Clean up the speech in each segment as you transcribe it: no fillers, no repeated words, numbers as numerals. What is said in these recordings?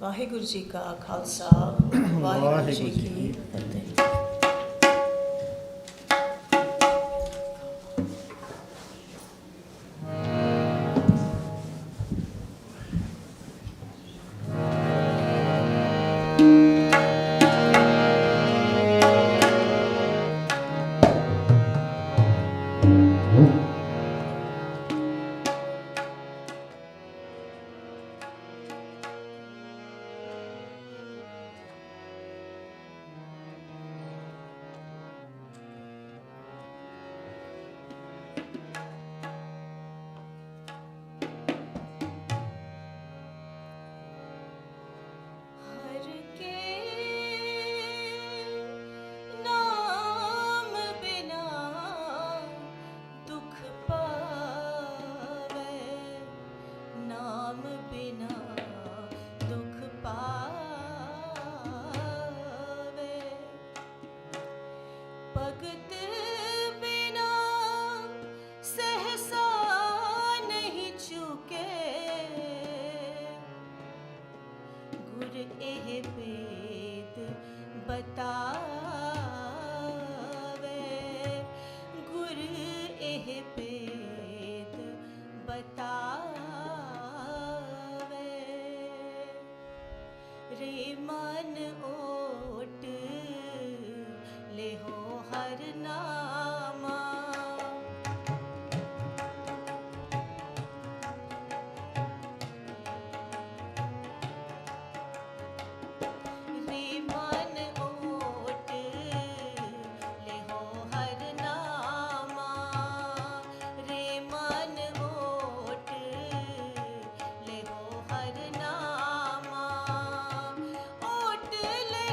वाहेगुरु जी का खालसा, वाहेगुरु जी की फतेह। ओट ले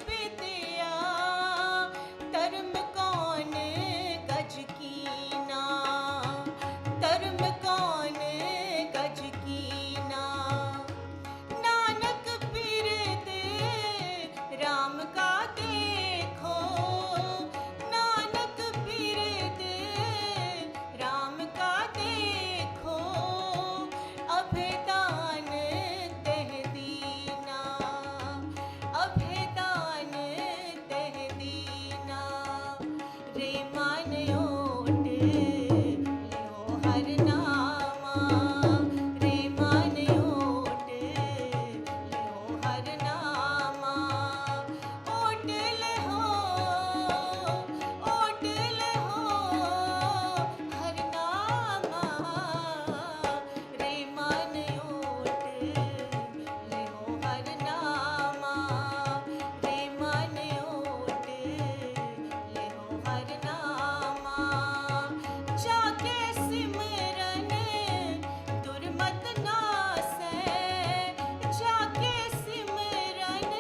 विद्या धर्म कौन गज कीना, धर्म कौन गज कीना। नानक बिरद राम का देखो, नानक बिरद राम का देखो। अभेदान तह दीना, अभेदान तह दीना। रे मान ओट लो हर नामा, रे मान ओट लो हर नामा। ओट लहो, ओट लहो हर नामा। रे मान ओट लहो हर नामा, रे मान ओट लहो हर नामा। जाके सिमरन दुर्मत नासै, जाके सिमरन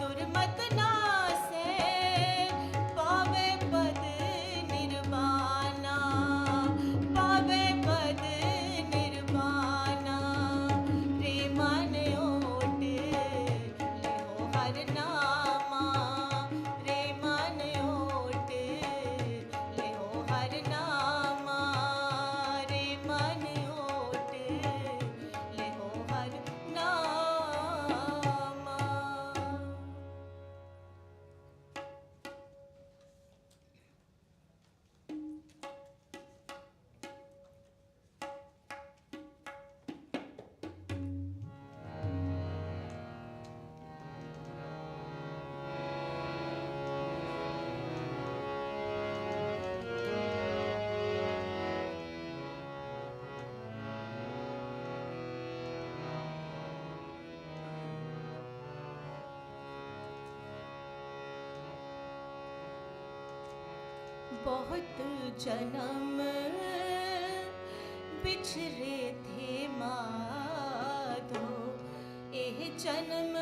दुर्मत नासै। पावे पद निर्वाणा, पावे पद निर्वाणा। रे मन ओट लहो हर नामा, रे मन ओट लहो हर नामा। रे मन ओट लहो हर नामा। बहुत जन्म बिछरे थे माधो, एह जन्म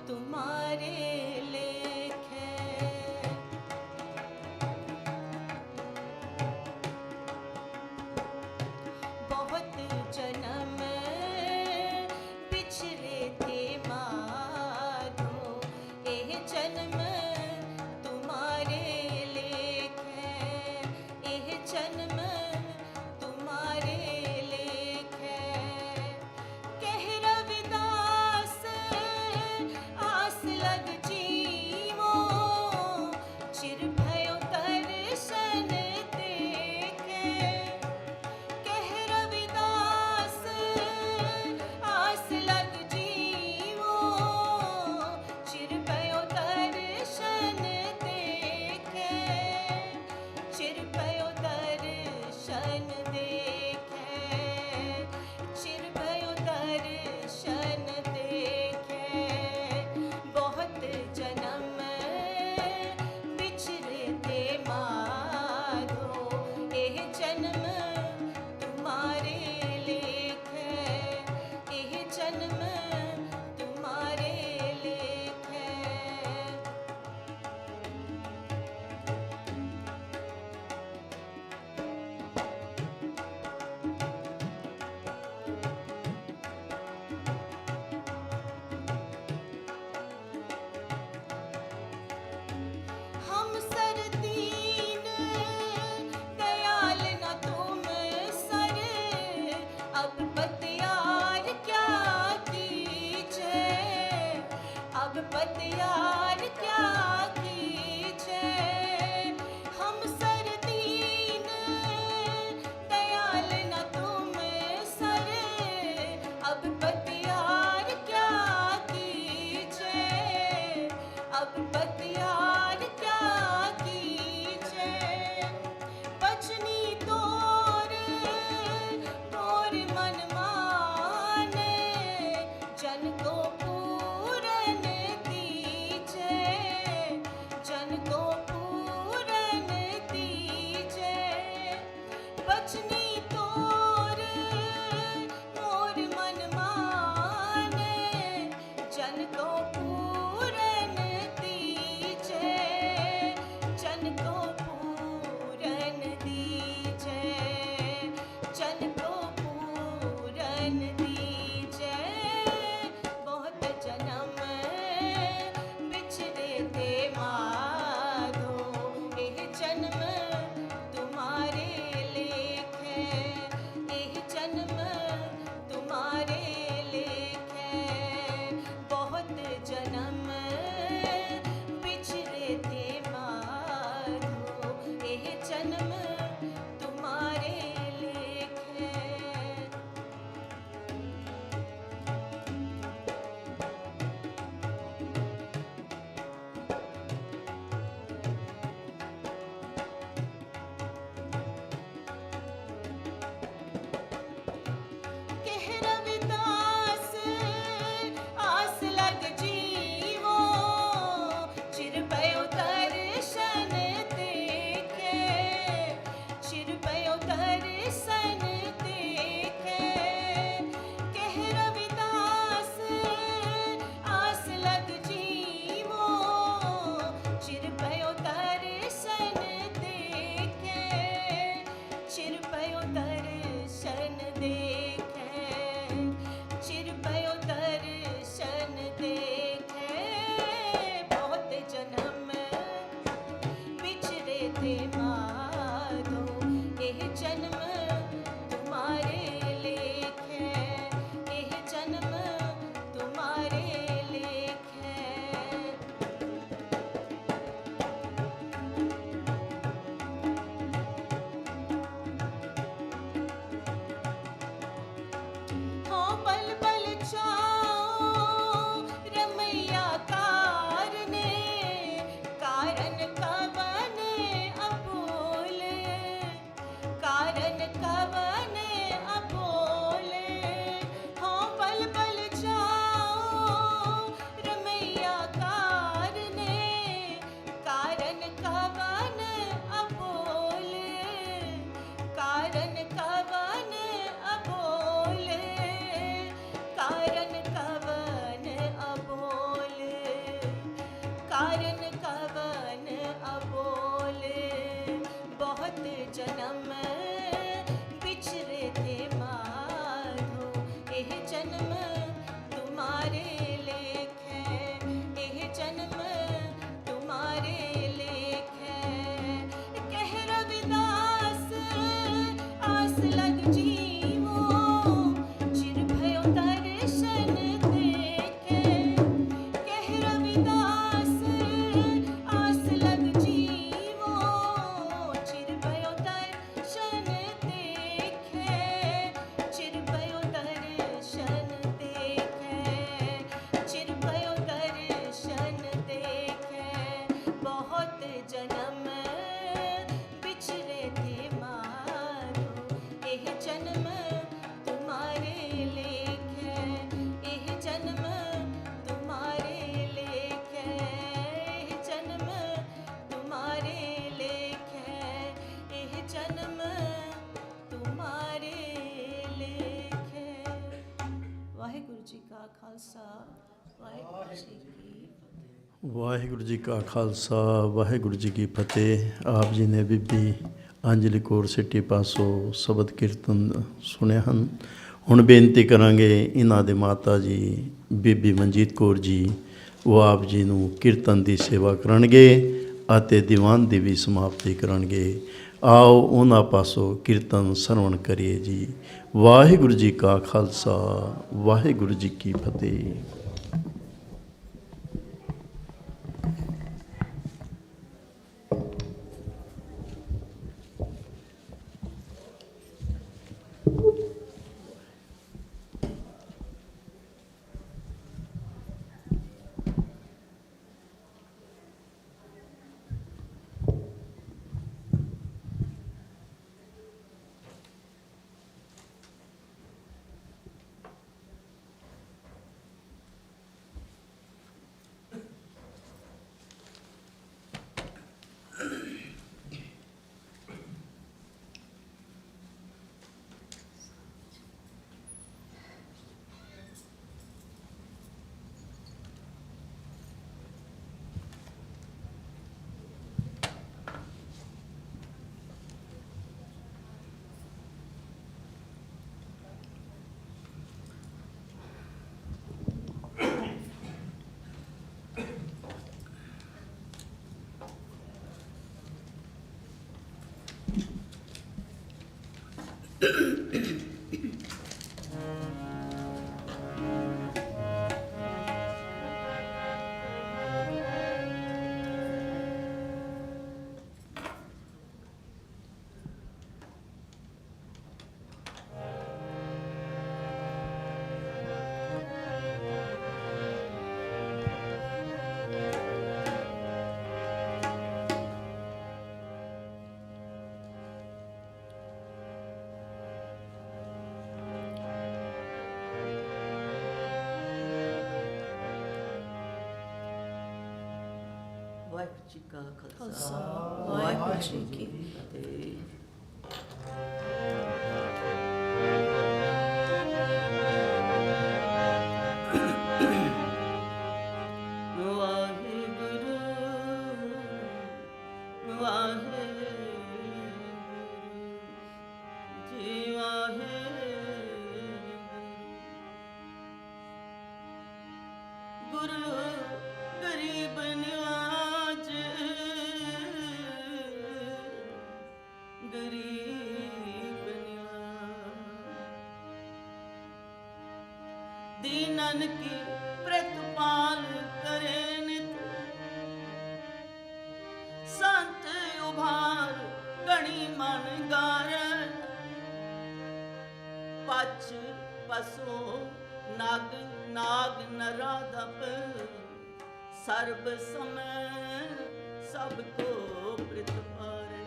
तुम्हारे लेखे। बहुत जन्म बिछरे थे माधो, एह जन्म तुम्हारे लेखे। एह जन्म तुम्हारे लेखे। कह रविदास आस लग जीवो, चिर भयो दर्शन देखे। कह रविदास आस लग जीवो, चिर भयो दर्शन थे माधो, एह जन्म तुम्हारे लेख है, एह जन्म तुम्हारे लेख है। बहुत जन्म बिछड़े थे माधो, एह जन्म तुम्हारे लेख है। कह रविदास आस लग जीवो, चिर पयो दर्शन देखे, चिर पयो दर्शन देखे। कह रविदास आस लग जीवो, चिर पयो दर्शन देखे, चिर पयो दर्शन देखे, चिर पयो दर्शन देखे। बहुत जन्म बिछड़े थे माधो, एह जन्म तुम्हारे लेख है, एह जन्म तुम्हारे लेख है। हाँ बल बल जाओ रमैया कारने, कारण कवन अबोले, कारण कवन अबोले। हाँ बल बल जाओ रमैया कारने, कारण कवन अबोले, कारण कवन अबोले, कारण कवन अबोले, कारण कवन अबोले। बहुत जन्म बिछड़े थे माधो, एह जन्म तुम्हारे लेख है, एह जन्म तुम्हारे लेख है। कह रविदास आस लग जीवो, चिर भयो दर्शन देखे। कह रविदास आस लग जीवो, चिर भयो दर्शन देखे, चिर भयो दर्शन देखे, चिर भयो दर्शन देखे। बहुत जन्म बिछड़े थे माधो, एह जन्म तुम्हारे लेख है, एह जन्म तुम्हारे लेख है, एह जन्म तुम्हारे लेख है, एह जन्म तुम्हारे लेख है। वाहेगुरु जी का खालसा, वाहेगुरु जी की फतेह। ਵਾਹਿਗੁਰੂ ਜੀ ਕਾ ਖਾਲਸਾ ਵਾਹਿਗੁਰੂ ਜੀ ਕੀ ਫਤਿਹ। ਆਪ ਜੀ ਨੇ ਬੀਬੀ ਅੰਜਲੀ ਕੌਰ ਸਿੱਟੀ ਪਾਸੋਂ ਸ਼ਬਦ ਕੀਰਤਨ ਸੁਣਿਆ ਹਨ। ਹੁਣ ਬੇਨਤੀ ਕਰਾਂਗੇ ਇਹਨਾਂ ਦੇ ਮਾਤਾ ਜੀ ਬੀਬੀ ਮਨਜੀਤ ਕੌਰ ਜੀ, ਉਹ ਆਪ ਜੀ ਨੂੰ ਕੀਰਤਨ ਦੀ ਸੇਵਾ ਕਰਨਗੇ ਅਤੇ ਦੀਵਾਨ ਦੀ ਵੀ ਸਮਾਪਤੀ ਕਰਨਗੇ। ਆਓ ਉਹਨਾਂ ਪਾਸੋਂ ਕੀਰਤਨ ਸਰਵਣ ਕਰੀਏ ਜੀ। ਵਾਹਿਗੁਰੂ ਜੀ ਕਾ ਖਾਲਸਾ ਵਾਹਿਗੁਰੂ ਜੀ ਕੀ ਫਤਿਹ। ਵਾਹਿਗੁਰੂ ਜੀ ਕਾ ਖਾਲਸਾ ਖਾਲਸਾ, ਵਾਹਿਗੁਰੂ ਜੀ ਕੀ ਫਤਿਹ। ਵਾਹਿਗੁਰੂ ਵਾਹਿਗੁਰੂ ਜੀ ਵਾਹਿਗੁਰੂ। ਗੁਰੂ ਗਰੀਬ ਨਿਵਾਜ ਗਰੀਬ ਨਿਵਾਜ ਦੀਨਨ ਕੀ ਪ੍ਰਤਪਾਲ ਕਰੇ ਨਿਤ ਸੰਤ ਉਭਾਰ ਗਣੀ ਮਨ ਗਾਰਨ ਪਛ ਪਸੋ ਨਾਗ ਨਾਗ ਨਰਾਦਪ ਸਰਬ ਸਮੈ ਸਭ ਕੋ ਪ੍ਰਤਪਾਰੇ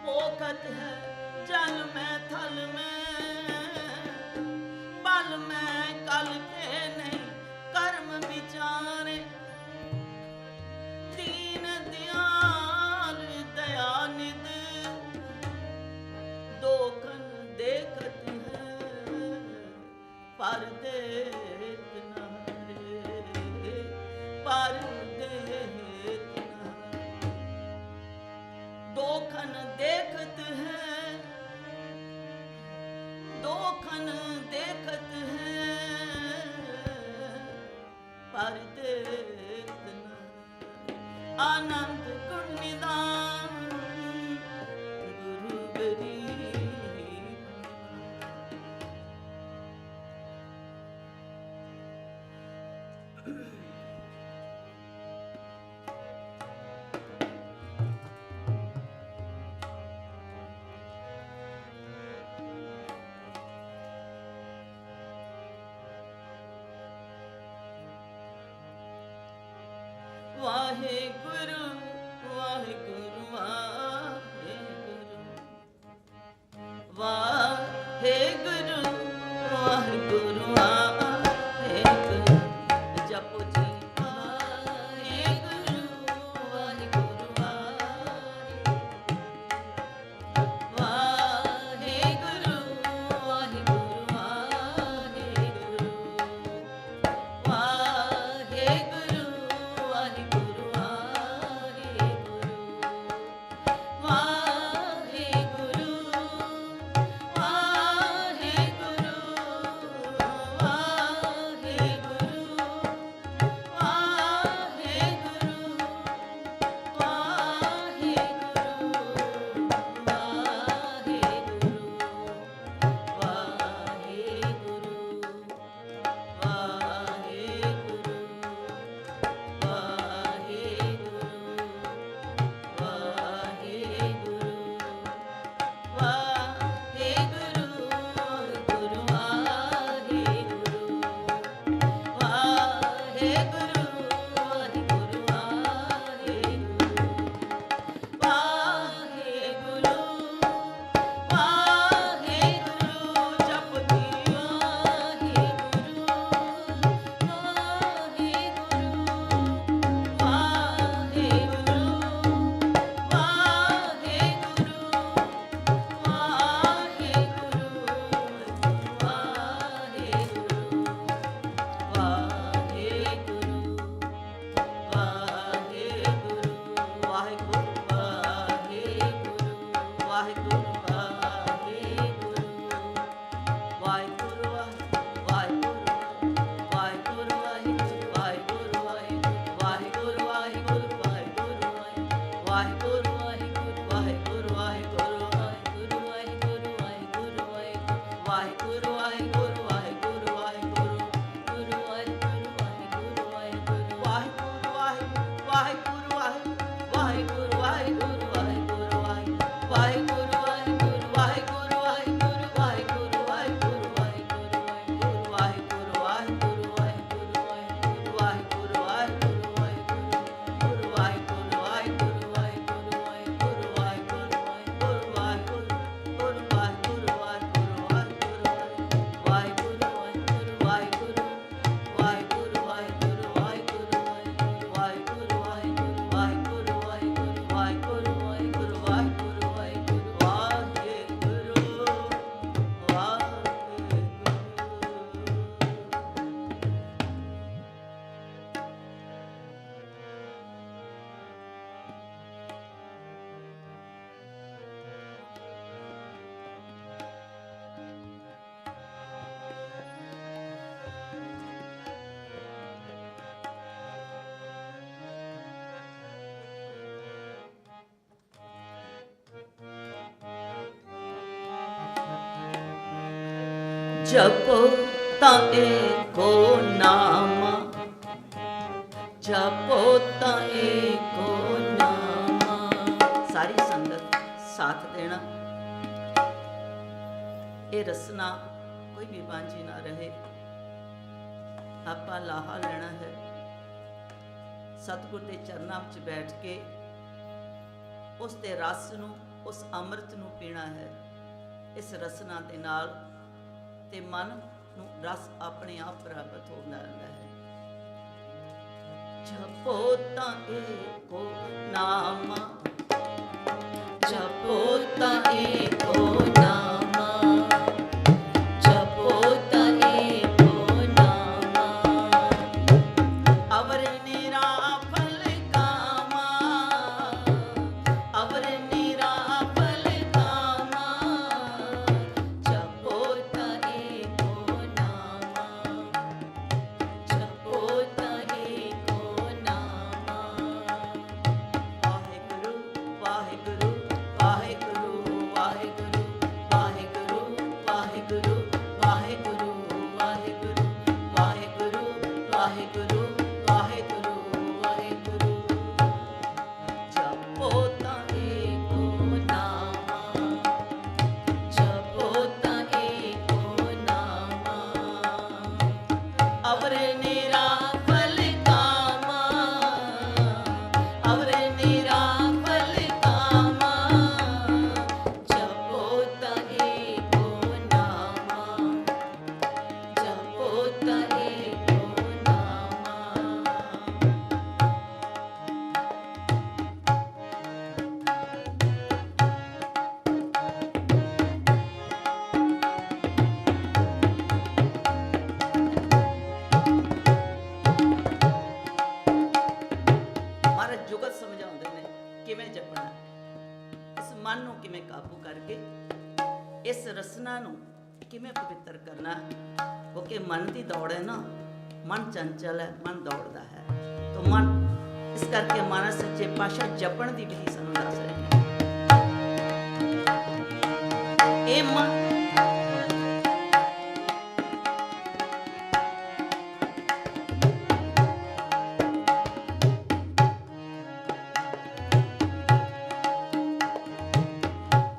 पोखत है जल में थल में बल में कल के नहीं कर्म विचारे दीन दयाल दयानिध दोखन देखत है पर देत नारे पर देत नारे दोखन देखत है दोखन देखत है पर देत न आनंद गुण निदान गुरु गरीब। वाहेगुरु वाहेगुरु वाहेगुरु वाहेगुरु वाहेगुरु वाहेगुरु जपो जी वाहेगुरु वाहेगुरु वाहेगुरु वाहेगुरु वाहेगुरु वाहेगुरु वाहेगुरु ਜਪੋ ਤਾਂ ਏਕੋ ਨਾਮਾ, ਜਪੋ ਤਾਂ ਏਕੋ ਨਾਮਾ। ਸਾਰੀ ਸੰਗਤ ਸਾਥ ਦੇਣਾ। ਇਹ ਰਸਨਾ ਕੋਈ ਵੀ ਬਾਂਝੀ ਨਾ ਰਹੇ। ਆਪਾਂ ਲਾਹਾ ਲੈਣਾ ਹੈ, ਸਤਿਗੁਰ ਦੇ ਚਰਨਾਂ ਵਿੱਚ ਬੈਠ ਕੇ ਉਸ ਦੇ ਰਸ ਨੂੰ, ਉਸ ਅੰਮ੍ਰਿਤ ਨੂੰ ਪੀਣਾ ਹੈ। ਇਸ ਰਸਨਾ ਦੇ ਨਾਲ ਤੇ ਮਨ ਨੂੰ ਰਸ ਆਪਣੇ ਆਪ ਪ੍ਰਾਪਤ ਹੁੰਦਾ ਰਹਿੰਦਾ ਹੈ। ਜਪੋ ਤਾਂ ਏਕੋ ਨਾਮ, ਜਪੋ ਤਾਂ ਏਕੋ ਨਾਮ, ਜਪੋ ਤਾਂ ਏਕੋ ਨਾਮ। ਅਵਰ ਨਿਰਾ ਫਲ ਕਾਮਾ, ਅਵਰ ਨਿਰਾ ਫਲ ਕਾਮਾ। ਜਪੋ ਤਾਂ ਏਕੋ ਨਾਮ, ਜਪੋ ਤਾਂ ਏਕੋ ਨਾਮ। ਵਾਹਿਗੁਰੂ ਵਾਹਿਗੁਰੂ ਵਾਹਿਗੁਰੂ ਵਾਹਿਗੁਰੂ ਵਾਹਿਗੁਰੂ ਵਾਹਿਗੁਰੂ ਵਾਹਿਗੁਰੂ ਵਾਹਿਗੁਰੂ ਵਾਹਿਗੁਰੂ ਵਾਹਿਗੁਰੂ ਵਾਹਿਗੁਰੂ ਵਾਹਿਗੁਰੂ। ਜਪੋ ਤਾਂ ਏਕੋ ਨਾਮ, ਜਪੋ ਤਾਂ ਏਕੋ ਨਾਮ। ਅਵਰ ਨਿਰਾ ਫਲ ਕਾਮਾ, ਅਵਰ ਨਿਰਾ ਫਲ ਕਾਮਾ। ਜਪੋ ਤਾਂ ਏਕੋ ਨਾਮ, ਜਪੋ ਤਾਂ ਏਕੋ ਨਾਮ। ਮਹਾਰਾਜ ਜੁਗਤ ਸਮਝਾਉਂਦੇ ਨੇ ਕਿਵੇਂ ਜਪਣਾ, ਇਸ ਮਨ ਨੂੰ ਕਿਵੇਂ ਕਾਬੂ ਕਰਕੇ ਇਸ ਰਸਨਾ ਨੂੰ ਕਿਵੇਂ ਪਵਿੱਤਰ ਕਰਨਾ। ਕਿਉਂਕਿ ਮਨ ਦੀ ਦੌੜ ਹੈ ਨਾ, ਮਨ ਚੰਚਲ ਹੈ, ਮਨ ਦੌੜਦਾ ਹੈ। ਤਾਂ ਮਨ, ਇਸ ਕਰਕੇ ਮਹਾਰਾਜ ਸੱਚੇ ਪਾਤਸ਼ਾਹ ਜਪਣ ਦੀ ਵਿਧੀ ਸਾਨੂੰ ਦੱਸ ਰਹੇ ਨੇ। ਇਹ ਮਨ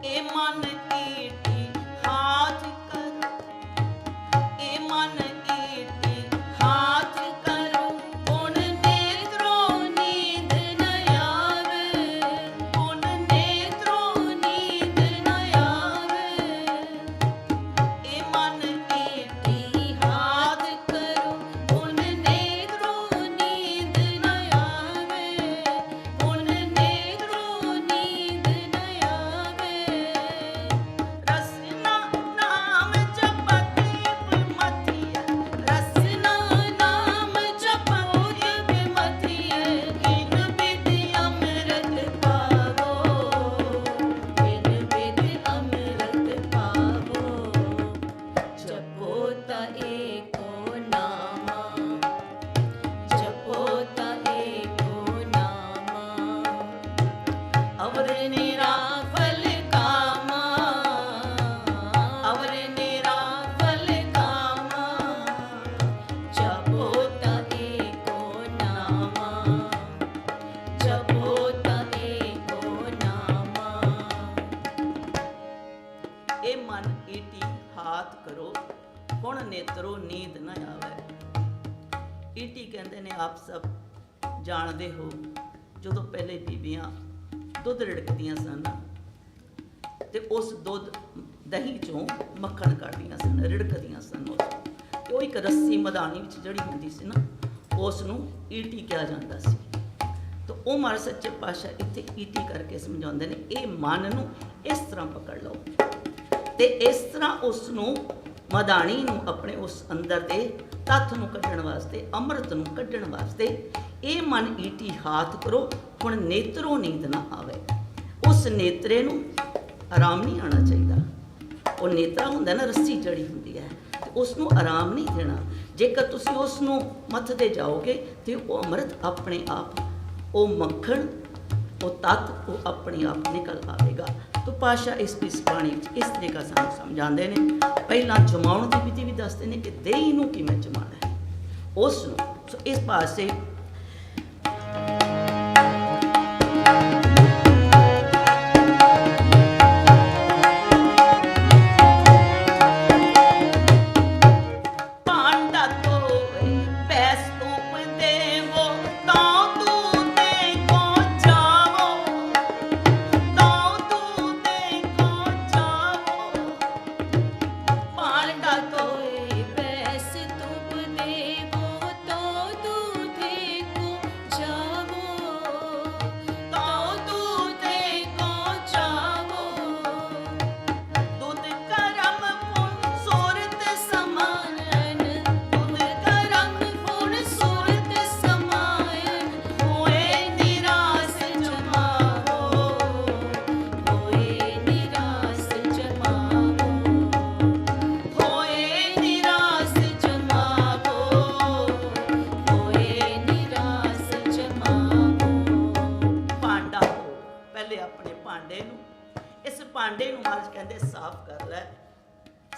ਇਹ ਮਨ ਈਟੀ ਹਾਥ ਕਰੋ, ਇਹ ਮਨ ਈਟੀ ਹਾਥ ਕਰੋ। ਹੁਣ ਨੇਤਰੋਂ ਨੀਂਦ ਨ ਆਵੇ, ਹੁਣ ਨੇਤਰੋਂ ਨੀਂਦ ਨ ਆਵੇ। ਇਹ ਮਨ ਈਟੀ ਹਾਥ ਕਰੋ, ਹੁਣ ਨੇਤਰੋਂ ਨੀਂਦ ਨ ਆਵੇ, ਹੁਣ ਨੇਤਰੋਂ ਨੀਂਦ ਨ ਆਵੇ। ਰਸਨਾ ਨਾਮ ਜਪਤੀ ਬਿਮਥੀਐ, ਰਸਨਾ ਨਾਮ ਜਪਤੀ ਬਿਮਥੀਐ। ਇਨ ਬਿਧ ਅੰਮ੍ਰਿਤ ਪਾਵੋ, ਇਨ ਬਿਧ ਅੰਮ੍ਰਿਤ ਪਾਵੋ। ਜਪੋ ਤਾਂ ਏਕੋ ਨਾਮ, ਜਪੋ ਤਾਂ ਏਕੋ ਨਾਮ। ਅਵਰ ਨਿਰਾ ਫਲ ਕਾਮਾ, ਅਵਰ ਨਿਰਾ ਫਲ ਕਾਮਾ। ਜਪੋ ਤਾਂ ਏਕੋ ਨਾਮ, ਜਪੋ ਤਾਂ ਏਕੋ ਨਾਮ। ਇਹ ਮਨ ਈਟੀ ਹਾਥ ਕਰੋ, ਹੁਣ ਨੇਤਰੋ ਨੀਂਦ ਨਾ ਆਵੇ। ਈਟੀ ਕਹਿੰਦੇ ਨੇ, ਆਪ ਸਭ ਜਾਣਦੇ ਹੋ, ਜਦੋਂ ਪਹਿਲੇ ਬੀਬੀਆਂ ਦੁੱਧ ਰਿੜਕਦੀਆਂ ਸਨ ਤੇ ਉਸ ਦੁੱਧ ਦਹੀਂ ਚੋਂ ਮੱਖਣ ਕੱਢਦੀਆਂ ਸਨ, ਰਿੜਕਦੀਆਂ ਸਨ ਉਸ ਨੂੰ। ਤੇ ਉਹ ਇੱਕ ਰੱਸੀ ਮਧਾਣੀ ਵਿੱਚ ਜਿਹੜੀ ਹੁੰਦੀ ਸੀ ਨਾ, ਉਸ ਨੂੰ ਈਟੀ ਕਿਹਾ ਜਾਂਦਾ ਸੀ। ਤਾਂ ਉਹ ਮਹਾਰਾਜ ਸੱਚੇ ਪਾਤਸ਼ਾਹ ਇੱਥੇ ਈਟੀ ਕਰਕੇ ਸਮਝਾਉਂਦੇ ਨੇ, ਇਹ ਮਨ ਨੂੰ ਇਸ ਤਰ੍ਹਾਂ ਪਕੜ ਲਓ ਤੇ ਇਸ ਤਰ੍ਹਾਂ ਉਸ ਨੂੰ, ਮਧਾਣੀ ਨੂੰ, ਆਪਣੇ ਉਸ ਅੰਦਰ ਦੇ ਤੱਥ ਨੂੰ ਕੱਢਣ ਵਾਸਤੇ, ਅੰਮ੍ਰਿਤ ਨੂੰ ਕੱਢਣ ਵਾਸਤੇ ਇਹ ਮਨ ਈਟੀ ਹਾਥ ਕਰੋ। ਹੁਣ ਨੇਤਰੋਂ ਨੀਂਦ ਨਾ ਆਵੇ। ਉਸ ਨੇਤਰੇ ਨੂੰ ਆਰਾਮ ਨਹੀਂ ਆਉਣਾ ਚਾਹੀਦਾ। ਉਹ ਨੇਤਰਾ ਹੁੰਦਾ ਨਾ, ਰੱਸੀ ਜੜੀ ਹੁੰਦੀ ਹੈ, ਤੇ ਉਸ ਨੂੰ ਆਰਾਮ ਨਹੀਂ ਦੇਣਾ। ਜੇਕਰ ਤੁਸੀਂ ਉਸ ਨੂੰ ਮੱਥਦੇ ਜਾਓਗੇ ਤੇ ਉਹ ਅੰਮ੍ਰਿਤ ਆਪਣੇ ਆਪ, ਉਹ ਮੱਖਣ, ਉਹ ਤੱਤ, ਉਹ ਆਪਣੇ ਆਪ ਨਿਕਲ ਆਵੇਗਾ। तो पातशाह इस बाणी इस तरीका सानू समझाते हैं। पहला जमाउण की विधि भी दसते हैं कि देही नूं किवें जमाना है उस नूं। सो इस पासे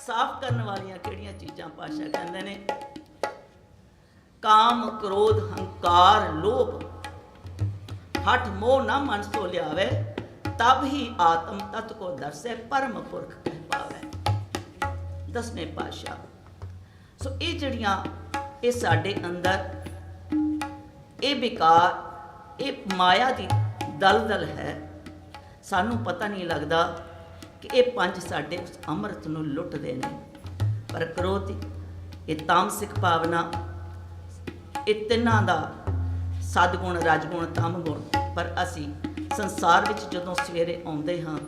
साफ करने वालियां किहड़ियां चीज़ां पातशाह कहंदे ने, काम क्रोध हंकार लोभ हठ मोह न मन सो लियावे, तब ही आत्म तत्व को दर्शे परम पुरख कह पावे। 10वें पातशाह। सो ये जड़ियां ये साडे अंदर ये विकार ये माया की दलदल है, सानू पता नहीं लगता कि ये पंज साडे उस अमृत नूं लुटदे ने। पर क्रोध ये तामसिक भावना ये तिन्हां दा सदगुण रजगुण तम गुण। पर असी संसार विच जदों सवेरे आउंदे हां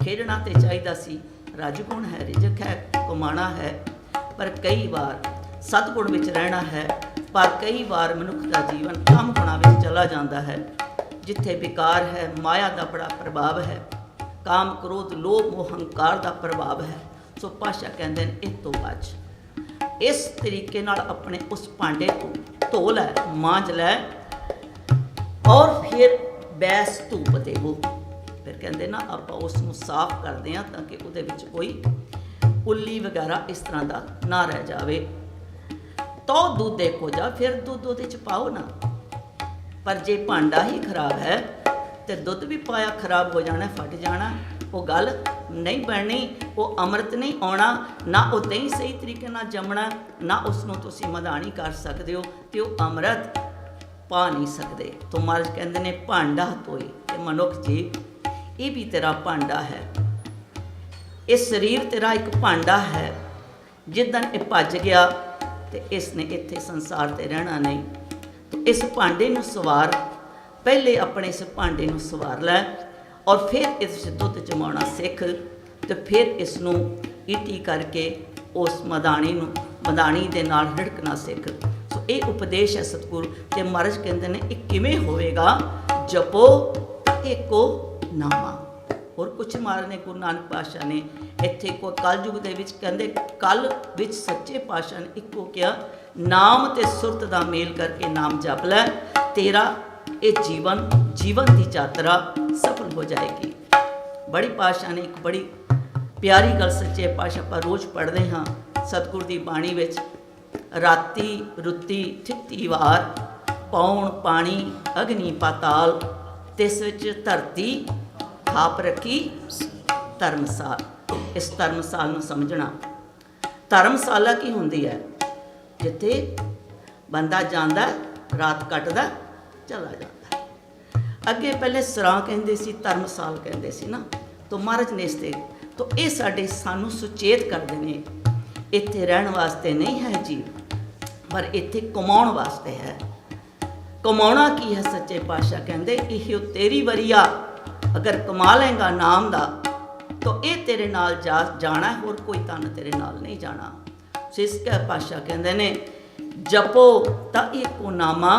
खेडना ते चाहीदा सी, रजगुण है रिजक है कमाना है, पर कई बार सतगुण विच रहना है, पर कई बार मनुख का जीवन तम गुणां विच चला जाता है, जिथे विकार है माया का बड़ा प्रभाव है, काम क्रोध लोभ मोह हंकार का प्रभाव है। सो पातशाह कहते हैं इस तो बच, इस तरीके नाल अपने उस भांडे को धो लै मांज लै और फिर बैस धूप देवो। फिर कहते ना आप उसनूं साफ करते हैं ताकि उहदे विच कोई उल्ली वगैरह इस तरह का ना रह जाए। तो दूध देखो जा फिर दूध उहदे च पाओ ना, पर जे भांडा ही खराब है तो दुध भी पाया खराब हो जाना फट जाना, वो गल नहीं बननी, वो अमृत नहीं आना, ना वो दही सही तरीके नाल जमना, ना उसनों तुसीं मधानी कर सकते हो तो वो अमृत पा नहीं सकते। तो महाराज कहते ने भांडा धोई ते मनुख जी ये भी तेरा भांडा है, ये शरीर तेरा एक भांडा है, जिदन ये भज गया तो इसने इत्थे संसार ते रहना नहीं। तो इस भांडे नूं सवार, पहले अपने इस भांडे नूं सवार लै और फिर इस दुध जमाना सीख, तो फिर इसनूं ईटी करके उस मदानी दे नाल हिड़कना सीख। सो ये उपदेश है सतगुरु। ते महाराज कहते हैं ये किवें होवेगा, जपो एको नामा। और कुछ महाराज ने गुरु नानक पातशाह ने इत्थे को कलयुग दे विच कहंदे, कल विच सच्चे पातशाह ने इक्को कहा, नाम ते सुरत दा मेल करके नाम जप लै, तेरा ये जीवन की यात्रा सफल हो जाएगी। बड़ी पातशाह ने एक बड़ी प्यारी गल सच्चे पातशाह पर रोज़ पढ़ते हाँ सतगुर की बाणी विच, राती रुती थिती वार, पौण पानी अग्नि पाताल, तिस विच धरती थाप रखी धर्मसाल। इस धर्मसाल नूं समझना, धर्मशाला की हुंदी है, जिथे बंदा जांदा रात कटदा चला जाता है। अगे पहले सरां कहंदे सी, धर्मसाल कहंदे सी ना। तो महाराज ने इसते तो ये साडे सानू सुचेत करते हैं, इत्थे रहन वास्ते नहीं है जीव, पर इत्थे कमाउण वास्ते है। कमाउणा की है सच्चे पातशाह कहंदे, इहो तेरी वरिया, अगर कमा लेंगा नाम दा तो ये तेरे नाल जाना है, और कोई तन तेरे नाल नहीं जाना। सिसका पातशाह कहंदे ने, जपो ता एको नामा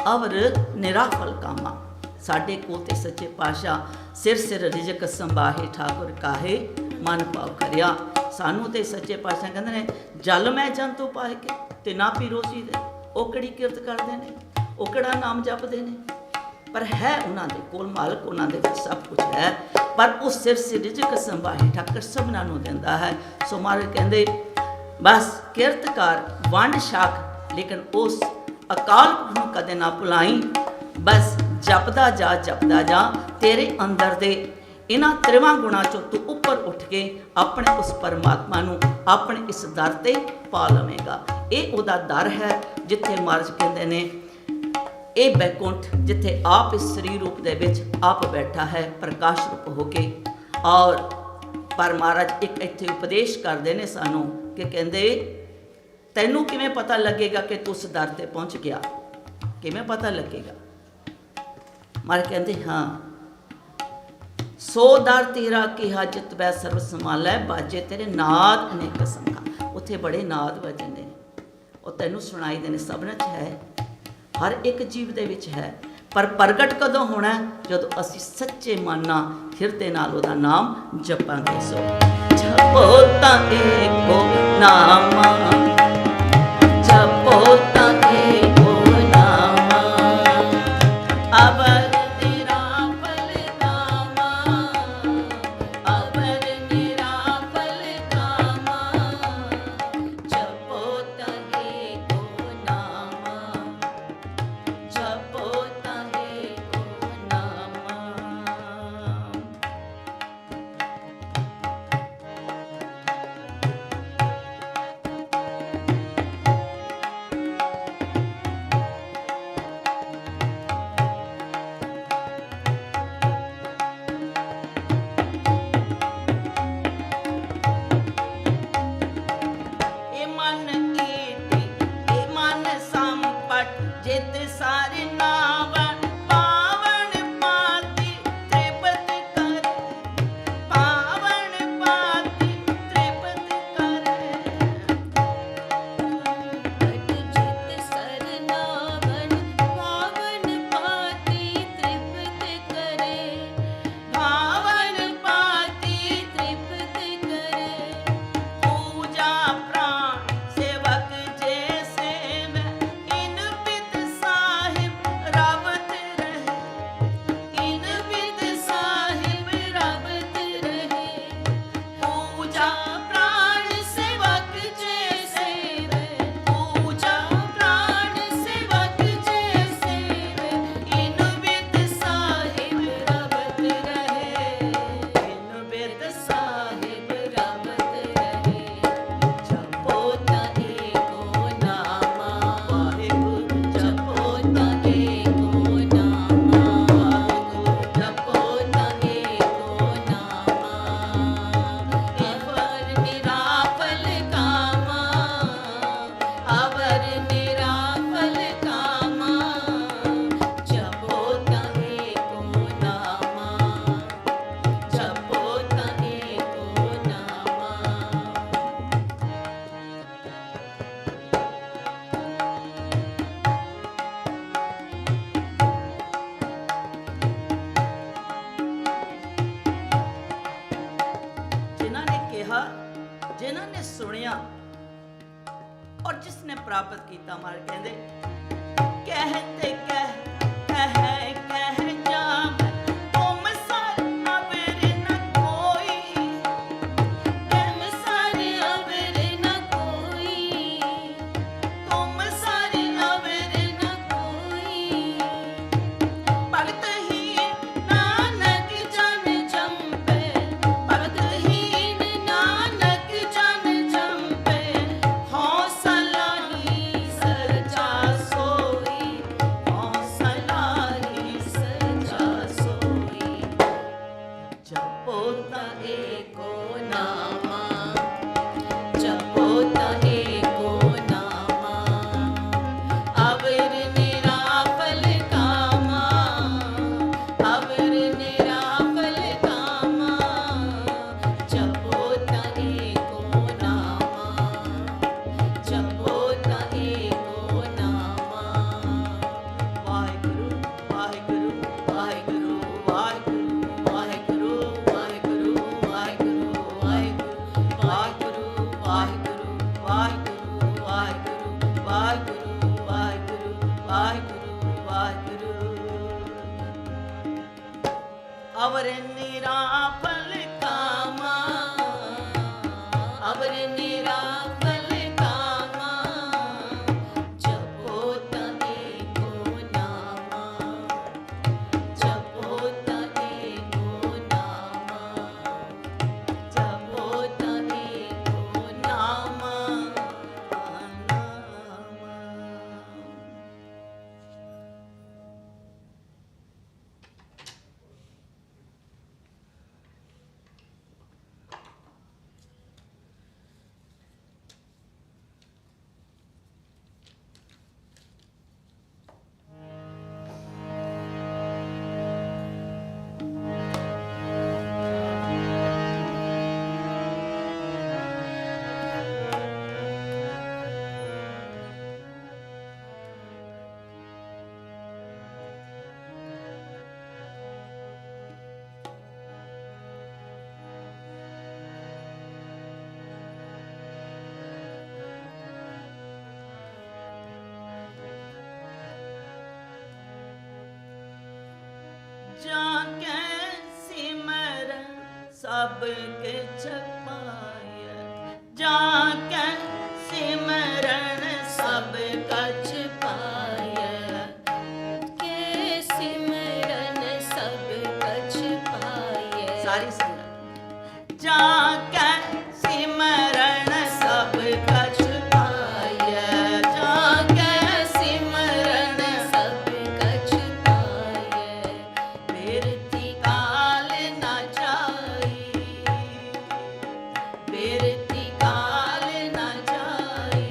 अवर निराफल कामा। साडे को ते सच्चे पातशाह सिर सिर रिजक संभाहे ठाकुर काहे मन पाव करिया। सानू ते सच्चे पातशाह कहंदे ने, जल मैं जन तो पाए के ते ना पी रोसी दे, ओ किहड़ी किरत करदे ने, ओ किहड़ा नाम जपदे ने। पर है उन्होंने कोल मालक, उन्होंने सब कुछ है, पर वो सिर्फ रिजक संभाही ठाकर सबना नूं दिंदा है। सो महाराज कहते बस किरत कर वंड छक, लेकिन उस अकाल पुरख नूं कदे ना भुलाई। बस जपदा जा, तेरे अंदर दे इन्हां त्रिवां गुणां चों तू उपर उठ के अपने उस परमात्मा नूं अपने इस दर ते पा लवेगा। ये उहदा दर है जिथे महाराज कहते ने ये बैकुंठ, जिथे आप इस शरीर रूप दे विच आप बैठा है प्रकाश रूप होके। और पर महाराज एक इत्थे उपदेश करते हैं सानू कि कहते तैनू किवें पता लगेगा कि तू उस दर ते पहुँच गया, किवें पता लगेगा। महाराज कहते हाँ, सो दर तेरा किहा जित बै सर्व संभालै, बाजे तेरे नाद अनेक संखा। उत्थे बड़े नाद वजने और तैनू सुनाई देने सबने च है, हर एक जीव दे विच है, पर प्रगट कदों होना जदों असी सच्चे मन नाल हिरदे नाल उहदा नाम जपांगे। सो जपो तां एको नाम, जपो तां एको नाम, अवर निराफल कामा, अवर निराफल कामा, जपो तां एको नाम, जपो तां एको नाम। ए मन कीटी, ए मन संपट, जित सारे नावन पावन पाती त्रिपत करे, पावन पाती त्रिपत करे। जित सर नावन पावन पाती त्रिपत करे, पावन पाती त्रिपत करे। पूजा प्राण सेवक जैसे मैं, इन बिद साहिब रावत रहे, इन बिद साहिब रावत रहे। पूजा प्राण सेवक जैसे मैं, पूजा प्राण सेवक जैसे मैं, इन बिद साहिब रावत रहे, इन बिद साहिब रावत रहे। जपो तां एको नाम, वाहेगुरु जपो तां एको नाम, वाहेगुरु जपो तां एको नाम, अवर निराफल कामा, अवर निराफल कामा, जपो तां एको नाम, जपो तां एको नाम। जिन्हां ने कहा, जिन्हां ने सुनिया और जिसने प्राप्त किया, मार कहते कहते कह जाम तुम सर अवर न कोई, तुम सर अवर न कोई, तुम सर अवर न कोई। भगत हीन नानक जन जंपे, भगत हीन नानक जन जंपे। हौसला ही सरजा सोई, अवर निराफल कामा, अवर निराफल कामा, जपो तने को नामा, जपो तने को नामा, जपो तने को नामा, नामा। जाके सिमर सब किछ पाय, जाके सिमरन सब कछ पाय, के सिमरन सब कछ पाय। सारी संगत जाके सिमरन सब कछ पाय, जाके सिमरन सब कछ पाय, बिरती काल ना जाई, बिरती काल ना जाई।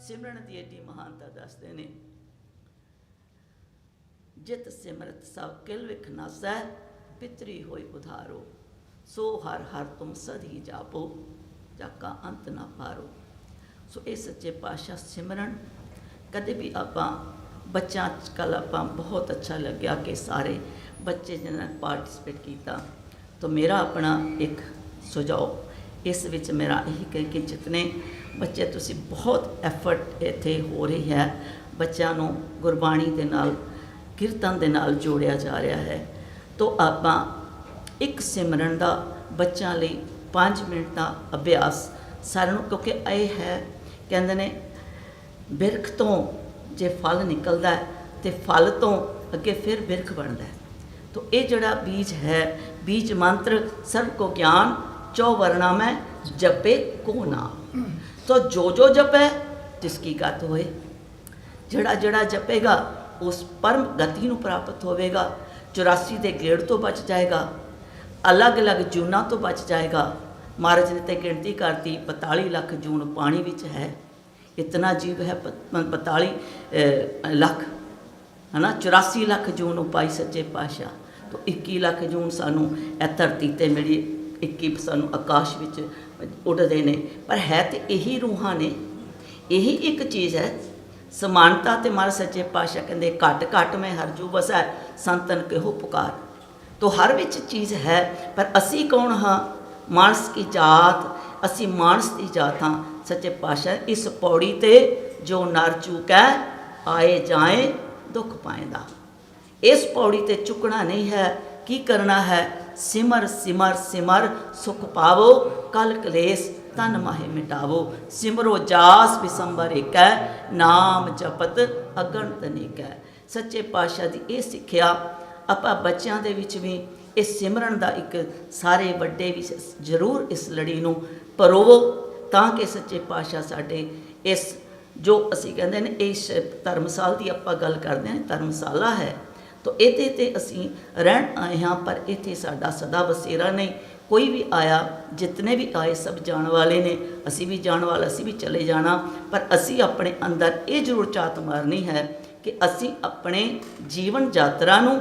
ਸਿਮਰਨ ਦੀ ਏਡੀ ਮਹਾਨਤਾ ਦੱਸਦੇ ਨੇ। ਜਿਤ ਸਿਮਰਤ ਸਭ ਕਿਲ ਵਿਖ ਨਾਸੈ, ਪਿਤਰੀ ਹੋਈ ਉਧਾਰੋ, ਸੋ ਹਰ ਹਰ ਤੁਮ ਸਦ ਹੀ ਜਾਪੋ, ਜਾਕਾ ਅੰਤ ਨਾ ਪਾਰੋ। ਸੋ ਇਹ ਸੱਚੇ ਪਾਤਸ਼ਾਹ ਸਿਮਰਨ ਕਦੇ ਵੀ ਆਪਾਂ ਬੱਚਿਆਂ 'ਚ ਕੱਲ੍ਹ ਆਪਾਂ ਬਹੁਤ ਅੱਛਾ ਲੱਗਿਆ ਕਿ ਸਾਰੇ ਬੱਚੇ ਜਿਹਨਾਂ ਨੇ ਪਾਰਟੀਸਪੇਟ ਕੀਤਾ। ਤਾਂ ਮੇਰਾ ਆਪਣਾ ਇੱਕ ਸੁਝਾਅ ਇਸ ਵਿੱਚ ਮੇਰਾ ਇਹੀ ਕਿ ਜਿਤਨੇ ਬੱਚੇ ਤੁਸੀਂ ਬਹੁਤ ਐਫਰਟ ਇੱਥੇ ਹੋ ਰਹੀ ਹੈ, ਬੱਚਿਆਂ ਨੂੰ ਗੁਰਬਾਣੀ ਦੇ ਨਾਲ ਕੀਰਤਨ ਦੇ ਨਾਲ ਜੋੜਿਆ ਜਾ ਰਿਹਾ ਹੈ। ਤਾਂ ਆਪਾਂ ਇੱਕ ਸਿਮਰਨ ਦਾ ਬੱਚਿਆਂ ਲਈ 5 ਮਿੰਟ ਦਾ ਅਭਿਆਸ ਸਾਰਿਆਂ ਨੂੰ, ਕਿਉਂਕਿ ਇਹ ਹੈ ਕਹਿੰਦੇ ਨੇ ਬਿਰਖ ਤੋਂ ਜੇ ਫਲ ਨਿਕਲਦਾ ਤੇ ਫਲ ਤੋਂ ਅੱਗੇ ਫਿਰ ਬਿਰਖ ਬਣਦਾ। ਤਾਂ ਇਹ ਜਿਹੜਾ ਬੀਜ ਹੈ, ਬੀਜ ਮੰਤਰ ਸਰਬ ਕੋ ਗਿਆਨ, 4 ਵਰਨਾ ਮੈਂ ਜਪੇ ਕੋ ਨਾਮ। तो जो जो जपे तिसकी गत होए, जड़ा जड़ा जपेगा उस परम गति नूं प्राप्त होवेगा, 84 के गेड़ तो बच जाएगा, अलग अलग जूना तो बच जाएगा। महाराज ने तो गिनती करती 45 लाख जून पानी विच है, इतना जीव है 45 लाख है ना, 84 लाख जून पाई सच्चे पातशाह। तो 21 लाख जून सानू ए धरती ते मिली, 21 सानू आकाश विच ਉੱਡਦੇ ਨੇ, ਪਰ ਹੈ ਤੇ ਇਹੀ ਰੂਹਾਂ ਨੇ। ਇਹੀ ਇੱਕ ਚੀਜ਼ ਹੈ ਸਮਾਨਤਾ। ਤੇ ਮਹਾਰਾਜ ਸੱਚੇ ਪਾਤਸ਼ਾਹ ਕਹਿੰਦੇ ਘਟ ਘਟ ਮੈਂ ਹਰ ਜੂ ਵਸੈ, ਸੰਤਨ ਕਿਹੋ ਪੁਕਾਰ। ਤੋ ਹਰ ਵਿੱਚ ਚੀਜ਼ ਹੈ, ਪਰ ਅਸੀਂ ਕੌਣ ਹਾਂ? मानस की जात, असी मानस की जात हाँ। सच्चे पातशाह इस पौड़ी ते जो नर चूकै आए जाए दुख पाएंदा। इस पौड़ी ते चुकना नहीं है, की करना है, सिमर सिमर सिमर सुख पावो, कल कलेस तन माहे मिटावो। सिमरो जास विसंबर एक है, नाम जपत अगणत अनेक है। सच्चे पातशाह की ये सिक्ख्या ਆਪਾਂ ਬੱਚਿਆਂ ਦੇ ਵਿੱਚ ਵੀ ਇਸ ਸਿਮਰਨ ਦਾ ਇੱਕ ਸਾਰੇ ਵੱਡੇ ਵੀ ਜ਼ਰੂਰ ਇਸ ਲੜੀ ਨੂੰ ਪਰੋਵੋ, ਤਾਂ ਕਿ ਸੱਚੇ ਪਾਤਸ਼ਾਹ ਸਾਡੇ ਇਸ ਜੋ ਅਸੀਂ ਕਹਿੰਦੇ ਨੇ ਇਸ ਧਰਮਸਾਲ ਦੀ ਆਪਾਂ ਗੱਲ ਕਰਦੇ ਹਾਂ, ਧਰਮਸਾਲਾ ਹੈ ਤਾਂ ਇਹਦੇ 'ਤੇ ਅਸੀਂ ਰਹਿਣ ਆਏ ਹਾਂ, ਪਰ ਇੱਥੇ ਸਾਡਾ ਸਦਾ ਬਸੇਰਾ ਨਹੀਂ। ਕੋਈ ਵੀ ਆਇਆ, ਜਿਤਨੇ ਵੀ ਆਏ ਸਭ ਜਾਣ ਵਾਲੇ ਨੇ, ਅਸੀਂ ਵੀ ਜਾਣ ਵਾਲਾ, ਅਸੀਂ ਵੀ ਚਲੇ ਜਾਣਾ, ਪਰ ਅਸੀਂ ਆਪਣੇ ਅੰਦਰ ਇਹ ਜ਼ਰੂਰ ਝਾਤ ਮਾਰਨੀ ਹੈ ਕਿ ਅਸੀਂ ਆਪਣੇ ਜੀਵਨ ਯਾਤਰਾ ਨੂੰ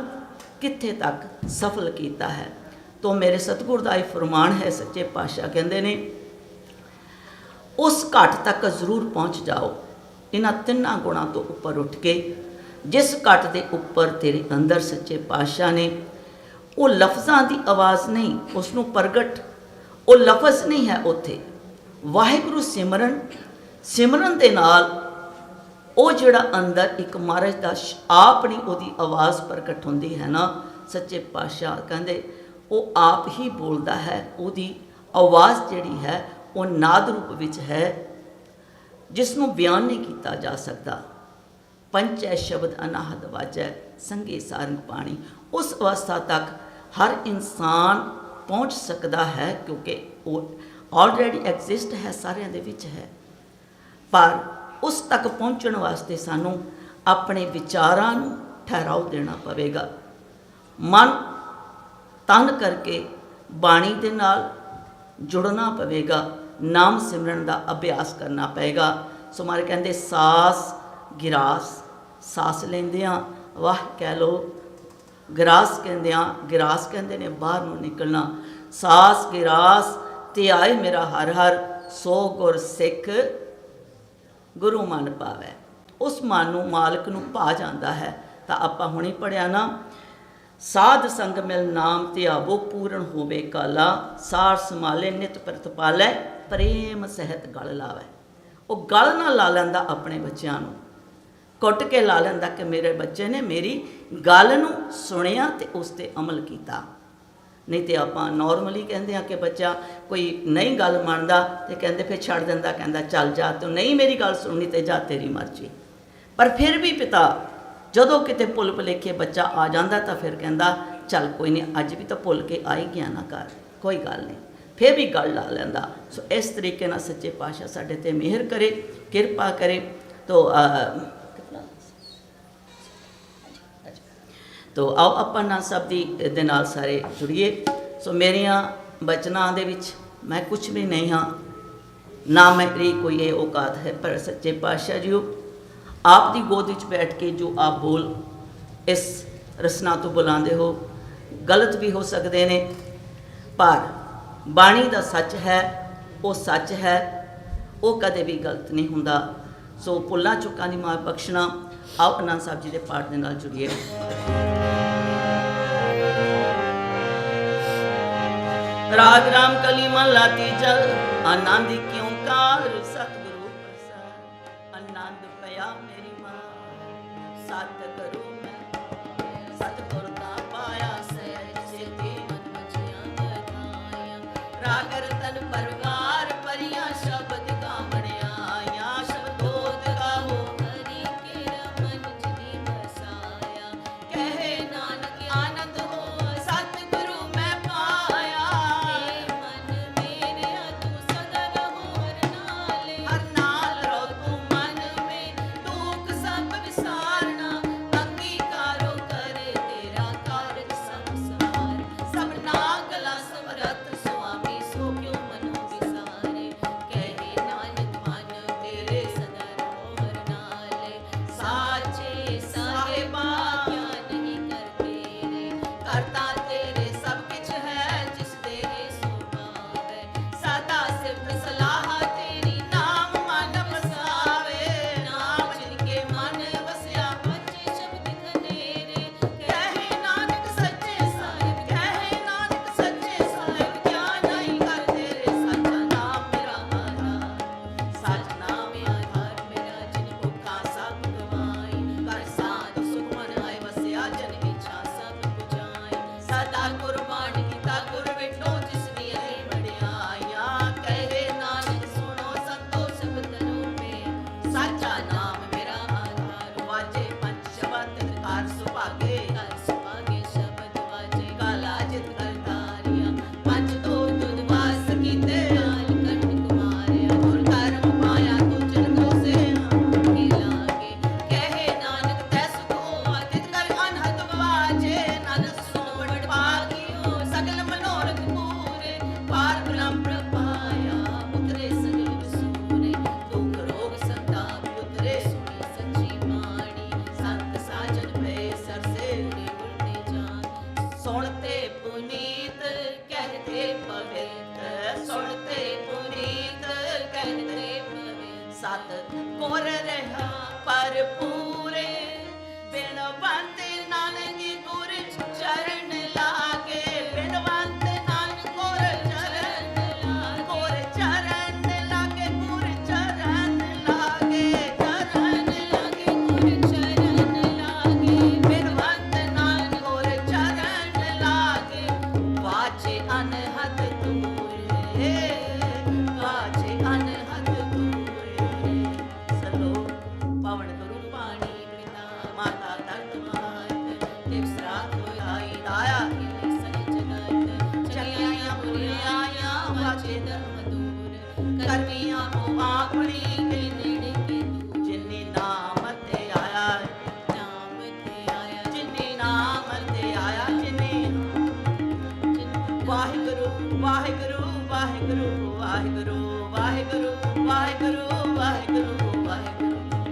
ਕਿੱਥੇ ਤੱਕ ਸਫਲ ਕੀਤਾ ਹੈ। तो मेरे सतगुर का फरमान है, सच्चे पातशाह कहते ने उस घाट तक जरूर पहुँच जाओ इन्हां तिन्नां गुणां तो उपर उठ के, जिस घाट के उपर तेरे अंदर सच्चे पातशाह ने वो लफ्ज़ां की आवाज़ नहीं, उसनूं प्रगट वो लफज नहीं है, उत्थे वाहिगुरू सिमरन सिमरन दे नाल वो जिहड़ा अंदर एक महाराज दा आप नहीं उहदी आवाज़ प्रगट होंदी है ना। सच्चे पातशाह कहंदे वो आप ही बोलता है, उहदी आवाज़ जिहड़ी है वो नाद रूप विच है, जिसनों बयान नहीं किया जा सकता। पंचै शब्द अनाहद वाजै संगे सारंग पानी, उस अवस्था तक हर इंसान पहुँच सकता है, क्योंकि वो ऑलरेडी एग्जिस्ट है, सारिਆਂ ਦੇ ਵਿੱਚ है। पर उस तक पहुँचने वास्ते सानू अपने विचारां नूं ठहराव देना पवेगा, मन तन करके बाणी दे नाल जुड़ना पवेगा, नाम सिमरन का अभ्यास करना पेगा। सो मारे कहते सास गिरास, सास लेंदियां वाह कह लो, गिरास कहंदियां गिरास कहते ने बाहर नूं निकलना। सास गिरास ते आए मेरा हर हर, सो गुर सिख गुरु मन पावै। उस मन नूं मालक नूं भा जांदा है। तो आपां हुणे पढ़िया ना, साध संग मिल नाम ध्यावो पूर्ण होवे काला, सार संभाले नित प्रतिपालै प्रेम सहित गल लावै। वो गल ना ला लैंदा अपने बच्चों नूं, कुट के ला लैंदा कि मेरे बच्चे ने मेरी गल नूं सुनिया ते उस ते अमल किया। नहीं तो आप नॉर्मली कहते हैं कि बच्चा कोई नहीं गल मनता तो कहते फिर छड़ दिंदा, कहता चल जा, तो नहीं मेरी गल सुननी तो जा तेरी मर्जी। पर फिर भी पिता जदों किते भुल भुलेखे बच्चा आ जाता तो फिर कहता चल कोई नहीं, अज भी तो भुल के आ ही गया ना घर, कोई गल नहीं, फिर भी गल ला लैंदा। सो इस तरीके नाल सच्चे पातशाह साडे ते मेहर करे, किरपा करे। तो आओ अपन ना सब दे नाल सारे जुड़िए। सो मेरिया बचनां दे विच मैं कुछ भी नहीं हाँ, ना मेरी कोई ये औकात है, पर सच्चे पातशाह जी आप दी गोद विच बैठ के जो आप बोल इस रसना तो बुलाते हो, गलत भी हो सकते ने, पर बाणी दा सच है, वो सच है, वो कदे भी गलत नहीं हुंदा। सो भुल्लां चुकां दी माफ़ बख्शना। आओ आनंद साहब जी के पाठ के नाल जुड़िए। राग राम कली महला तीजा, आनंद क्यों कार सतगुरु प्रसाद, आनंद पया मेरी माँ सतगुरु मैं, सतगुर दा पाया सहज सेती मन मचियां बधाइयां, राग रतन परवार परियां शब्द गावणियां आया, शब्दोद गावो हरि के रमन जिनी बसाया, कहे नानक आनंद हो सतगुरु मैं पाया, मन मेरे तू सदा रहो हर नाल रहो तू मन में, दुख सब विसारना अंगीकारो करे तेरा कारज सब सवार, सब नागला समरथ स्वामी सो क्यों मनो विसार। ਦਾਤ ਕੋਰ ਰਹਾ ਪਰ ਪੂਰੇ ਬਿਨਵੰਤ ਨਾਨਕ ਗੁਰ ਚਰਨ ਲਾਗੇ ਬਿਨਵੰਤ ਨਾਨਕ ਗੁਰ ਚਰਨ ਲਾਗੇ ਗੁਰ ਚਰਨ ਲਾਗੇ ਗੁਰ ਚਰਨ ਲਾਗੇ ਬਿਨਵੰਤ ਨਾਨਕ ਗੁਰ ਚਰਨ ਲਾਗੇ ਵਾਚੇ ਅਨਹਦ ਤੂਰੇ ਵਾਚੇ ਅਨਹਦ ਤੂਰੇ ਸਲੋ ਪਵਨ ਗੁਰੂ ਪਾਣੀ ਪਿਤਾ ਮਾਤਾ ਤਖਤ ਮਹਤ ਦੇਵ ਸਰਾਤ ਹੋਈ ਦਾਇਆ ਕਿਲੇ ਸਹਿ ਜਗਤ ਚਲੀਆਂ ਬੁਰੀਆਂ ਵਾਚੇ ਧਰਮ ਦੂਰ ਕਰਮੀਆਂ ਕੋ ਆਪਣੀ ਕੇ ਨੇੜੇ ਕੇ ਦੂਰ ਜਿਨੇ ਨਾਮ ਤੇ ਆਇਆ ਜਿਨੇ ਨਾਮ ਤੇ ਆਇਆ ਜਿਨੇ ਵਾਹਿਗੁਰੂ ਵਾਹਿਗੁਰੂ ਵਾਹਿਗੁਰੂ ਵਾਹਿਗੁਰੂ ਵਾਹਿਗੁਰੂ ਵਾਹਿਗੁਰੂ ਵਾਹਿਗੁਰੂ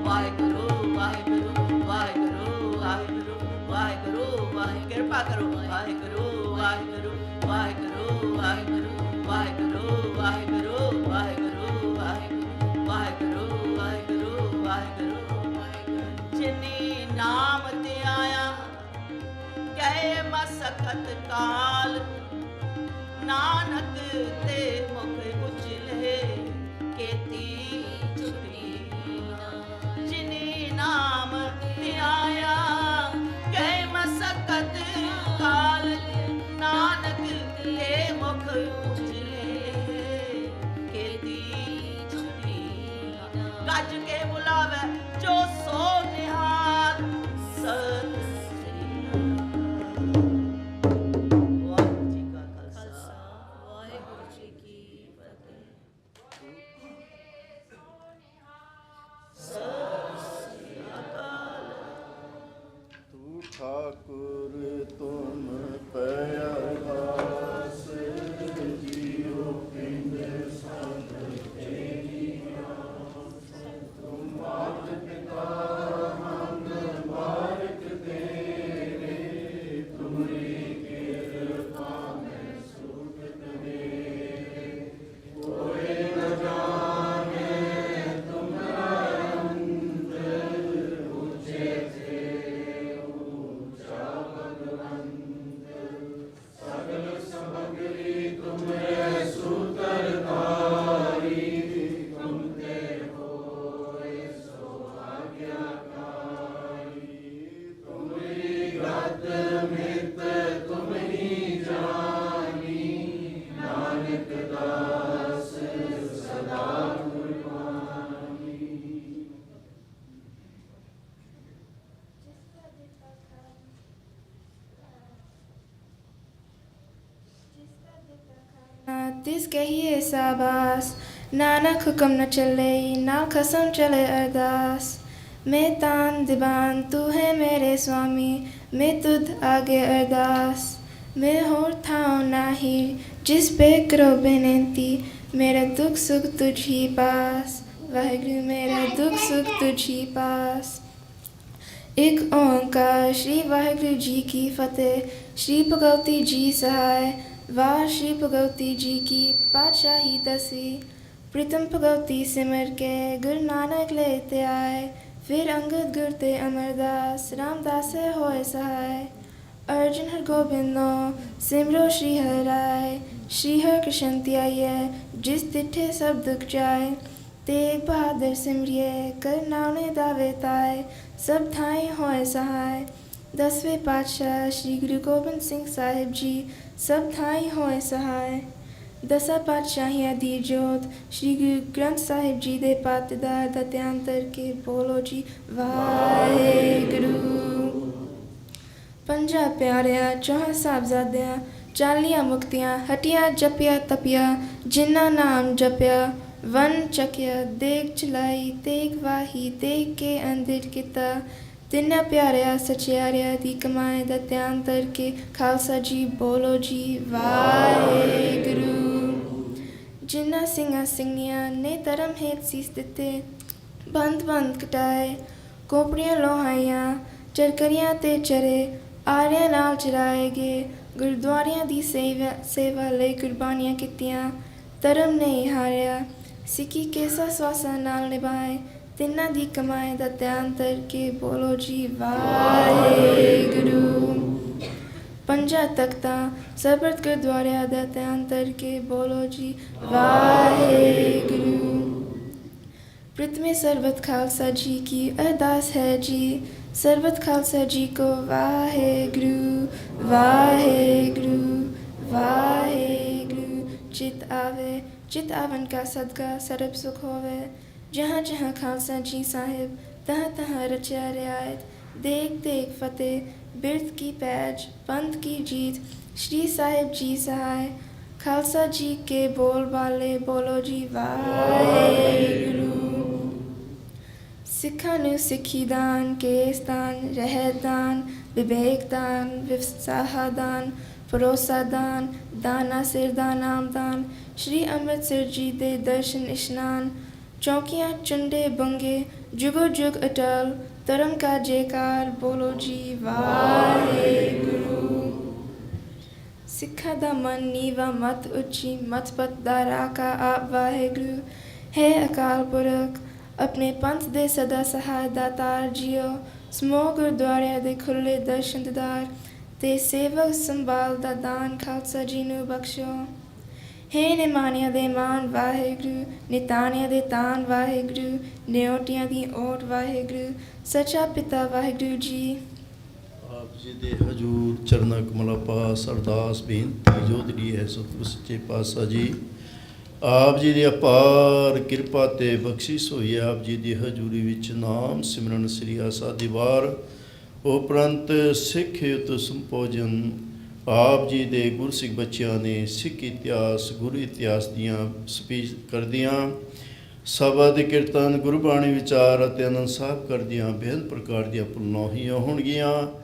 ਵਾਹਿਗੁਰੂ ਵਾਹਿਗੁਰੂ ਵਾਹਿਗੁਰੂ ਵਾਹਿਗੁਰੂ ਵਾਹਿਗੁਰੂ ਵਾਹਿਗੁਰੂ ਵਾਹਿ ਕਿਰਪਾ ਕਰੋ ਵਾਹਿਗੁਰੂ ਵਾਹਿਗੁਰੂ ਵਾਹਿਗੁਰੂ ਵਾਹਿਗੁਰੂ ਵਾਹਿਗੁਰੂ ਵਾਹਿਗੁਰੂ ਵਾਹਿਗੁਰੂ ਵਾਹਿਗੁਰੂ ਵਾਹਿਗੁਰੂ ਵਾਹਿਗੁਰੂ ਜਿਨੇ ਨਾਮ ਤੇ ਆਇਆ ਕਹੇ ਮਸਕਤ ਕਾਲ ਨਾਨਕ ਤੇ ਮੁਖ ਉਜਲੇ ਕੀਤੀ ਛੁਟੀ ਜਿਨੇ ਨਾਮ ਤੇ ਆਇਆ ਕਹੇ ਮਸਕਤ ਕਾਲ ਨਾਨਕ ਤੇ ਮੁਖ ਉਜਲੇ ਕੀਤੀ ਛੁਟੀ ਗੱਜ ਕੇ ਬੁਲਾਵੇ ਜੋ ਸੋ ਨਿਹਾਲ ਸਤ ਸ੍ਰੀ ਵਾਹਿਗੁਰੂ ਜੀ ਕਾ ਖਾਲਸਾ ਵਾਹਿਗੁਰੂ ਜੀ ਕੀ ਫਤਿਹ ਸਤਿ ਸ੍ਰੀ ਅਕਾਲ ਤੂੰ ਠਾਕੁਰ ਤੁਮ ਪਿਆਰਾਸ ਜੀਉ ਪਿੰਡ ਸਭ ਤੇਰੀਆਂ ਤੁਮ ਮਾਤ ਪਿਤਾ ਹਮ ਬਾਰਕ ਤੇਰੇ ਤੁਮਰੀ ਕਿਰਪਾ ਮੈਂ ਸੁਖ ਤੇਰੇ ਕੋਇ ਨ ਜਾਣੇ ਤੁਮਰਾ ਅੰਦਰ ਉੱਚੇ ਥੇ ਊਚਾ ਭਗਵੰਤ ਸਗਲ ਸਮਗਰੀ ਤੁਮਰੇ ਸੂਤਰਧਾਰੀ ਤੁਮ ਤੇ ਹੋਏ ਸੋ ਆਗਿਆਕਾਰੀ ਤੁਮਰੀ ਗਤ ਮਿਤ ਤੁਮਰੀ ਜਾਨੀ ਨਾਨਕ ਦਾਸ ਸਦਾ ਕੁਰਬਾਨੀ तिस कहिए साबास नानक हुक्म न चले ना खसम चले अरदास मैं तान दीवान तू है मेरे स्वामी मैं तुध आगे अरदास मैं होर थाओ नाही जिस पे करो बेनती मेरा दुख सुख तुझ ही पास वाहिगुरु मेरा दुख सुख तुझ ही पास एक ओंकार श्री वाहिगुरु जी की फतेह श्री भगवती जी सहाय वार श्री भगवती जी की पातशाही दसवीं प्रीतम भगवती सिमर के गुरु नानक लेते आए फिर अंगद गुर ते अमरदास रामदास होए सहाय अर्जुन हर गोबिंदो सिमरो श्री हर राय श्री हर कृष्ण त्याये जिस तिठे सब दुख जाए तेग बहादुर सिमरिए कर नावने दावे ताए सब थाई होए सहाय 10वें पातशाह श्री गुरु गोबिंद सिंह साहिब जी सब थाई होए सहाय 10 पातशाहियाँ दी जोत श्री गुरु ग्रंथ साहिब जी दे पातेदार दत्यांतर के बोलो जी वाहेगुरु 5 प्यारिया 4 साहबजादियाँ 40 मुक्तियाँ हटिया जपिया तपिया जिन्ना नाम जपिया वन चकिया देग चलाई तेग वाही तेग के अंदिर किता तिन्ना प्यारिया सचियारिया दी कमाए दत्यांतर के खालसा जी बोलो जी वाहेगुरु जिन्ना सिंगा सिंगिया ने धर्म हेत सीस दिते बंद बंद कटाए कोपड़ियाँ लोहाइयाँ चरकरियाँ ते चरे आरियाँ नाल चराए गए गुरुद्वारियाँ दी सेवा ले कुर्बानियाँ कीतियाँ धर्म नहीं हारिया सिक्की कैसा स्वासा नाल निभाए तिन्ना दी कमाए दा ध्यान करके बोलो जी वाहेगुरु पंजा तख्ता सबरत गुरुद्वारे दा ध्यान करके बोलो जी वाहेगुरु प्रथमे सर्वत खालसा जी की अरदास है जी सर्वत खालसा जी को वाहेगुरु वाहेगुरु वाहेगुरु चित आवन का सदका सरब सुख होवे जहाँ जहाँ खालसा जी साहिब तहाँ तहाँ रचा रियायत देख देख फतेह बिरद की पैज पंथ की जीत श्री साहिब जी सहाय खालसा जी के बोल बाले बोलो जी वाहेगुरु सिखा नु सिखी दान केस दान रहत दान विवेक दान विसाहा दान भरोसा दान दाना सिर दान आम दान श्री अमृतसर जी दे दर्शन इश्नान चौकियाँ चुंडे बंगे जुगो जुग अटल धर्म का जयकार बोलो जी वाहेगुरु सिखा दा मन नीवा मत उच्ची मत पत दा राका आप वाहेगुरु है अकाल पुरख अपने पंथ दे सदा सहाय दातार जियो समो गुरुद्वारे दे खुले दर्शन दीदार ते सेवक संभाल दा दान खालसा जी नू बख्शो हे निमानिया दे मान वाहेगुरु नितानिया दे तान वाहेगुरु न्योटियां दी ओट वाहेगुरु सच्चा पिता वाहेगुरु जी आप जी दे हजूर चरना कमला पास अरदास बेनती जोदड़ी है सतगुरु सच्चे पातशाह जी आप जी ਦੀ ਅਪਾਰ ਕਿਰਪਾ ਤੇ ਬਖਸ਼ਿਸ਼ ਹੋਈ ਹੈ ਆਪ ਜੀ ਦੀ ਹਜ਼ੂਰੀ ਵਿੱਚ ਨਾਮ ਸਿਮਰਨ ਸ੍ਰੀ ਆਸਾ ਦੀ ਵਾਰ ਉਪਰੰਤ ਸਿੱਖ ਹਿਤ ਸੰਪੋਜਨ ਆਪ ਜੀ ਦੇ ਗੁਰਸਿੱਖ ਬੱਚਿਆਂ ਨੇ ਸਿੱਖ ਇਤਿਹਾਸ ਗੁਰੂ ਇਤਿਹਾਸ ਦੀਆਂ ਸਪੀਚ ਕਰਦਿਆਂ ਸ਼ਬਦ ਕੀਰਤਨ ਗੁਰਬਾਣੀ ਵਿਚਾਰ ਅਤੇ ਆਨੰਦ ਸਾਹਿਬ ਕਰਦਿਆਂ ਬੇਅੰਤ ਪ੍ਰਕਾਰ ਦੀਆਂ ਪੁਲਨੋਹੀਆਂ ਹੋਣਗੀਆਂ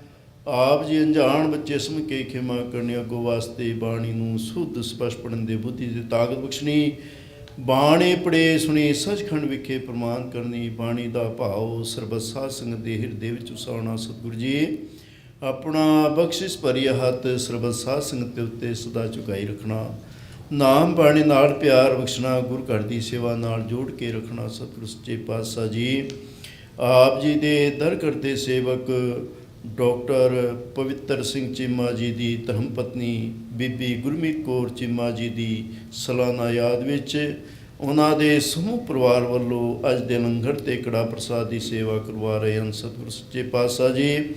ਆਪ ਜੀ ਅਣਜਾਣ ਬੱਚੇ ਸਮਝ ਕੇ ਖਿਮਾ ਕਰਨੀ ਅੱਗੋਂ ਵਾਸਤੇ ਬਾਣੀ ਨੂੰ ਸ਼ੁੱਧ ਸਪਸ਼ਟ ਪੜ੍ਹਨ ਦੇ ਬੁੱਧੀ ਦੀ ਤਾਕਤ ਬਖਸ਼ਣੀ ਬਾਣੀ ਪੜ੍ਹੇ ਸੁਣੀ ਸੱਚਖੰਡ ਵਿਖੇ ਪ੍ਰਮਾਣ ਕਰਨੀ ਬਾਣੀ ਦਾ ਭਾਵ ਸਰਬਤ ਸਾਧ ਸੰਗਤ ਦੇ ਹਿਰਦੇ ਵਿੱਚ ਉਸਾਰਨਾ ਸਤਿਗੁਰੂ ਜੀ ਆਪਣਾ ਬਖਸ਼ਿਸ਼ ਭਰੀ ਹੱਥ ਸਰਬਤ ਸਾਧ ਸੰਗਤ ਦੇ ਉੱਤੇ ਸਦਾ ਝੁਕਾਈ ਰੱਖਣਾ ਨਾਮ ਬਾਣੀ ਨਾਲ ਪਿਆਰ ਬਖਸ਼ਣਾ ਗੁਰੂ ਘਰ ਦੀ ਸੇਵਾ ਨਾਲ ਜੋੜ ਕੇ ਰੱਖਣਾ ਸਤਿਗੁਰੂ ਸੱਚੇ ਪਾਤਸ਼ਾਹ ਜੀ ਆਪ ਜੀ ਦੇ ਦਰ ਕਰਦੇ ਸੇਵਕ ਡਾਕਟਰ ਪਵਿੱਤਰ ਸਿੰਘ ਚੀਮਾ ਜੀ ਦੀ ਧਰਮ ਪਤਨੀ ਬੀਬੀ ਗੁਰਮੀਤ ਕੌਰ ਚੀਮਾ ਜੀ ਦੀ ਸਾਲਾਨਾ ਯਾਦ ਵਿੱਚ ਉਹਨਾਂ ਦੇ ਸਮੂਹ ਪਰਿਵਾਰ ਵੱਲੋਂ ਅੱਜ ਦੇ ਲੰਗਰ ਤੇ ਕੜਾ ਪ੍ਰਸਾਦ ਦੀ ਸੇਵਾ ਕਰਵਾ ਰਹੇ ਹਨ ਸਤਿਗੁਰੂ ਸੱਚੇ ਪਾਤਸ਼ਾਹ ਜੀ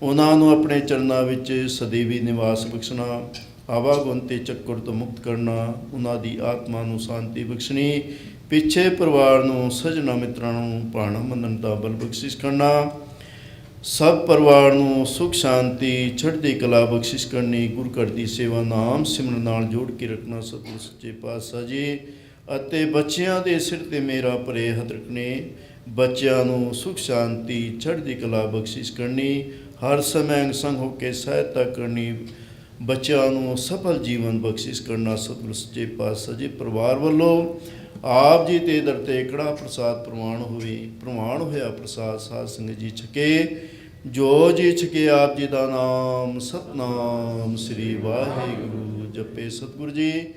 ਉਹਨਾਂ ਨੂੰ ਆਪਣੇ ਚਰਨਾਂ ਵਿੱਚ ਸਦੀਵੀ ਨਿਵਾਸ ਬਖਸ਼ਣਾ ਆਵਾਗੁਣ ਤੇ ਚੱਕਰ ਤੋਂ ਮੁਕਤ ਕਰਨਾ ਉਹਨਾਂ ਦੀ ਆਤਮਾ ਨੂੰ ਸ਼ਾਂਤੀ ਬਖਸ਼ਣੀ ਪਿੱਛੇ ਪਰਿਵਾਰ ਨੂੰ ਸਜਣਾ ਮਿੱਤਰਾਂ ਨੂੰ ਭਾਣਾ ਮੰਨਣ ਦਾ ਬਲ ਬਖਸ਼ਿਸ਼ ਕਰਨਾ ਸਭ ਪਰਿਵਾਰ ਨੂੰ ਸੁਖ ਸ਼ਾਂਤੀ ਚੜ੍ਹਦੀ ਕਲਾ ਬਖਸ਼ਿਸ਼ ਕਰਨੀ ਗੁਰੂ ਘਰ ਦੀ ਸੇਵਾ ਨਾਮ ਸਿਮਰਨ ਨਾਲ ਜੋੜ ਕੇ ਰੱਖਣਾ ਸਤਿਗੁਰੂ ਸੱਚੇ ਪਾਤਸ਼ਾਹ ਜੀ ਅਤੇ ਬੱਚਿਆਂ ਦੇ ਸਿਰ 'ਤੇ ਮੇਰਾ ਭਰੇ ਹੱਥ ਰੱਖਣੇ ਬੱਚਿਆਂ ਨੂੰ ਸੁਖ ਸ਼ਾਂਤੀ ਚੜ੍ਹਦੀ ਕਲਾ ਬਖਸ਼ਿਸ਼ ਕਰਨੀ ਹਰ ਸਮੇਂ ਅੰਗ ਸੰਗ ਹੋ ਕੇ ਸਹਾਇਤਾ ਕਰਨੀ ਬੱਚਿਆਂ ਨੂੰ ਸਫਲ ਜੀਵਨ ਬਖਸ਼ਿਸ਼ ਕਰਨਾ ਸਤਿਗੁਰੂ ਸੱਚੇ ਪਾਤਸ਼ਾਹ ਜੀ ਪਰਿਵਾਰ ਵੱਲੋਂ ਆਪ ਜੀ ਦੇ ਦਰ 'ਤੇ ਕੜਾ ਪ੍ਰਸਾਦ ਪ੍ਰਵਾਨ ਹੋਇਆ ਪ੍ਰਸਾਦ ਸਾਧ ਸੰਗਤ ਜੀ ਛਕੇ ਜੋ ਜੀ ਛਕੇ ਆਪ ਜੀ ਦਾ ਨਾਮ ਸਤਨਾਮ ਸ੍ਰੀ ਵਾਹਿਗੁਰੂ ਜਪੇ ਸਤਿਗੁਰੂ ਜੀ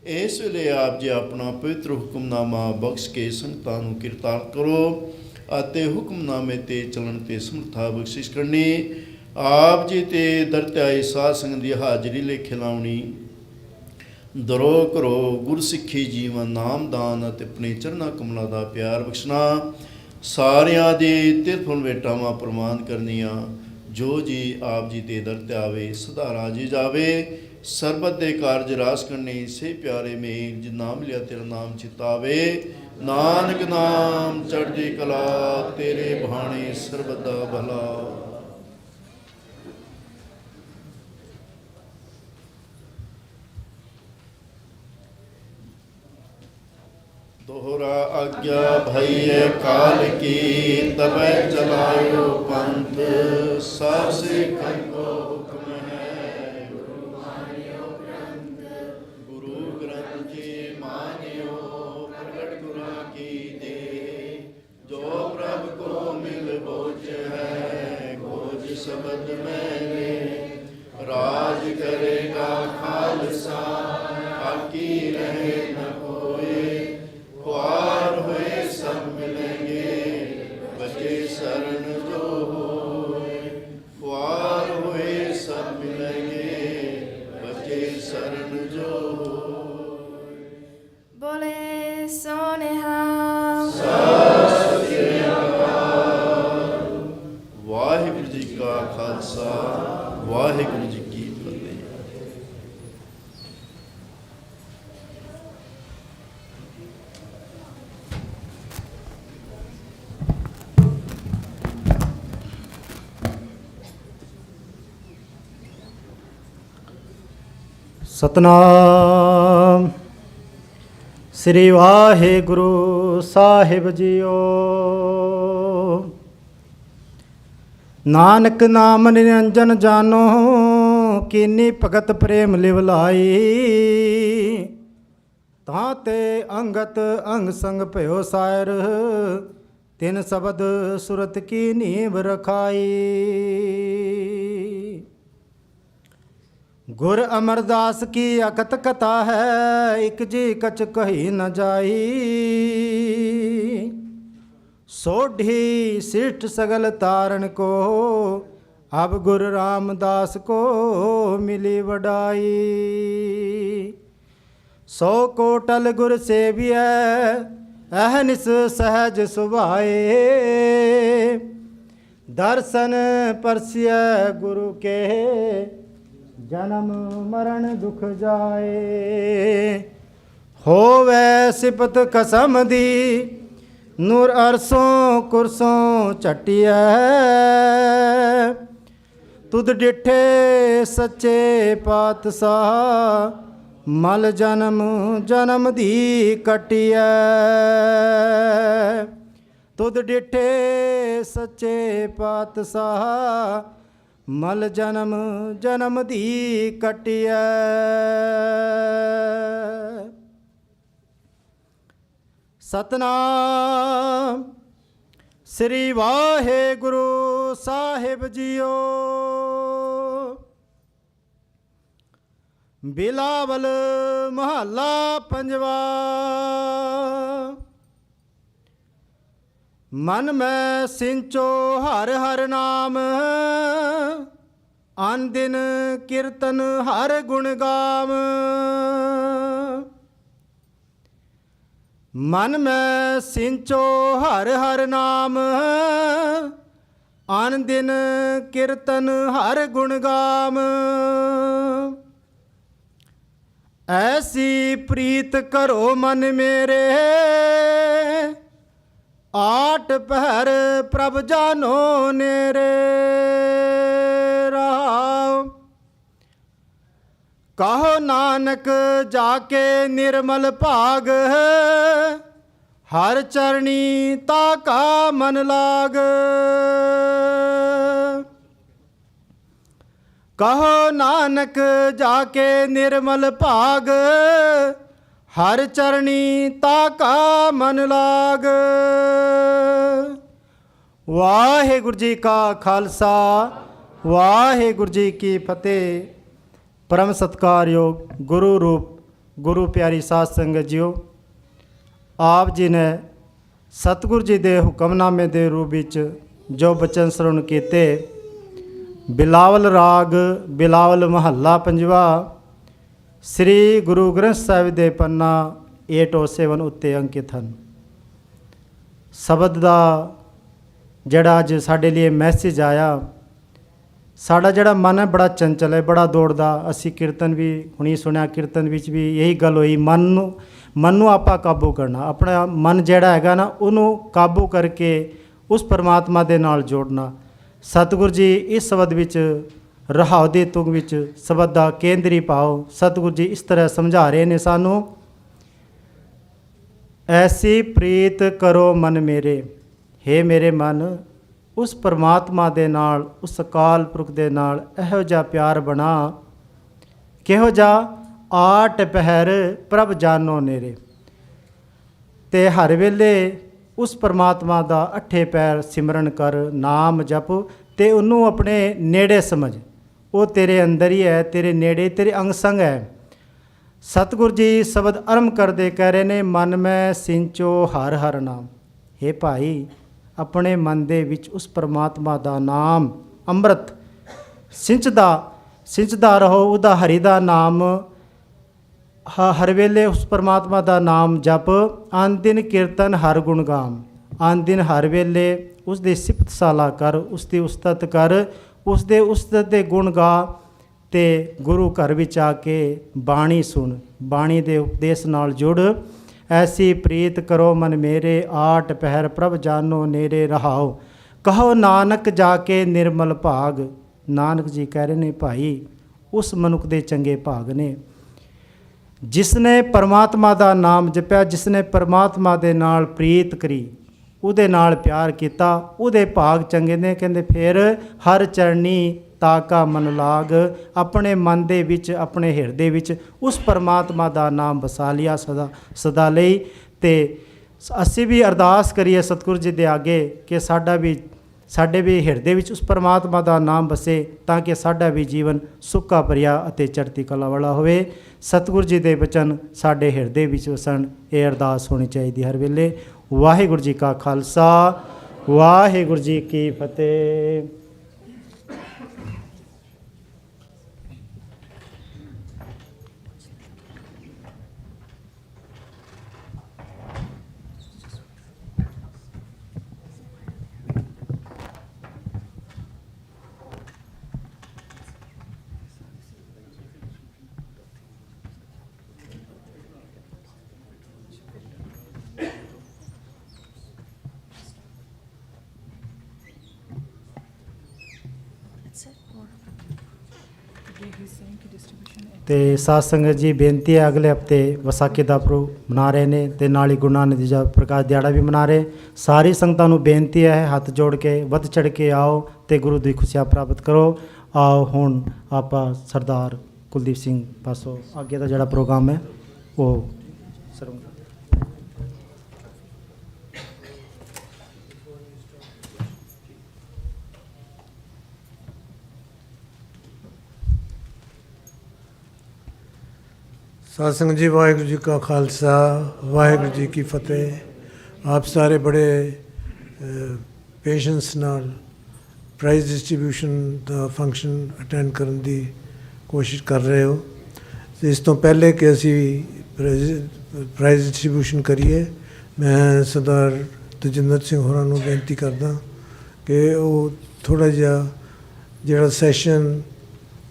ਇਸ ਵੇਲੇ ਆਪ ਜੀ ਆਪਣਾ ਪਵਿੱਤਰ ਹੁਕਮਨਾਮਾ ਬਖਸ਼ ਕੇ ਸੰਗਤਾਂ ਨੂੰ ਕਿਰਤਾਰ ਕਰੋ ਅਤੇ ਹੁਕਮਨਾਮੇ 'ਤੇ ਚੱਲਣ 'ਤੇ ਸਮਰੱਥਾ ਬਖਸ਼ਿਸ਼ ਕਰਨੀ ਆਪ ਜੀ 'ਤੇ ਦਰ 'ਤੇ ਆਈ ਸਾਧ ਸੰਗਤ ਦੀ ਹਾਜ਼ਰੀ ਲੇਖੇ ਲਾਉਣੀ ਦਰੋ ਕਰੋ ਗੁਰਸਿੱਖੀ ਜੀਵਨ ਨਾਮਦਾਨ ਅਤੇ ਆਪਣੇ ਚਰਨਾਂ ਕਮਲਾਂ ਦਾ ਪਿਆਰ ਬਖਸ਼ਣਾ ਸਾਰਿਆਂ ਦੀ ਤਿਰਫੁਲ ਵੇਟਾਵਾਂ ਪ੍ਰਮਾਨ ਕਰਨੀਆਂ ਜੋ ਜੀ ਆਪ ਜੀ ਦੇ ਦਰ 'ਤੇ ਆਵੇ ਸਦਾ ਰਾਜੀ ਜਾਵੇ ਸਰਬਤ ਦੇ ਕਾਰਜ ਰਾਸ ਕਰਨੇ ਸੇ ਪਿਆਰੇ ਮੇਲ ਜਿ ਨਾਮ ਲਿਆ ਤੇਰਾ ਨਾਮ ਚਿਤਾਵੇ ਨਾਨਕ ਨਾਮ ਚੜ੍ਹਦੀ ਕਲਾ ਤੇਰੇ ਬਹਾਣੇ ਸਰਬਤ ਦਾ ਭਲਾ दोहरा आज्ञा भई काल की तबै चलायो पंथ सब सिखन को हुक्म है गुरु ग्रंथ जी मानियो प्रगट गुरा की दे जो प्रभ को मिल बोझ है बोझ शब्द मैंने राज करेगा खालसा आकी रहे न कोई सोनिहाल। वाहिगुरू जी का खालसा वाहिगुरू जी की फतेह। सतनाम श्री वाहेगुरु साहिब जीओ। नानक नाम निरंजन जानो कीनी भगत प्रेम लिवलाई। ताते अंगत अंग संग भयो सायर तिन शबद सुरत की नींव रखाई। गुर अमरदास की अकत कथा है एक जी कछ कही न जाई। सोढ़ी सिष्ठ सगल तारण को अब गुरु रामदास को मिली वडाई। 100 कोटल गुर सेविय अहनिस सहज सुभाए। दर्शन परसिय गुरु के जन्म मरण दुख जाए। होवे सिपत कसम दी नूर अरसों कुरसों चटिया। तुद डिठे सच्चे पातशाह मल जन्म जन्म दी कटिया। तुद डिठे सच्चे पातशाह मल जन्म जन्म दी कटिया। सतनाम श्री वाहेगुरु साहिब जीओ। बिलावल महला पंजवा। मन में सिंचो हर हर नाम आन दिन कीर्तन हर गुण गाम। मन में सिंचो हर हर नाम आन दिन कीर्तन हर गुण गाम। ऐसी प्रीत करो मन मेरे आठ पहर प्रभ जानो नेरे राव। कहो नानक जाके निर्मल भाग हर चरणी ताका मन लाग। कहो नानक जाके निर्मल भाग हर चरणी ताका मन लाग। वाहेगुरु जी का खालसा वाहेगुरु जी की फतेह। परम सत्कारयोग गुरु रूप गुरु प्यारी साध संगत जीओ, आप जी ने सतगुरु जी के हुक्मनामे के रूप विच जो बचन श्रवण किए। बिलावल राग बिलावल महला पंजवा श्री गुरु ग्रंथ साहिब दे पन्ना 807 उत्ते अंकित हैं। शबद का जड़ा अज साढ़े लिए मैसेज आया, साड़ा जड़ा मन है बड़ा चंचल है, बड़ा दौड़दा। असी कीर्तन भी हुणी सुनिया, कीर्तन विच भी यही गल हुई, मन नूं आपां काबू करना, अपना मन जिहड़ा हैगा ना उहनूं काबू करके उस परमात्मा दे नाल जोड़ना। सतगुरु जी इस शबद विच रहाओ दे तुग विच शबद दा केंद्री भाव सतगुरु जी इस तरह समझा रहे ने सानू। ऐसी प्रीत करो मन मेरे, हे मेरे मन उस परमात्मा दे नाल उस अकाल पुरख दे नाल इहो जिहा प्यार बना किहो जिहा आठ पहर प्रभ जानो नेरे। ते हर वेले उस परमात्मा दा अठे पैर सिमरन कर, नाम जप ते उन्नू अपने नेड़े समझ। वो तेरे अंदर ही है, तेरे नेड़े तेरे अंग संग है। सतगुरु जी शबद आरंभ करते कह रहे ने, मन में सिंचो हर हर नाम। हे भाई अपने मन दे विच उस परमात्मा दा नाम अमृत सिंचदा रहो, उदा हरि दा नाम ਹਰ ਵੇਲੇ ਉਸ ਪਰਮਾਤਮਾ ਦਾ ਨਾਮ ਜਪ, ਆਨ ਦਿਨ ਕੀਰਤਨ ਹਰ ਗੁਣ ਗਾਮ। ਆਨ ਦਿਨ ਹਰ ਵੇਲੇ ਉਸ ਦੀ ਸਿਫਤ ਸਾਲਾ ਕਰ, ਉਸ ਦੀ ਉਸਤਤ ਕਰ, ਉਸ ਦੇ ਉਸਤਤ ਦੇ ਗੁਣ ਗਾ ਅਤੇ ਗੁਰੂ ਘਰ ਵਿੱਚ ਆ ਕੇ ਬਾਣੀ ਸੁਣ, ਬਾਣੀ ਦੇ ਉਪਦੇਸ਼ ਨਾਲ ਜੁੜ। ਐਸੀ ਪ੍ਰੀਤ ਕਰੋ ਮਨ ਮੇਰੇ, ਆਟ ਪਹਿਰ ਪ੍ਰਭ ਜਾਨੋ ਨੇਰੇ ਰਹਾਓ। ਕਹੋ ਨਾਨਕ ਜਾ ਕੇ ਨਿਰਮਲ ਭਾਗ। ਨਾਨਕ ਜੀ ਕਹਿ ਰਹੇ ਨੇ ਭਾਈ ਉਸ ਮਨੁੱਖ ਦੇ ਚੰਗੇ ਭਾਗ ਨੇ ਜਿਸ ਨੇ ਪਰਮਾਤਮਾ ਦਾ ਨਾਮ ਜਪਿਆ, ਜਿਸ ਨੇ ਪਰਮਾਤਮਾ ਦੇ ਨਾਲ ਪ੍ਰੀਤ ਕਰੀ, ਉਹਦੇ ਨਾਲ ਪਿਆਰ ਕੀਤਾ, ਉਹਦੇ ਭਾਗ ਚੰਗੇ ਨੇ। ਕਹਿੰਦੇ ਫਿਰ ਹਰ ਚਰਨੀ ਤਾਕਾ ਮਨ ਲਾਗ, ਆਪਣੇ ਮਨ ਦੇ ਵਿੱਚ, ਆਪਣੇ ਹਿਰਦੇ ਵਿੱਚ ਉਸ ਪਰਮਾਤਮਾ ਦਾ ਨਾਮ ਵਸਾ ਲਿਆ ਸਦਾ ਲਈ। ਅਤੇ ਅਸੀਂ ਵੀ ਅਰਦਾਸ ਕਰੀਏ ਸਤਿਗੁਰੂ ਜੀ ਦੇ ਅੱਗੇ ਕਿ ਸਾਡੇ ਵੀ ਹਿਰਦੇ ਵਿੱਚ ਉਸ ਪਰਮਾਤਮਾ ਦਾ ਨਾਮ ਵਸੇ, ਤਾਂ ਕਿ ਸਾਡਾ ਵੀ ਜੀਵਨ ਸੁੱਕਾ ਭਰਿਆ ਅਤੇ ਚੜ੍ਹਦੀ ਕਲਾ ਵਾਲਾ ਹੋਵੇ। ਸਤਿਗੁਰੂ ਜੀ ਦੇ ਬਚਨ ਸਾਡੇ ਹਿਰਦੇ ਵਿੱਚ ਵਸਣ, ਇਹ ਅਰਦਾਸ ਹੋਣੀ ਚਾਹੀਦੀ ਹਰ ਵੇਲੇ। ਵਾਹਿਗੁਰੂ ਜੀ ਕਾ ਖਾਲਸਾ, ਵਾਹਿਗੁਰੂ ਜੀ ਕੀ ਫਤਿਹ। ਅਤੇ ਸਾਧ ਸੰਗਤ ਜੀ ਬੇਨਤੀ ਹੈ, ਅਗਲੇ ਹਫਤੇ ਵਿਸਾਖੀ ਦਾ ਪੁਰਬ ਮਨਾ ਰਹੇ ਨੇ ਅਤੇ ਨਾਲ ਹੀ ਗੁਰੂ ਨਾਨਕ ਦੇਵ ਜੀ ਪ੍ਰਕਾਸ਼ ਦਿਹਾੜਾ ਵੀ ਮਨਾ ਰਹੇ। ਸਾਰੀ ਸੰਗਤਾਂ ਨੂੰ ਬੇਨਤੀ ਹੈ ਹੱਥ ਜੋੜ ਕੇ ਵੱਧ ਚੜ੍ਹ ਕੇ ਆਓ ਅਤੇ ਗੁਰੂ ਦੀ ਖੁਸ਼ੀਆਂ ਪ੍ਰਾਪਤ ਕਰੋ। ਆਓ ਹੁਣ ਆਪਾਂ ਸਰਦਾਰ ਕੁਲਦੀਪ ਸਿੰਘ ਪਾਸੋਂ ਅੱਗੇ ਦਾ ਜਿਹੜਾ ਪ੍ਰੋਗਰਾਮ ਹੈ ਉਹ ਸਰਵ साध संगत जी, वाहेगुरु जी का खालसा, वाहेगुरु जी की फतेह। आप सारे बड़े पेशेंस नाल प्राइज़ डिस्ट्रीब्यूशन ਦਾ फंक्शन अटेंड ਕਰਨ ਦੀ ਕੋਸ਼ਿਸ਼ ਕਰ ਰਹੇ ਹੋ। ਇਸ ਤੋਂ ਪਹਿਲੇ ਕਿ ਅਸੀਂ ਪ੍ਰਾਈਜ਼ ਡਿਸਟ੍ਰੀਬਿਊਸ਼ਨ ਕਰੀਏ, ਮੈਂ ਸਰਦਾਰ ਤਜਿੰਦਰ ਸਿੰਘ ਹੋਰਾਂ ਨੂੰ ਬੇਨਤੀ ਕਰਦਾ ਕਿ ਉਹ ਥੋੜ੍ਹਾ ਜਿਹਾ ਜਿਹੜਾ ਸੈਸ਼ਨ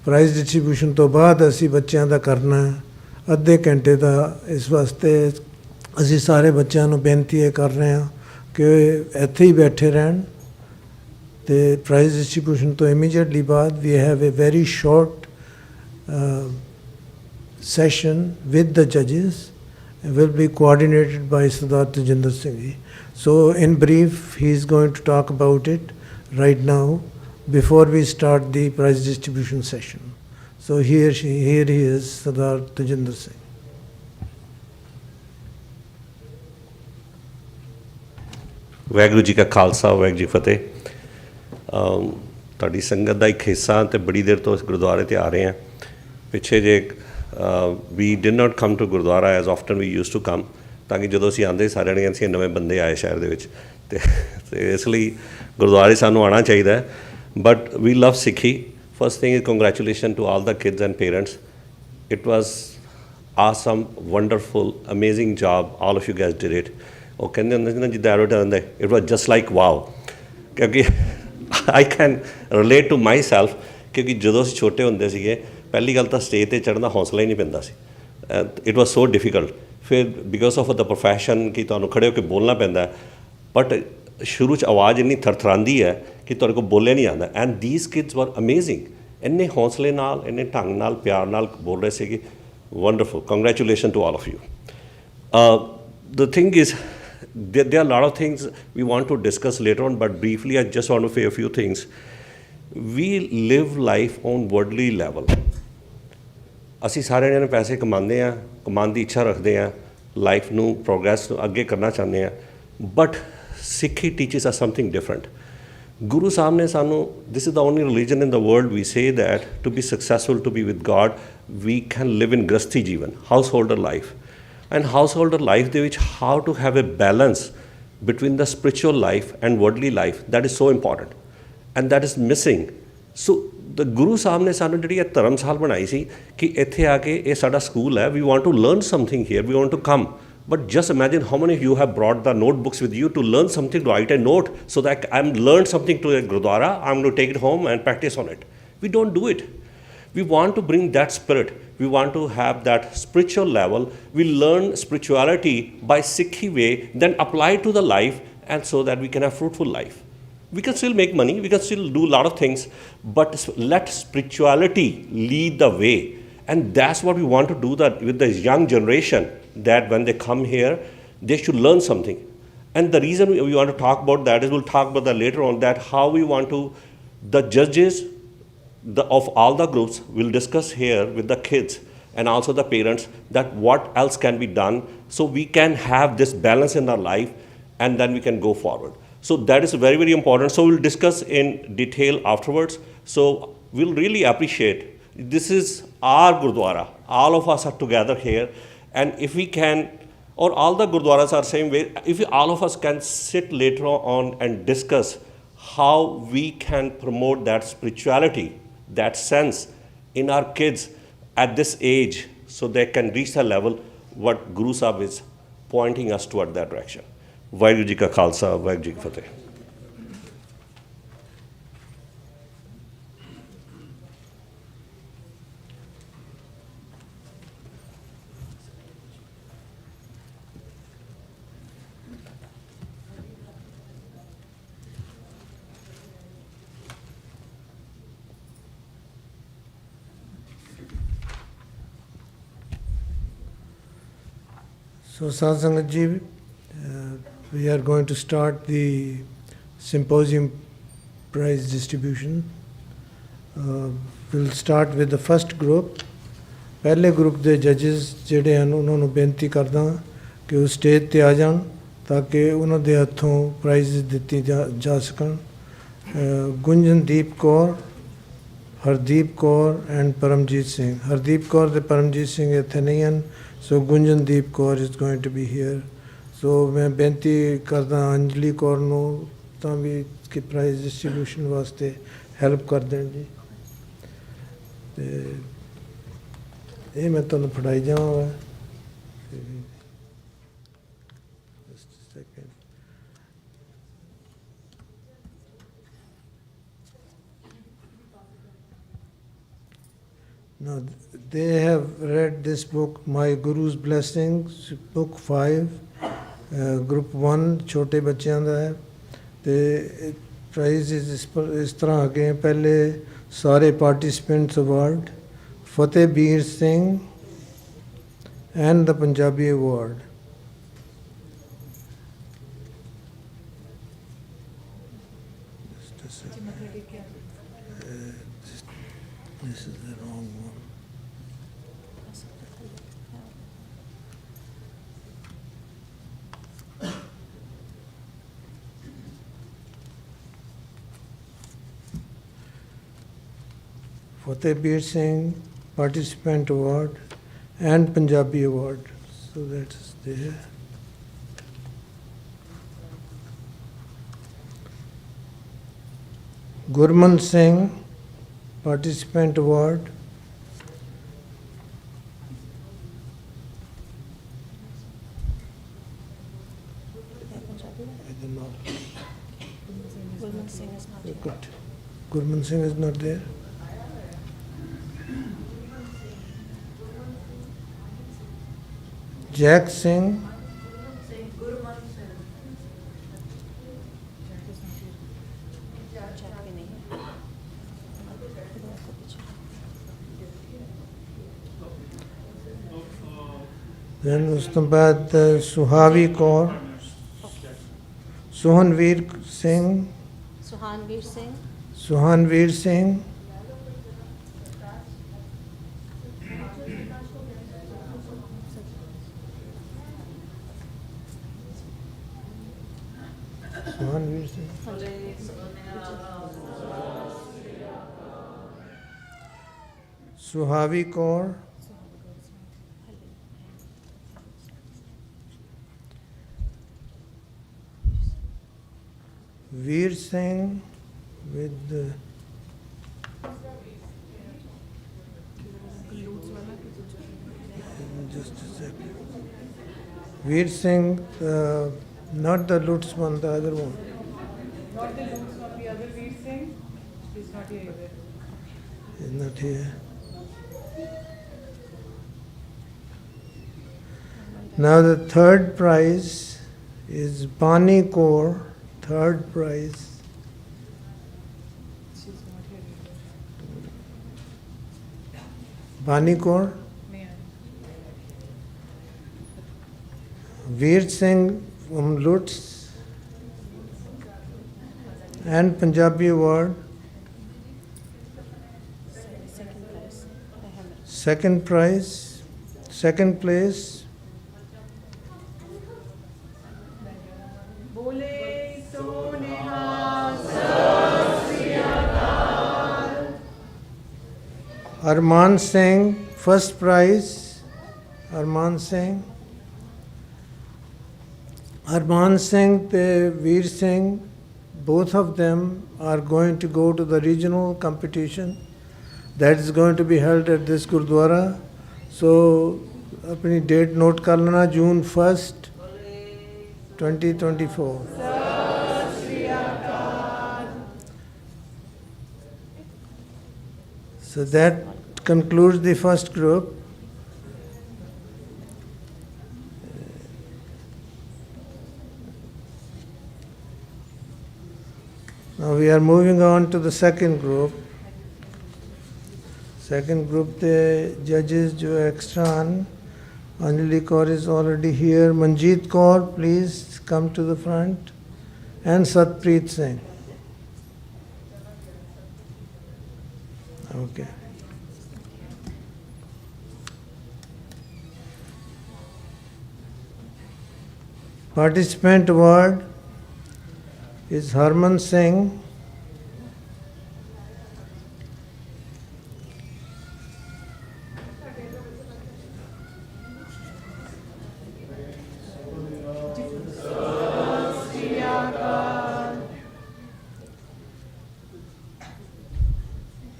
ਪ੍ਰਾਈਜ਼ ਡਿਸਟ੍ਰੀਬਿਊਸ਼ਨ ਤੋਂ ਬਾਅਦ ਅਸੀਂ ਬੱਚਿਆਂ ਦਾ ਕਰਨਾ ਅੱਧੇ ਘੰਟੇ ਦਾ, ਇਸ ਵਾਸਤੇ ਅਸੀਂ ਸਾਰੇ ਬੱਚਿਆਂ ਨੂੰ ਬੇਨਤੀ ਇਹ ਕਰ ਰਹੇ ਹਾਂ ਕਿ ਇੱਥੇ ਹੀ ਬੈਠੇ ਰਹਿਣ। ਅਤੇ ਪ੍ਰਾਈਜ਼ ਡਿਸਟ੍ਰੀਬਿਊਸ਼ਨ ਤੋਂ ਇਮੀਡੀਏਟਲੀ ਬਾਅਦ we have a very short session with the judges will be coordinated by Sardar Tajinder Singh Ji. So in brief, he is going to talk about it right now before we start the prize distribution session. So here he is, Sardar Tajinder Singh. Waheguru ji ਕਾ ਖਾਲਸਾ, ਵਾਹਿਗੁਰੂ ਜੀ ਫਤਿਹ। ਤੁਹਾਡੀ ਸੰਗਤ ਦਾ ਇੱਕ ਹਿੱਸਾ ਅਤੇ ਬੜੀ ਦੇਰ ਤੋਂ ਇਸ ਗੁਰਦੁਆਰੇ 'ਤੇ ਆ ਰਹੇ ਹਾਂ। ਪਿੱਛੇ ਜੇ we did not come to Gurdwara as often we used to come, ਤਾਂ ਕਿ ਜਦੋਂ ਅਸੀਂ ਆਉਂਦੇ ਸਾਰਿਆਂ ਨੇ ਅਸੀਂ ਨਵੇਂ ਬੰਦੇ ਆਏ ਸ਼ਹਿਰ ਦੇ ਵਿੱਚ, ਅਤੇ ਇਸ ਲਈ ਗੁਰਦੁਆਰੇ ਸਾਨੂੰ ਆਉਣਾ ਚਾਹੀਦਾ ਹੈ। But we love Sikhi. First thing is congratulation to all the kids and parents. It was awesome, wonderful, amazing job, all of you guys did it. ਉਹ ਕਹਿੰਦੇ ਹੁੰਦੇ ਸੀ ਨਾ, ਜਿੱਦਾਂ ਐਡਵਰਟਾਈਜ਼ ਹੁੰਦਾ, it was just like wow. ਕਿਉਂਕਿ I can relate to myself, ਕਿਉਂਕਿ ਜਦੋਂ ਅਸੀਂ ਛੋਟੇ ਹੁੰਦੇ ਸੀਗੇ, ਪਹਿਲੀ ਗੱਲ ਤਾਂ ਸਟੇਜ 'ਤੇ ਚੜ੍ਹਨ ਦਾ ਹੌਸਲਾ ਹੀ ਨਹੀਂ ਪੈਂਦਾ ਸੀ। It was so difficult. ਫਿਰ ਬਿਕੋਜ਼ ਆਫ ਦਾ ਪ੍ਰੋਫੈਸ਼ਨ ਕਿ ਤੁਹਾਨੂੰ ਖੜ੍ਹੇ ਹੋ ਕੇ ਬੋਲਣਾ ਪੈਂਦਾ, ਬਟ ਸ਼ੁਰੂ 'ਚ ਆਵਾਜ਼ ਇੰਨੀ ਥਰਥਰਾਉਂਦੀ ਹੈ ਕਿ ਤੁਹਾਡੇ ਕੋਲ ਬੋਲਿਆ ਨਹੀਂ ਜਾਂਦਾ। ਐਂਡ ਦੀਸ ਕਿਡਸ ਵਰ ਅਮੇਜ਼ਿੰਗ, ਇੰਨੇ ਹੌਸਲੇ ਨਾਲ, ਇੰਨੇ ਢੰਗ ਨਾਲ, ਪਿਆਰ ਨਾਲ ਬੋਲ ਰਹੇ ਸੀਗੇ। Wonderful, congratulation to all of you. The thing is there are a lot of things we want to discuss later on, but briefly I just want to say a few things. We live life on worldly level. ਅਸੀਂ ਸਾਰੇ ਜਣੇ ਪੈਸੇ ਕਮਾਉਂਦੇ ਹਾਂ, ਕਮਾਉਣ ਦੀ ਇੱਛਾ ਰੱਖਦੇ ਹਾਂ, ਲਾਈਫ ਨੂੰ, ਪ੍ਰੋਗਰੈਸ ਨੂੰ ਅੱਗੇ ਕਰਨਾ ਚਾਹੁੰਦੇ ਹਾਂ, ਬਟ ਸਿੱਖੀ ਟੀਚਿਸ ਆ ਸਮਥਿੰਗ ਡਿਫਰੈਂਟ। ਗੁਰੂ ਸਾਹਿਬ ਨੇ ਸਾਨੂੰ, this is the only religion in the world we say that to be successful, to be with God, we can live in ਗ੍ਰਸਥੀ ਜੀਵਨ, householder life. And householder life ਦੇ ਵਿੱਚ how to have a balance between the spiritual life and worldly life, that is so important, and that is missing. So ਤਾਂ ਗੁਰੂ ਸਾਹਿਬ ਨੇ ਸਾਨੂੰ ਜਿਹੜੀ ਇਹ ਧਰਮਸਾਲ ਬਣਾਈ ਸੀ ਕਿ ਇੱਥੇ ਆ ਕੇ ਇਹ ਸਾਡਾ ਸਕੂਲ ਹੈ, we want to learn something here, we want to come, but just imagine how many of you have brought the notebooks with you to learn something, to write a note so that I'm learned something to a Gurudwara, I'm going to take it home and practice on it. We don't do it. We want to bring that spirit. We want to have that spiritual level. We learn spirituality by Sikhi way, then apply it to the life, and so that we can have fruitful life. We can still make money, we can still do a lot of things, but let spirituality lead the way. And that's what we want to do that with the young generation, that when they come here, they should learn something. And the reason we want to talk about that is, we'll talk about that later on, that how we want to, the judges of all the groups will discuss here with the kids and also the parents, that what else can be done so we can have this balance in our life, and then we can go forward. So that is very, very important. So we'll discuss in detail afterwards. So we'll really appreciate, this is our Gurdwara. All of us are together here. And if we can, or all the Gurdwaras are same way, if all of us can sit later on and discuss how we can promote that spirituality, that sense in our kids at this age, so they can reach the level what Guru Sahib is pointing us toward that direction. Waheguru Ji Ka Khalsa, Waheguru Ji Ki Fateh. So, Satsangat Ji, we are going to start the symposium prize distribution. We'll start with the first group. पहले group ਦੇ ਜੱਜਸ ਜਿਹੜੇ ਹਨ ਉਹਨਾਂ ਨੂੰ ਬੇਨਤੀ ਕਰਦਾ ਕਿ ਉਹ ਸਟੇਜ ਤੇ ਆ ਜਾਣ ਤਾਂ ਕਿ ਉਹਨਾਂ ਦੇ ਹੱਥੋਂ ਪ੍ਰਾਈਜ਼ ਦਿੱਤੀ ਜਾ ਸਕਣ। ਗੁੰਜਨਦੀਪ ਕੌਰ, ਹਰਦੀਪ ਕੌਰ ਐਂਡ ਪਰਮਜੀਤ ਸਿੰਘ। ਹਰਦੀਪ ਕੌਰ ਤੇ ਪਰਮਜੀਤ ਸਿੰਘ ਇੱਥੇ ਨਹੀਂ ਹਨ, so Gunjandeep Kaur is going to be here. So ਮੈਂ ਬੇਨਤੀ ਕਰਦਾ ਅੰਜਲੀ ਕੌਰ ਨੂੰ ਤਾਂ ਵੀ ਕਿ ਪ੍ਰਾਈਜ਼ ਡਿਸਟ੍ਰੀਬਿਊਸ਼ਨ ਵਾਸਤੇ ਹੈਲਪ ਕਰ ਦੇਣ ਜੀ। ਤੇ ਇਹ ਮੈਂ ਤੁਹਾਨੂੰ ਫੜਾਈ ਜਾਵਾਂਗਾ। Now they have read this book, My Guru's Blessings, book 5, group 1, छोटे बच्चों का है। तो प्राइज इस तरह आगे हैं। पहले सारे participants award, Fatehbir Singh and the Punjabi award. This is the wrong one. Fatehbir Singh Participant Award and Punjabi Award. So that's there. Gurman Singh Participant Award. Gurman Singh is not there. Jack Singh. Then ਉਸ ਤੋਂ ਬਾਅਦ ਸੁਹਾਵੀ ਕੌਰ, ਸੁਹਨਵੀਰ ਸਿੰਘ, ਸੁਹਾਨਵੀਰ ਸਿੰਘ, ਸੁਹਾਨਵੀਰ ਸਿੰਘ, ਸੁਹਾਵੀ Kaur, Veer Singh with Just a second. Veer Singh, not the Lutz one, the other one. Not the Lutz one, the other Veer Singh is not here either. He's not here. Now the third prize is Bani Kaur, third prize. She's not here either. Bani Kaur, May I? Veer Singh from Lutz and Punjabi Award. Second prize, second place. Bole so nihal. Arman Singh, first prize. Arman Singh. Arman Singh and Veer Singh, both of them are going to go to the regional competition that is going to be held at this Gurdwara. So, अपनी date note कर लेना, June 1st, 2024. So that concludes the first group. Now we are moving on to the second group. Second group, the judges जो extra हैं. Anjali Kaur is already here. Manjit Kaur, please come to the front. And Satpreet Singh. Okay. Participant award is Harbhajan Singh.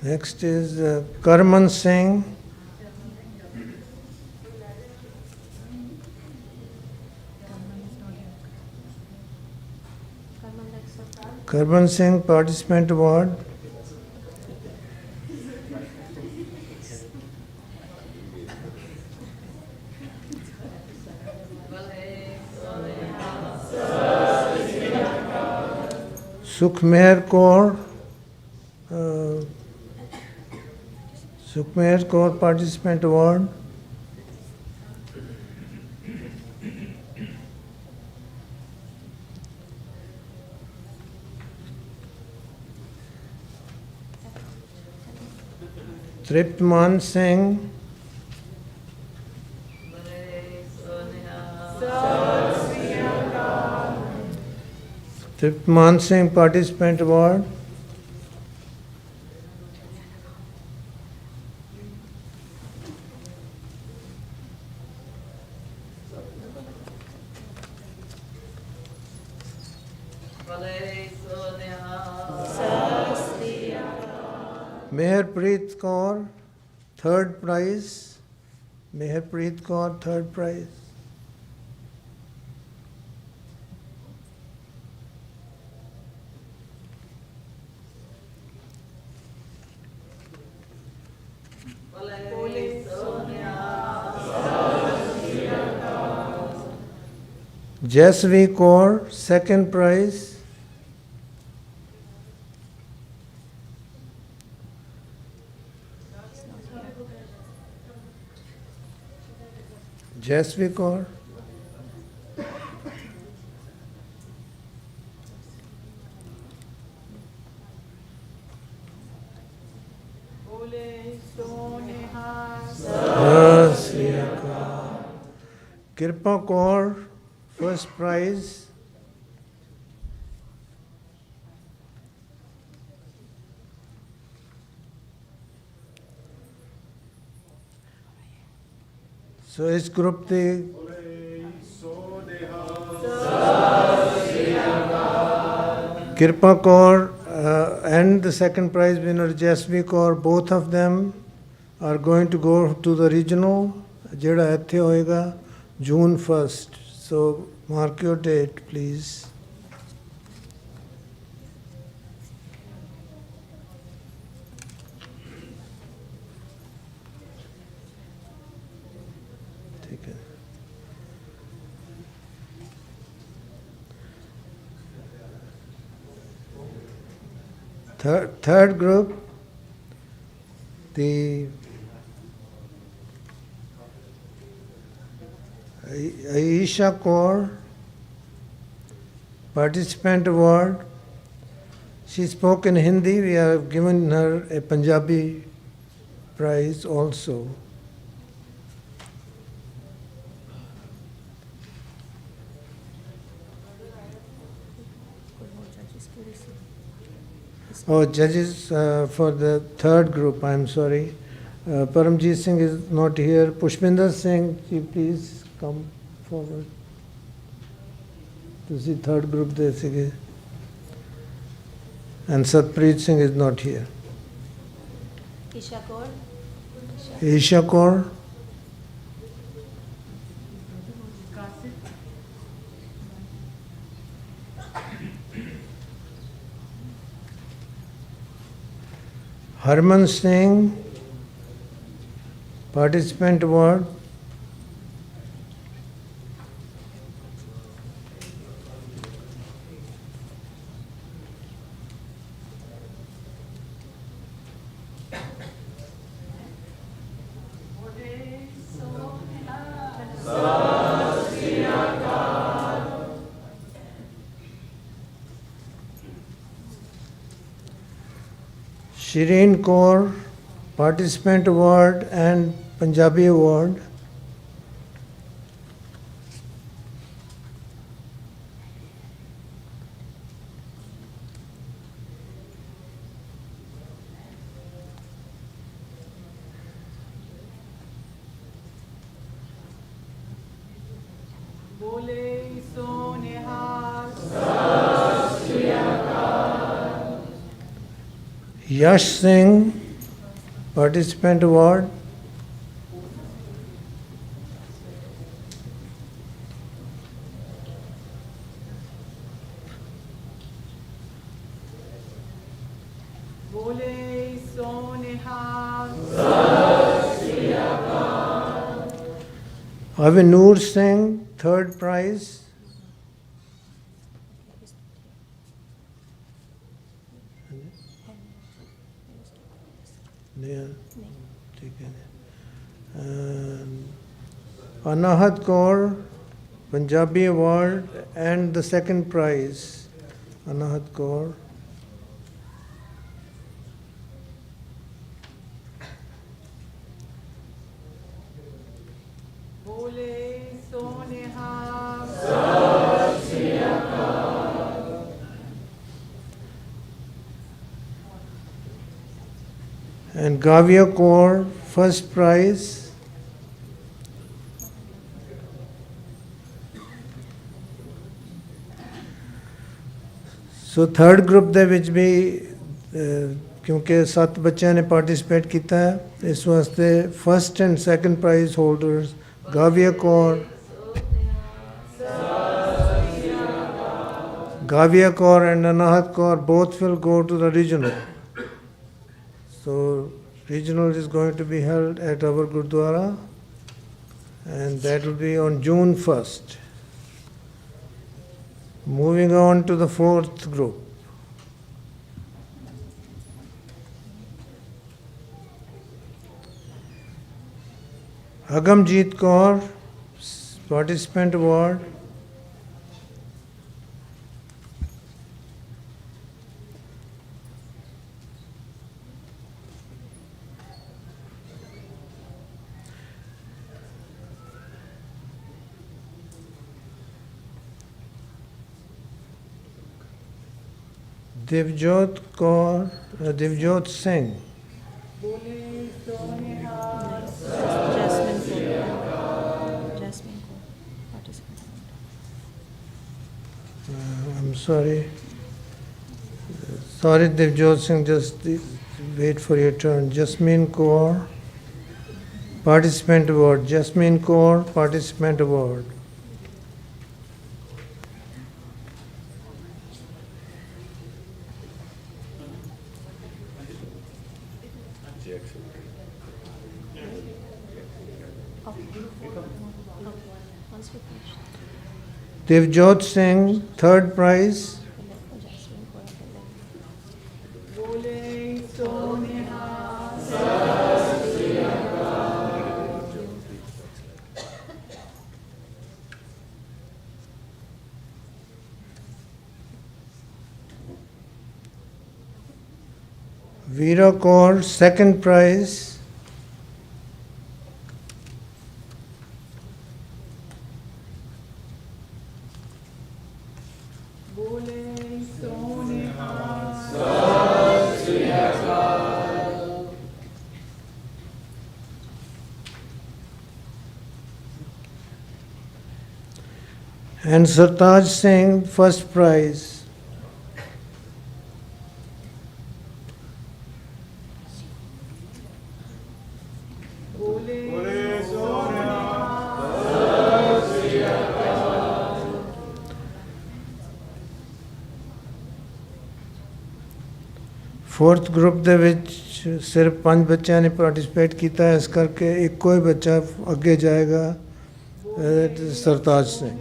Next is Karman Singh. Karman Singh Participant Award. Sukhmanee Kaur. Sukhmanee Kaur Participant Award. Tripman Singh. Tripman Singh Participant Award. Meherpreet Kaur, third prize. Meherpreet Kaur, third prize. Jasvi Kaur, second prize. Jasvi Kaur. Kirpa Kaur, first prize. So इस group के कृपा Kaur And the second prize winner Jasmine Kaur, both of them are going to go to the regional, ਜਿਹੜਾ ਇੱਥੇ ਹੋਏਗਾ June 1st. So mark your date, please. ठीक है. Third group, the Aisha Kaur Participant Award. She spoke in Hindi. We have given her a Punjabi prize also. Oh, judges for the third group, I'm sorry. Paramjit Singh is not here. Pushpinder Singh, ji, please come forward. This is third group there. And Satpreet Singh is not here. Isha Kaur. Isha Kaur. Harbhajan Singh, Participant Award. Shireen Kaur, Participant Award and Punjabi Award. Bole so nihal. Yash Singh, Participant Award. Bole so nihal. Avinur Singh, third prize. Anahat Kaur, Punjabi Award and the second prize. Anahat Kaur. Bole so nihal. And Gavia Kaur, first prize. So third group ਦੇ ਵਿੱਚ ਵੀ ਕਿਉਂਕਿ 7 ਬੱਚਿਆਂ ਨੇ participate ਕੀਤਾ ਹੈ ਇਸ ਵਾਸਤੇ first and second prize holders Gavia Kaur and Anahat Kaur both will go to the regional. So regional is going to be held at our Gurdwara and that will be on June 1st. Moving on to the fourth group. Agamjeet Kaur, Participant Award. Divjot Singh. Bole so nihal. Jasmine Kaur, participant. I'm sorry. Yes. Sorry, Devjot Singh, just wait for your turn. Jasmine Kaur, Participant Award. Jasmine Kaur, Participant Award. Devjot Singh, third prize. Veera Kaur, second prize. And Sartaj Singh, first prize. Fourth group ਦੇ ਵਿੱਚ ਸਿਰਫ 5 ਬੱਚਿਆਂ ਨੇ participate ਕੀਤਾ ਹੈ, ਇਸ ਕਰਕੇ ਇੱਕੋ ਹੀ ਬੱਚਾ ਅੱਗੇ ਜਾਏਗਾ, Sartaj Singh.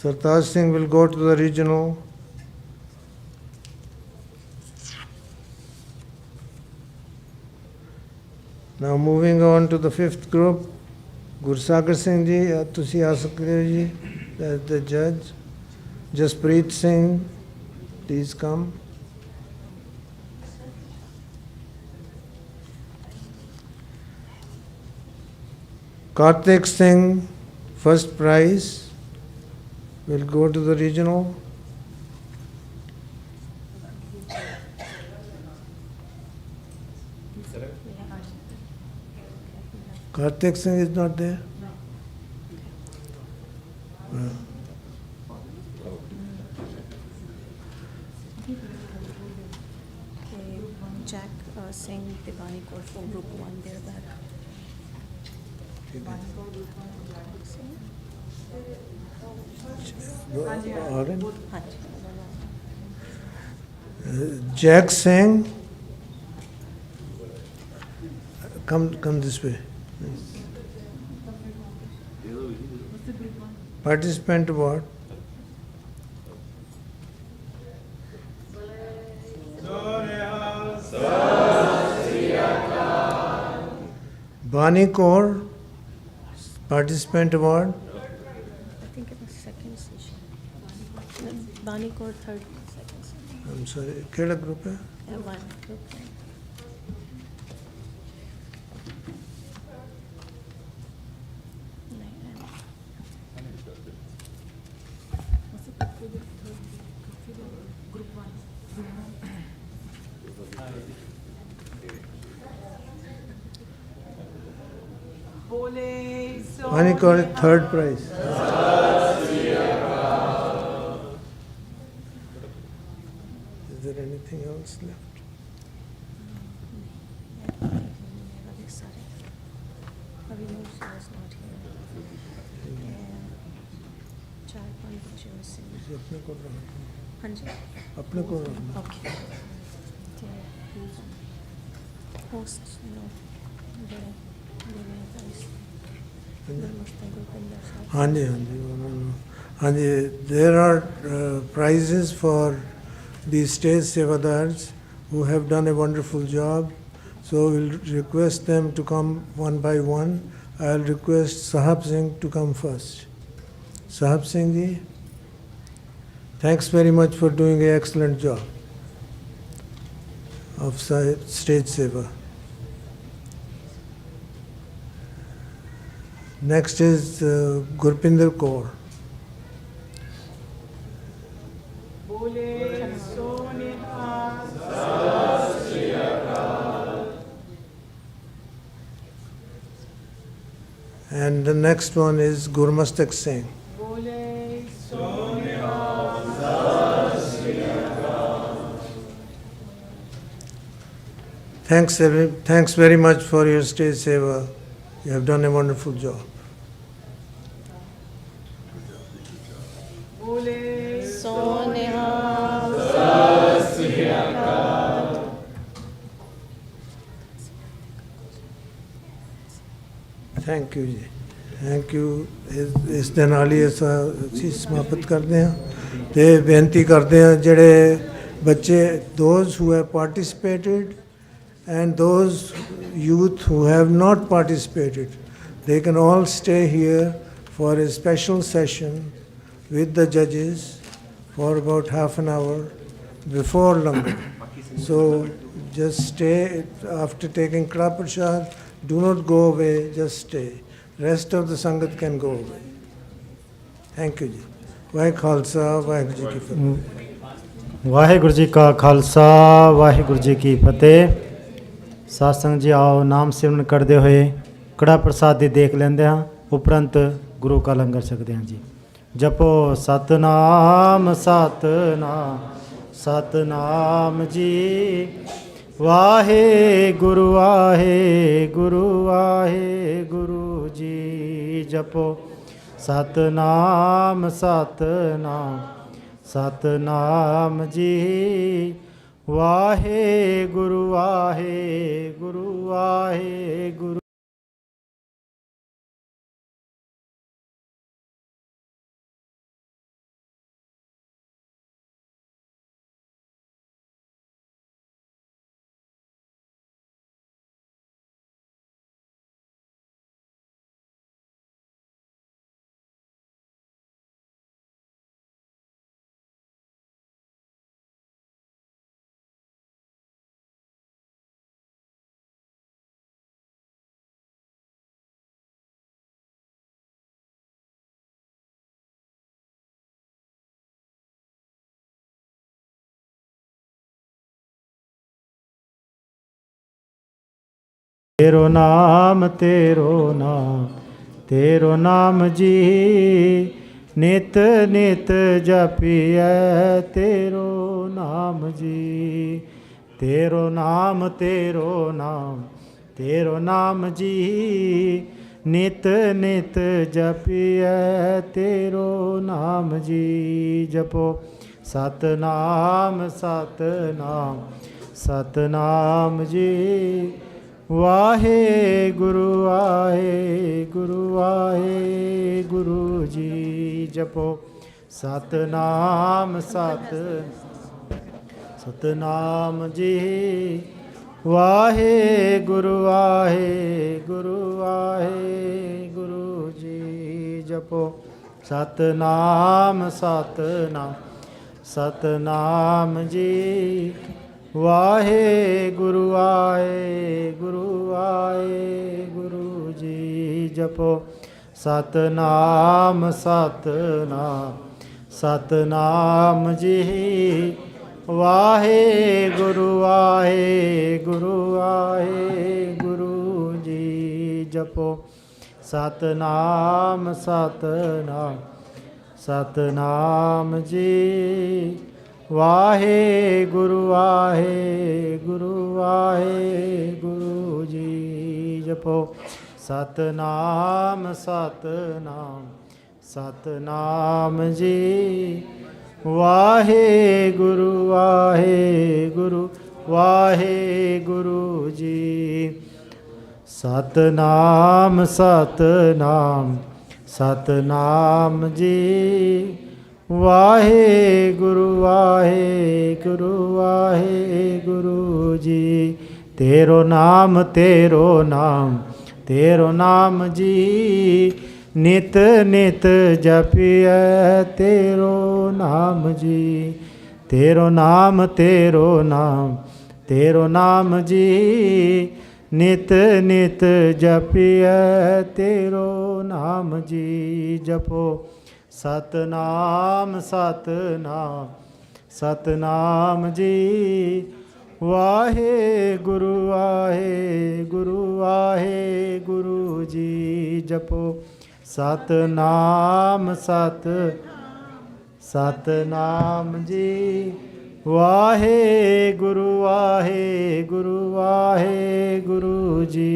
Sartaj Singh will go to the regional. Now moving on to the fifth group, Gursagar Singh Ji, ਤੁਸੀਂ ਆ ਸਕਦੇ ਹੋ ਜੀ, the judge. Jaspreet Singh, please come. Karthik Singh, first prize. We'll go to the regional. Karthik Singh is not there? Jack Singh Divani Kaur from Group 1, they're back. Jack Singh, come this way. Participant award. Bani Kaur, participant award. I think it was second session. Bani Kaur, third, second session. I'm sorry, keda group hai? Yeah, one group. Bani Kaur, third prize. Is there anything else left? अपने को हाँ जी अपने को okay host हाँ जी हाँ जी there are prizes for the state sevadars who have done a wonderful job, so we'll request them to come one by one. I'll request Sahib Singh to come first. Sahib Singh Ji, thanks very much for doing an excellent job of state seva. Next is Gurpinder Kaur. And the next one is Gurmastak Singh. Thanks very much for your stage seva. You have done a wonderful job. Thank you ਜੀ, thank you. ਇਸ ਦੇ ਨਾਲ ਹੀ ਅਸੀਂ ਸਮਾਪਤ ਕਰਦੇ ਹਾਂ ਅਤੇ ਬੇਨਤੀ ਕਰਦੇ ਹਾਂ ਜਿਹੜੇ ਬੱਚੇ those who have participated and those youth who have not participated, they can all stay here for a special session with the judges for about half an hour before Langar. So just stay after taking Kra Prasad. Do not go away, just stay. Rest of the Sangat can go away. Thank you ji. Waheguru Khalsa, Waheguru Ji Ki Fateh. Waheguru ji ਕਾ ਖਾਲਸਾ ਵਾਹਿਗੁਰੂ ਜੀ ਕੀ ਫਤਿਹ। ਸਾਧ ਸੰਗਤ ਜੀ ਆਓ ਨਾਮ ਸਿਮਰਨ ਕਰਦੇ ਹੋਏ ਕੜਾ ਪ੍ਰਸਾਦ ਦੀ ਦੇਖ ਲੈਂਦੇ ਹਾਂ, ਉਪਰੰਤ ਗੁਰੂ ਕਾ ਲੰਗਰ ਛਕਦੇ ਹਾਂ ਜੀ। ਜਪੋ ਸਤਨਾਮ ਸਤਨਾਮ ਸਤਨਾਮ ਜੀ, ਵਾਹਿਗੁਰੂ ਵਾਹਿਗੁਰੂ ਵਾਹਿਗੁਰੂ ਜੀ। ਜਪੋ ਸਤਨਾਮ ਸਤਨਾਮ ਸਤਨਾਮ ਜੀ, ਵਾਹਿਗੁਰੂ ਵਾਹਿਗੁਰੂ ਵਾਹਿਗੁਰੂ। तेरो नाम तेरो नाम जी, नित नित जपिए तेरो नाम जी। तेरो नाम जी, नित नित जपिए तेरो नाम जी। जपो सतनाम सतनाम सतनाम जी, वाहेगुरु वाहेगुरु वाहेगुरु जी। जपो सतनाम सतनाम जी, वाहेगुरु वाहेगुरु वाहेगुरु जी। जपो सतनाम सतनाम जी, वाहेगुरु वाहेगुरु वाहेगुरु जी। जपो सतनाम सतनाम जी, वाहेगुरु वाहेगुरु वाहेगुरु जी। जपो सतनाम सतनाम जी, वाहेगुरु वाहेगुरु वाहेगुरु जी। जपो सतनाम सतनाम जी, वाहेगुरु वाहेगुरु वाहेगुरु जी। सतनाम सतनाम जी, वाहेगुरु वाहेगुरु वाहेगुरु जी। तेरो नाम जी, नित नित जपिए तेरो नाम जी। तेरो नाम जी, नित नित जपिए तेरो नाम जी। जपो सतनाम सतनाम जी, वाहेगुरु वाहेगुरु वाहेगुरु जी। जपो सतनाम सतनाम जी, वाहेगुरु वाहेगुरु वाहेगुरु जी।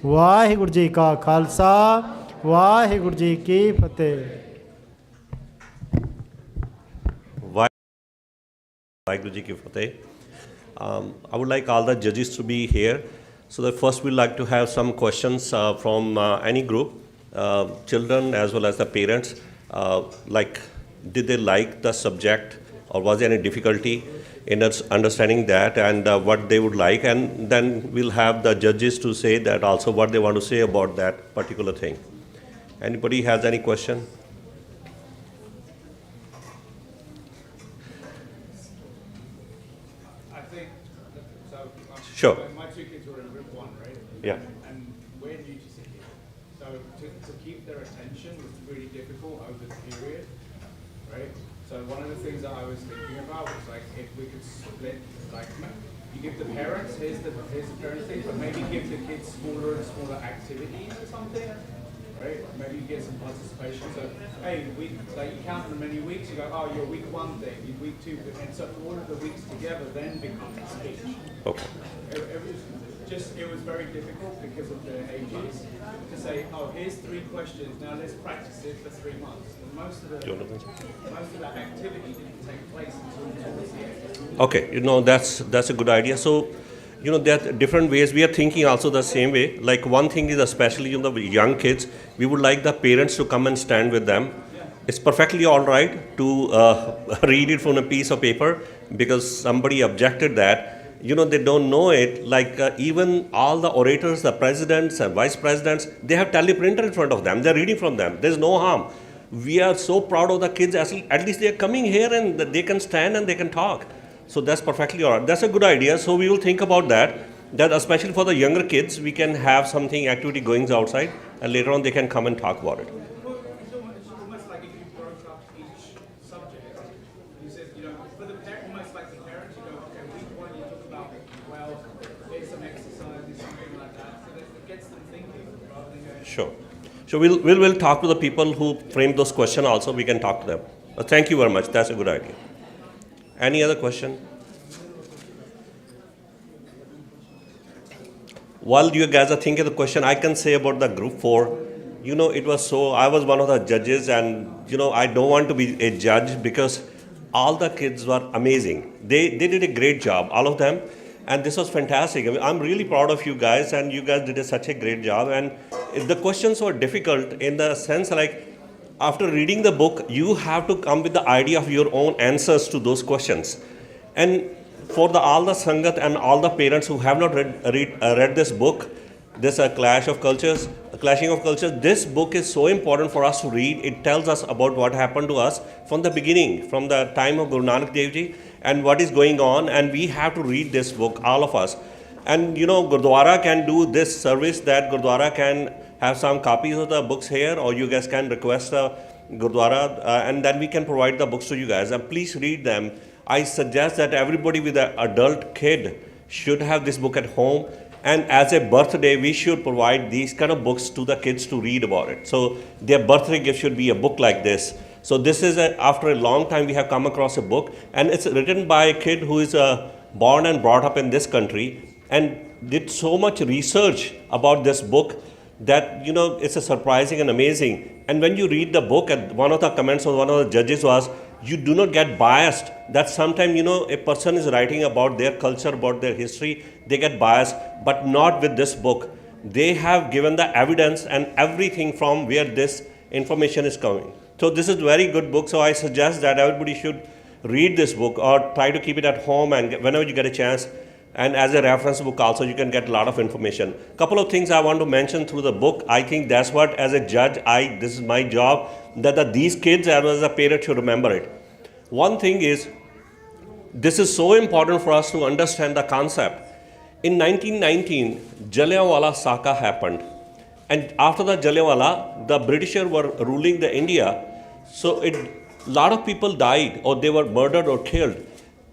वाहेगुरु जी का खालसा वाहेगुरु जी की फतेह। Waheguru Ji Ki Fateh. I would like all the judges to be here. So that first we'd like to have some questions from any group, children as well as the parents. Like, did they like the subject, or was there any difficulty in understanding that, and what they would like? And then we'll have the judges to say that also what they want to say about that particular thing. Anybody has any question? Sure. My two kids were in group 1, right? Yeah. And we're new to Sikhi. So to keep their attention was really difficult over the period, right? So one of the things that I was thinking about was like if we could split, like you give the parents, here's the parents thing, but maybe give the kids smaller and smaller activities or something, right? Maybe you get some participation. So hey, like you count them many weeks, you go, oh, your week 1 thing, your week 2, and so all of the weeks together then become a speech. Okay. It was very difficult because of the ages to say, oh, here's 3 questions, now let's practice it for 3 months. And most of that activity didn't take place until towards the end. Okay, that's a good idea. So, there are different ways. We are thinking also the same way. Like one thing is, especially the young kids, we would like the parents to come and stand with them. It's perfectly all right to read it from a piece of paper, because somebody objected that. They don't know it. Like even all the orators, the presidents and vice presidents, they have teleprinter in front of them. They're reading from them. There's no harm. We are so proud of the kids. At least they're coming here and they can stand and they can talk. So that's perfectly all right. That's a good idea. So we will think about that. That especially for the younger kids, we can have something, activity going outside, and later on they can come and talk about it. It's almost like if you broke up each subject. You said, for the parent, almost like the parents, you go, okay, week 1 you talk about, well, there's some exercises, something like that, so that it gets them thinking rather than going. Sure. So we'll talk to the people who framed those questions also. We can talk to them. Thank you very much. That's a good idea. Any other question? While you guys are thinking of the question, I can say about the group 4. It was so, I was one of the judges, and I don't want to be a judge because all the kids were amazing. They did a great job, all of them, and this was fantastic. I'm really proud of you guys, and you guys did such a great job. And the questions were difficult in the sense, like, after reading the book, you have to come with the idea of your own answers to those questions. And for all the Sangat and all the parents who have not read this book, this clashing of cultures, this book is so important for us to read. It tells us about what happened to us from the beginning, from the time of Guru Nanak Dev Ji, and what is going on, and we have to read this book, all of us. And Gurdwara can do this service, that Gurdwara can have some copies of the books here, or you guys can request the Gurdwara, and then we can provide the books to you guys, and please read them. I suggest that everybody with an adult kid should have this book at home, and as a birthday we should provide these kind of books to the kids to read about it. So their birthday gift should be a book like this. So this is after a long time we have come across a book, and it's written by a kid who is born and brought up in this country and did so much research about this book that it's a surprising and amazing. And when you read the book, and one of the comments of one of the judges was, you do not get biased. That sometimes a person is writing about their culture, about their history, they get biased, but not with this book. They have given the evidence and everything from where this information is coming. So this is a very good book. So I suggest that everybody should read this book, or try to keep it at home, and whenever you get a chance. And as a reference book also, you can get a lot of information. Couple of things I want to mention through the book. I think that's what, as a judge, this is my job, that these kids as a parent should remember it. One thing is, this is so important for us to understand the concept. In 1919, Jallianwala Saka happened. And after the Jallianwala, the Britishers were ruling the India. So a lot of people died, or they were murdered or killed.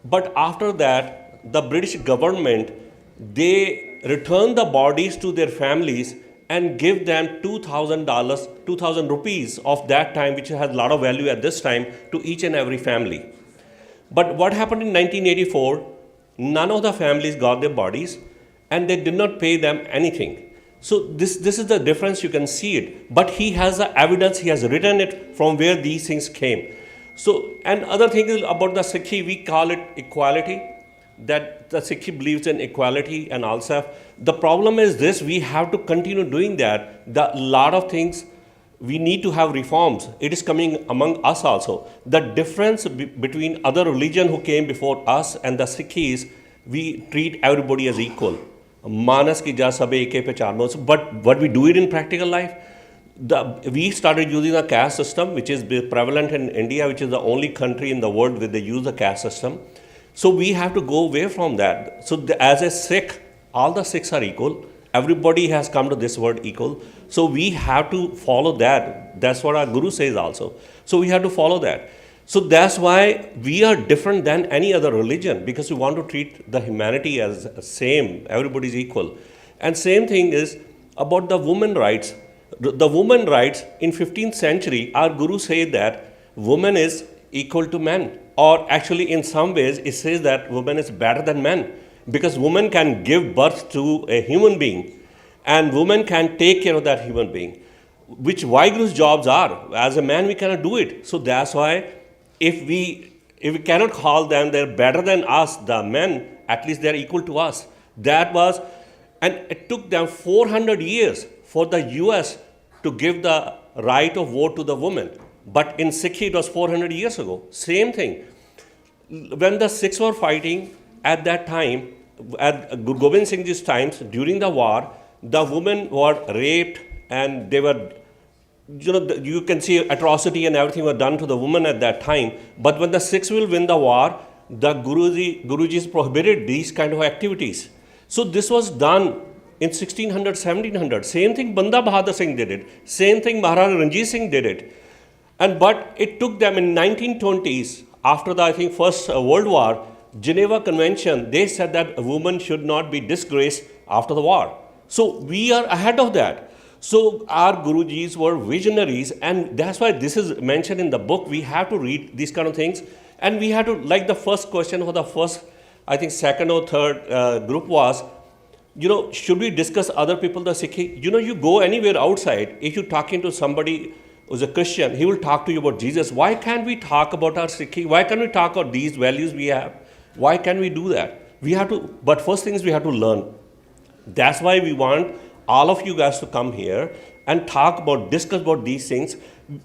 But after that, the British government, they returned the bodies to their families and give them $2,000, 2,000 rupees of that time, which has a lot of value at this time, to each and every family. But what happened in 1984, none of the families got their bodies and they did not pay them anything. So this is the difference, you can see it. But he has the evidence, he has written it from where these things came. So, and other thing is about the Sikhi, we call it equality, that the Sikhi believes in equality and all stuff. The problem is this, we have to continue doing that. The lot of things, we need to have reforms. It is coming among us also. The difference between other religion who came before us and the Sikhis, we treat everybody as equal. Manas ki ja sabe eke pehchan. But what we do it in practical life, we started using the caste system, which is prevalent in India, which is the only country in the world where they use the caste system. So we have to go away from that. So as a Sikh, all the Sikhs are equal. Everybody has come to this word equal. So we have to follow that. That's what our Guru says also. So we have to follow that. So that's why we are different than any other religion, because we want to treat the humanity as same. Everybody is equal. And same thing is about the women rights. The women rights in 15th century, our Guru said that woman is equal to men. Or actually in some ways it says that woman is better than men, because woman can give birth to a human being and woman can take care of that human being, which Waheguru's jobs are. As a man we cannot do it. So that's why if we cannot call them they're better than us, the men, at least they're equal to us. That was, and it took them 400 years for the US to give the right of vote to the women. But in Sikhi it was 400 years ago. Same thing. When the Sikhs were fighting at that time, at Guru Gobind Singh Ji's times, during the war, the women were raped and they were, you can see atrocity and everything were done to the women at that time. But when the Sikhs will win the war, the Guruji's prohibited these kind of activities. So this was done in 1600, 1700. Same thing Banda Bahadur Singh did it. Same thing Maharaja Ranjit Singh did it. But it took them in 1920s, after the, I think, First World War, Geneva Convention, they said that a woman should not be disgraced after the war. So we are ahead of that. So our Gurujis were visionaries, and that's why this is mentioned in the book. We have to read these kind of things, and we have to, like the first question for the first, I think second or third group was, should we discuss other people, the Sikhi? You go anywhere outside, if you're talking to somebody who's a Christian, he will talk to you about Jesus. Why can't we talk about our Sikhi? Why can't we talk about these values we have? Why can't we do that? We have to, but first thing is we have to learn. That's why we want all of you guys to come here and discuss about these things.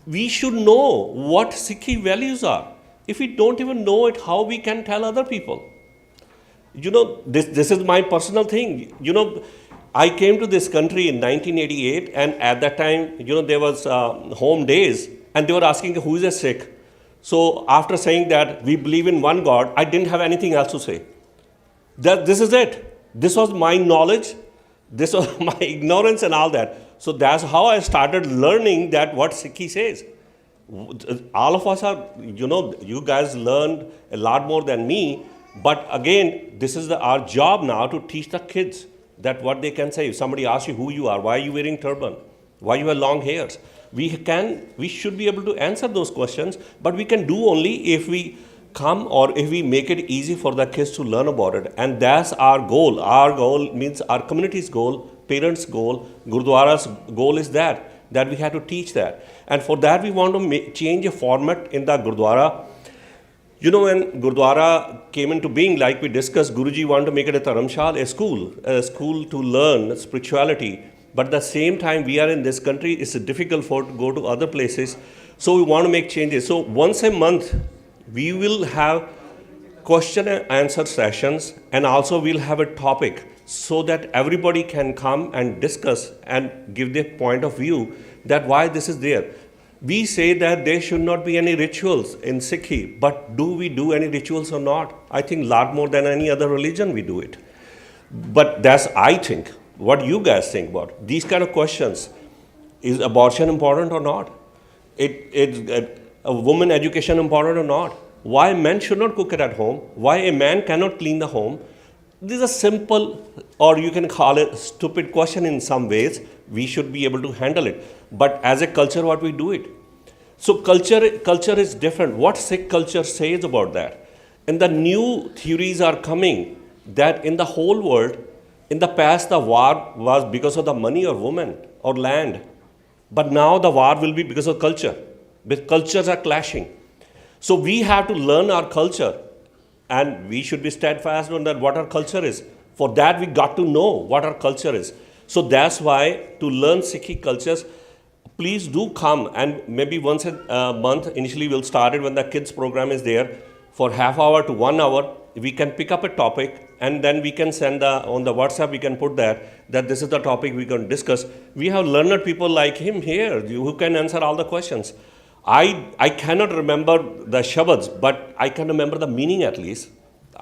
We should know what Sikhi values are. If we don't even know it, how we can tell other people? This is my personal thing. I came to this country in 1988, and at that time, there was home days, and they were asking who is a Sikh. So after saying that we believe in one God, I didn't have anything else to say. This is it. This was my knowledge. This was my ignorance and all that. So that's how I started learning that what Sikhi says. All of us are, you guys learned a lot more than me. But again, this is our job now to teach the kids that what they can say. If somebody asks you who you are, why are you wearing turban, why you have long hairs, we should be able to answer those questions, but we can do only if we come or if we make it easy for the kids to learn about it. And that's our goal. Our goal means our community's goal, parents' goal, Gurdwara's goal is that we have to teach that. And for that we want to change a format in the Gurdwara. When Gurdwara came into being, like we discussed, Guruji wanted to make it a dharamshala, a school to learn spirituality. But at the same time, we are in this country, it's difficult to go to other places. So we want to make changes. So once a month, we will have question and answer sessions, and also we'll have a topic so that everybody can come and discuss and give their point of view that why this is there. We say that there should not be any rituals in Sikhi, but do we do any rituals or not? I think a lot more than any other religion we do it. But that's, I think, what you guys think about these kind of questions. Is abortion important or not? Is a woman education important or not? Why men should not cook it at home? Why a man cannot clean the home? This is a simple, or you can call it stupid question in some ways. We should be able to handle it. But as a culture, what we do it. So culture is different. What Sikh culture says about that? And the new theories are coming that in the whole world, in the past the war was because of the money or women or land. But now the war will be because of culture. Because cultures are clashing. So we have to learn our culture, and we should be steadfast on that what our culture is. For that we got to know what our culture is. So that's why to learn Sikhi cultures, please do come, and maybe once a month, initially we'll start it when the kids program is there, for half hour to 1 hour, we can pick up a topic, and then we can send on the WhatsApp, we can put that this is the topic we can discuss. We have learned people like him here who can answer all the questions. I cannot remember the shabads, but I can remember the meaning at least.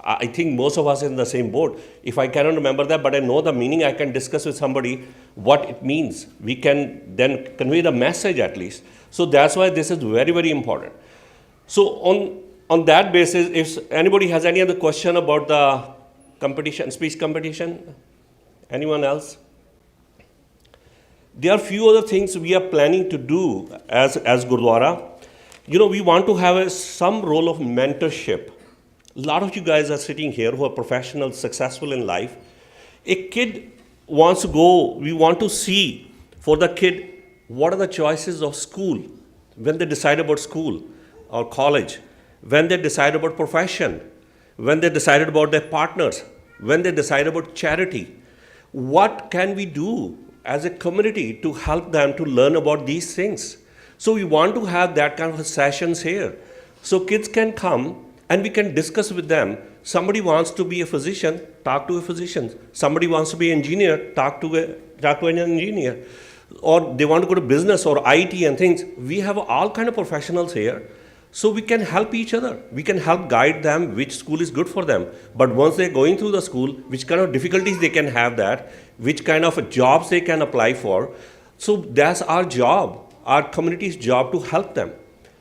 I think most of us are in the same boat. If I cannot remember that, but I know the meaning, I can discuss with somebody what it means. We can then convey the message at least. So that's why this is very, very important. So on that basis, if anybody has any other question about the competition, speech competition, anyone else? There are few other things we are planning to do as Gurdwara. We want to have some role of mentorship. A lot of you guys are sitting here who are professionals, successful in life. A kid wants to go, we want to see for the kid, what are the choices of school when they decide about school or college, when they decide about profession, when they decide about their partners, when they decide about charity. What can we do as a community to help them to learn about these things? So we want to have that kind of sessions here. So kids can come and we can discuss with them. Somebody wants to be a physician, talk to a physician. Somebody wants to be an engineer, talk to an engineer. Or they want to go to business or IT and things. We have all kind of professionals here. So we can help each other. We can help guide them which school is good for them. But once they're going through the school, which kind of difficulties they can have that, which kind of jobs they can apply for. So that's our job, our community's job to help them.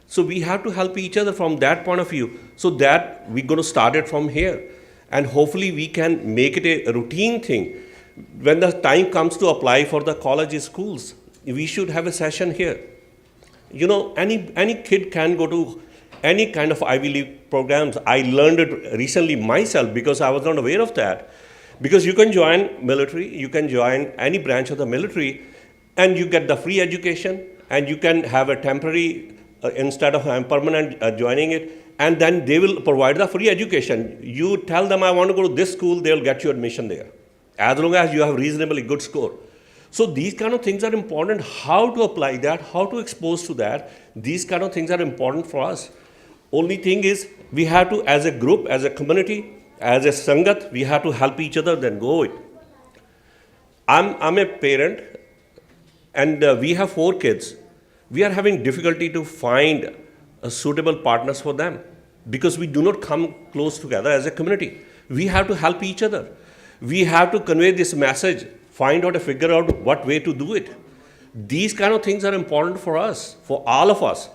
So we have to help each other from that point of view. So that we're going to start it from here. And hopefully we can make it a routine thing. When the time comes to apply for the colleges, schools, we should have a session here. Any kid can go to any kind of Ivy League programs. I learned it recently myself because I was not aware of that. Because you can join military, you can join any branch of the military, and you get the free education, and you can have a temporary instead of permanent joining it, and then they will provide the free education. You tell them, I want to go to this school, they'll get you admission there, as long as you have reasonably good score. So these kind of things are important. How to apply that, how to expose to that, these kind of things are important for us. Only thing is, we have to, as a group, as a community, as a sangat, we have to help each other, then go it. I'm a parent, and we have 4 kids. We are having difficulty to find suitable partners for them because we do not come close together as a community. We have to help each other. We have to convey this message, find out and figure out what way to do it. These kind of things are important for us, for all of us.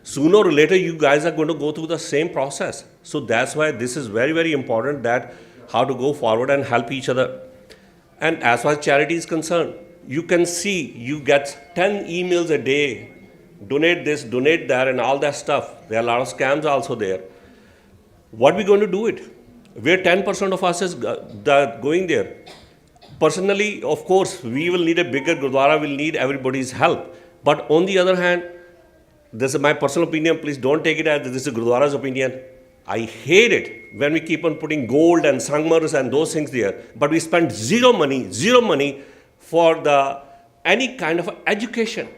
Sooner or later, you guys are going to go through the same process. So that's why this is very, very important, that how to go forward and help each other. And as far as charity is concerned, you can see you get 10 emails a day, donate this, donate that, and all that stuff. There are a lot of scams also there. What are we going to do it? Where 10% of us is going there. Personally, of course, we will need a bigger Gurdwara, will need everybody's help. But on the other hand, this is my personal opinion, please don't take it as this is Gurdwara's opinion. I hate it when we keep on putting gold and sangmars and those things there, but we spend zero money for any kind of education.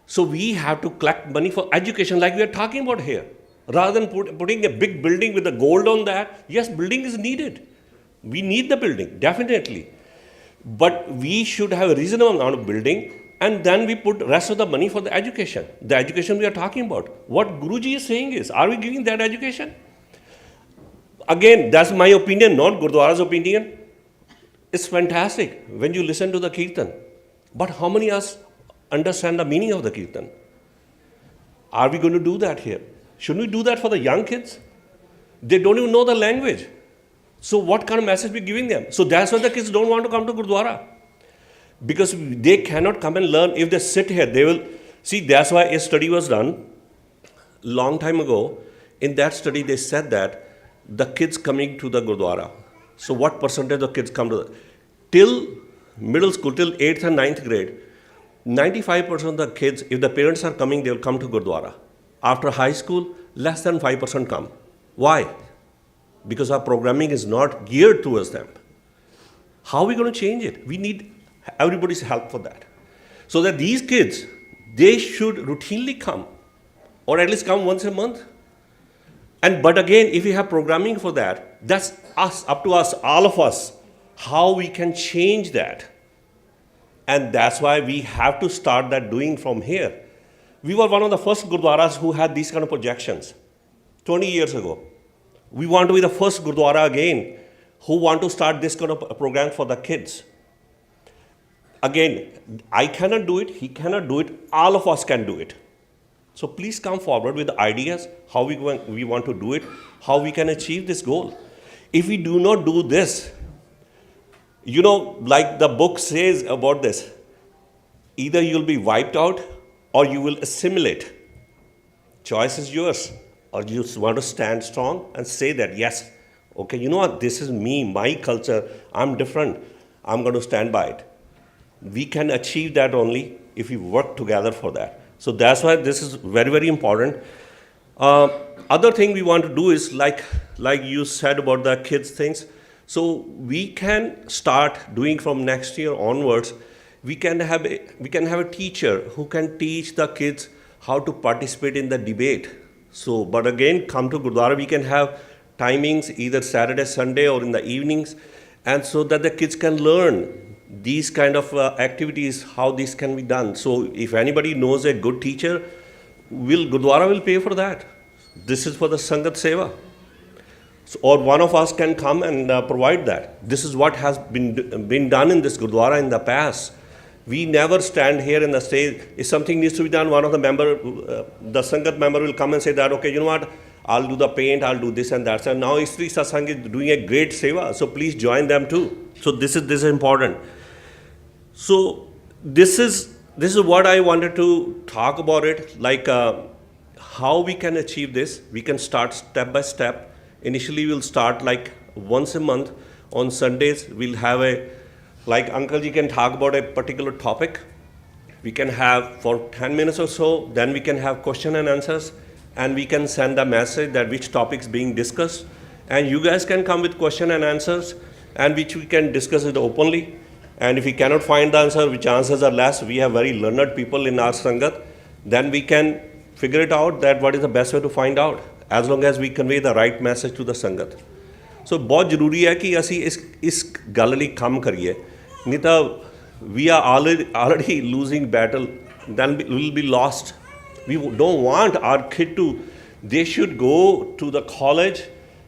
So we have to collect money for education like we are talking about here. Rather than putting a big building with the gold on that, yes, building is needed. We need the building, definitely. But we should have a reasonable amount of building, and then we put rest of the money for the education we are talking about. What Guruji is saying is, are we giving that education? Again, that's my opinion, not Gurdwara's opinion. It's fantastic when you listen to the Kirtan. But how many of us understand the meaning of the Kirtan? Are we going to do that here? Shouldn't we do that for the young kids? They don't even know the language. So what kind of message we giving them? So that's why the kids don't want to come to Gurdwara. Because they cannot come and learn. If they sit here, they will... See, that's why a study was done long time ago. In that study, they said that the kids coming to the Gurdwara, so what percentage of kids come to the, till middle school, till 8th and 9th grade, 95% of the kids, if the parents are coming, they will come to Gurdwara. After high school, less than 5% come. Why? Because our programming is not geared towards them. How are we going to change it? We need everybody's help for that. So that these kids, they should routinely come, or at least come once a month. But again, if we have programming for that, that's us, up to us, all of us, how we can change that. And that's why we have to start that doing from here. We were one of the first Gurdwaras who had these kind of projections 20 years ago. We want to be the first Gurdwara again who want to start this kind of program for the kids. Again, I cannot do it, he cannot do it, all of us can do it. So please come forward with ideas, how we want to do it, how we can achieve this goal. If we do not do this, you know, like the book says about this, either you'll be wiped out or you will assimilate. Choice is yours. Or you want to stand strong and say that, yes, okay, you know what, this is me, my culture, I'm different, I'm going to stand by it. We can achieve that only if we work together for that. So that's why this is very, very important. Other thing we want to do is like you said about the kids things. So we can start doing from next year onwards. We can have a teacher who can teach the kids how to participate in the debate. So, but again, come to Gurdwara, we can have timings either Saturday, Sunday, or in the evenings, and so that the kids can learn these kind of activities, how this can be done. So if anybody knows a good teacher, Gurdwara will pay for that. This is for the Sangat Seva. So, or one of us can come and provide that. This is what has been done in this Gurdwara in the past. We never stand here in the stage. If something needs to be done, one of the the Sangat member will come and say that, okay, you know what, I'll do the paint, I'll do this and that. So now Istri Satsang is doing a great seva, so please join them too. So this is important. So this is what I wanted to talk about it, like how we can achieve this. We can start step by step. Initially we'll start like once a month. On Sundays we'll have like Uncle Ji can talk about a particular topic. We can have for 10 minutes or so, then we can have question and answers, and we can send a message that which topics being discussed, and you guys can come with question and answers, and which we can discuss it openly. And if we cannot find the answer, which answers are less, we have very learned people in our Sangat, then we can figure it out that what is the best way to find out, as long as we convey the right message to the Sangat. So बहुत ज़रूरी है कि असी इस गल ਲਈ काम करिए, नहीं तो we are already losing battle, then we will be lost. We don't want our kid to, they should go to the college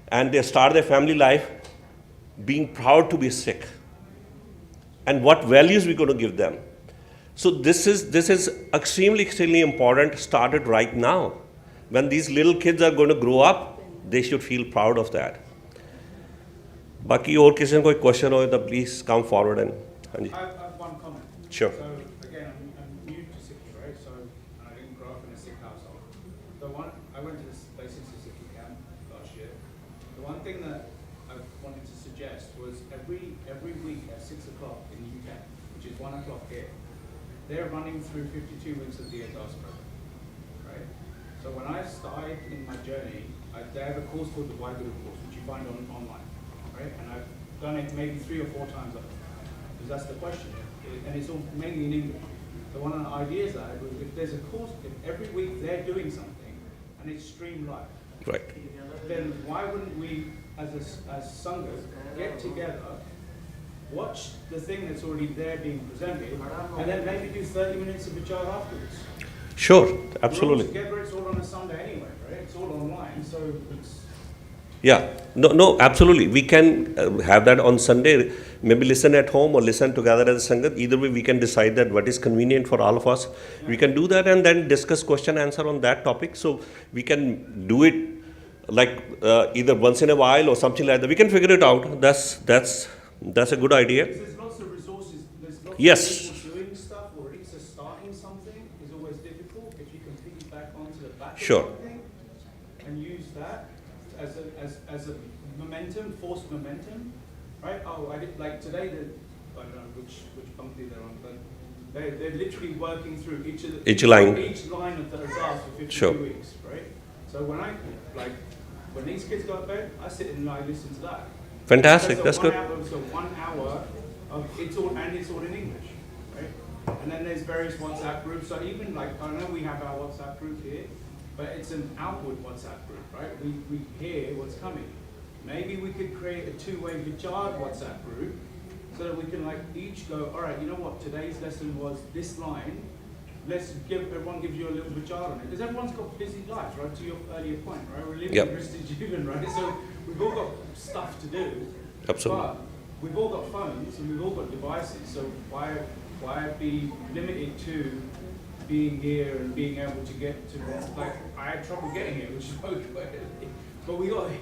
and they start their family life being proud to be Sikh. And what values we're going to give them. So this is extremely important, started right now. When these little kids are going to grow up, they should feel proud of that. Baki और किसी कोई question हो तो please come forward and I have one comment. Sure. So again, I'm new to Sikhi, right? So I didn't grow up in a Sikh household. I went to this basic Sikhi camp last year. The one thing that I wanted to suggest was every week at 6 o'clock in the UK, which is 1 o'clock here, they're running through 52 weeks of the ARDAAS program, right? So when I started in my journey, they have a course called the Waheguru course, which you find online, right? And I've done it maybe 3 or 4 times, because that's the question, and it's all mainly in English. So one of the ideas I had was if there's a course, if every week they're doing something and it's streamed live, right, then why wouldn't we, as Sanghas, get together, watch the thing that's already there being presented, and then maybe do 30 minutes of vichar afterwards? Sure, absolutely. We're all together, it's all on a Sunday anyway, right? It's all online, so it's... Yeah, no, absolutely. We can have that on Sunday, maybe listen at home or listen together as a Sangat. Either way, we can decide that what is convenient for all of us. Yeah. We can do that and then discuss question answer on that topic. So we can do it like either once in a while or something like that. We can figure it out. That's a good idea. There's lots of resources. There's lots yes. of people doing stuff already. So starting something is always difficult. If you can piggyback onto the back sure. of something, and use that as a momentum, forced momentum, right? Oh, I did, like today, I don't know which punktī they're on, but they're literally working through each line of the Ardaas for 52 weeks, right? So when these kids go to bed, I sit and I listen to that. Fantastic, that's good. So 1 hour of it's all in English, right? And then there's various WhatsApp groups. So even like, I know we have our WhatsApp group here, but it's an outward WhatsApp group, right? We hear what's coming. Maybe we could create a two-way VICHAAR WhatsApp group so that we can like each go, all right, you know what, today's lesson was this line. Everyone gives you a little VICHAAR on it. Because everyone's got busy lives, right? To your earlier point, right? We're living in Bristol Juven, right? So we've all got stuff to do. Absolutely. But we've all got phones and we've all got devices. So why be limited to being here and being able to get to this? Like, I had trouble getting here, which is but we got here.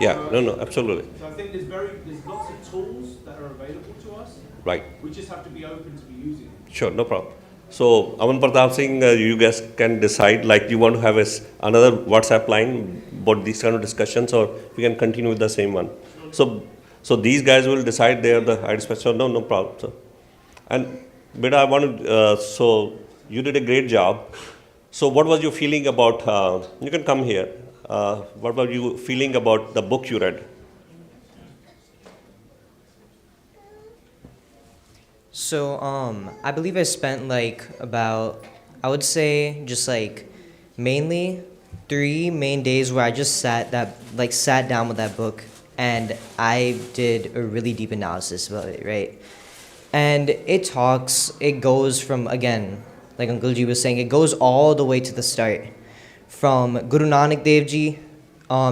Yeah, no, absolutely. So I think there's lots of tools that are available to us. Right. We just have to be open to be using them. Sure, no problem. So, Ramanpreet Singh, you guys can decide, like, you want to have another WhatsApp line about these kind of discussions, or we can continue with the same one. So these guys will decide they are the ID special. No problem. So, and Biba, I want to. So you did a great job. So what was your feeling about? You can come here. What were you feeling about the book you read? So, I believe I spent like about, I would say just like mainly 3 main days where I just sat down with that book and I did a really deep analysis about it, right? And it goes from, again, like Uncle Ji was saying, it goes all the way to the start. From Guru Nanak Dev Ji,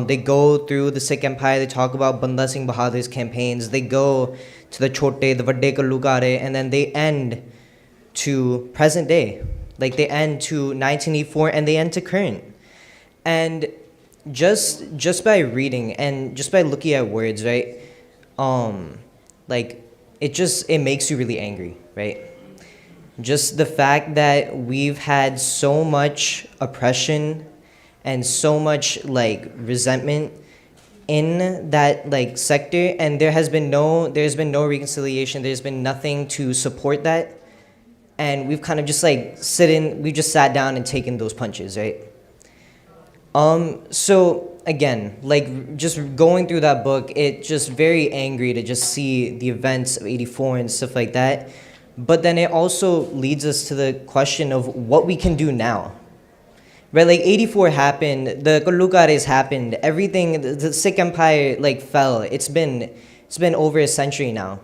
they go through the Sikh Empire, they talk about Banda Singh Bahadur's campaigns, they go to the Chote, the Vadde Kallukare, and then they end to present day. Like they end to 1984 and they end to current. And just by reading and just by looking at words, right? Like it makes you really angry, right? Just the fact that we've had so much oppression and so much like resentment in that like sector, and there's been no reconciliation, there's been nothing to support that, and we've kind of just like we just sat down and taken those punches, right? So again, like just going through that book, it just very angry to just see the events of 84 and stuff like that. But then it also leads us to the question of what we can do now. Right, like 84 happened, the Kallukares happened, everything, the Sikh Empire like fell. It's been over a century now.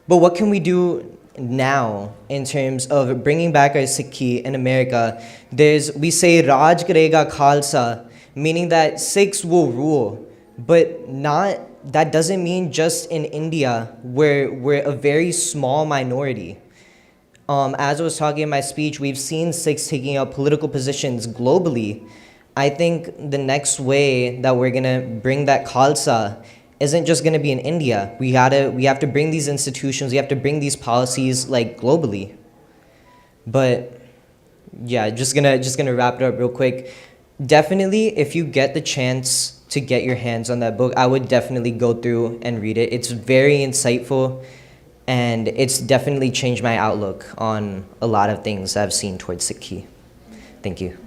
But what can we do now in terms of bringing back our Sikhi in America? We say Raj Karega Khalsa, meaning that Sikhs will rule, but that doesn't mean just in India, where we're a very small minority. As I was talking in my speech, we've seen Sikhs taking up political positions globally. I think the next way that we're gonna bring that Khalsa isn't just gonna be in India. We have to bring these institutions, we have to bring these policies like globally. But yeah, just gonna wrap it up real quick. Definitely, if you get the chance to get your hands on that book, I would definitely go through and read it. It's very insightful. And it's definitely changed my outlook on a lot of things I've seen towards Sikhi. Thank you.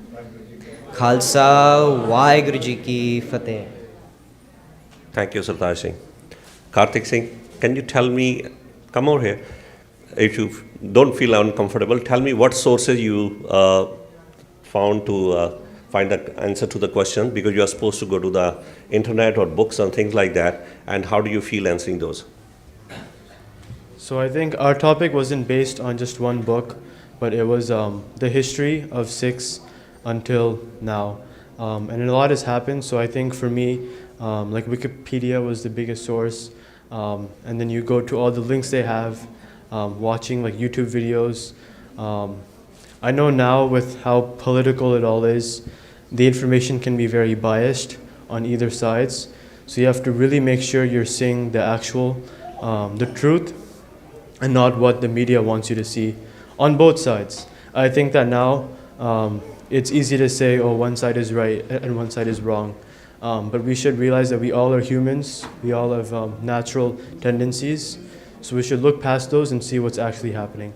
Khalsa, Waheguru Ji Ki Fateh. Thank you, Sartaj Singh. Karthik Singh, can you tell me, come over here, if you don't feel uncomfortable, tell me what sources you found to find the answer to the question, because you are supposed to go to the internet or books and things like that, and how do you feel answering those? So I think our topic wasn't based on just one book, but it was the history of Sikhs until now. And a lot has happened, so I think for me, like Wikipedia was the biggest source, and then you go to all the links they have, watching like YouTube videos. I know now with how political it all is, the information can be very biased on either sides, so you have to really make sure you're seeing the actual, the truth, and not what the media wants you to see on both sides. I think that now it's easy to say, oh, one side is right and one side is wrong. But we should realize that we all are humans. We all have natural tendencies. So we should look past those and see what's actually happening.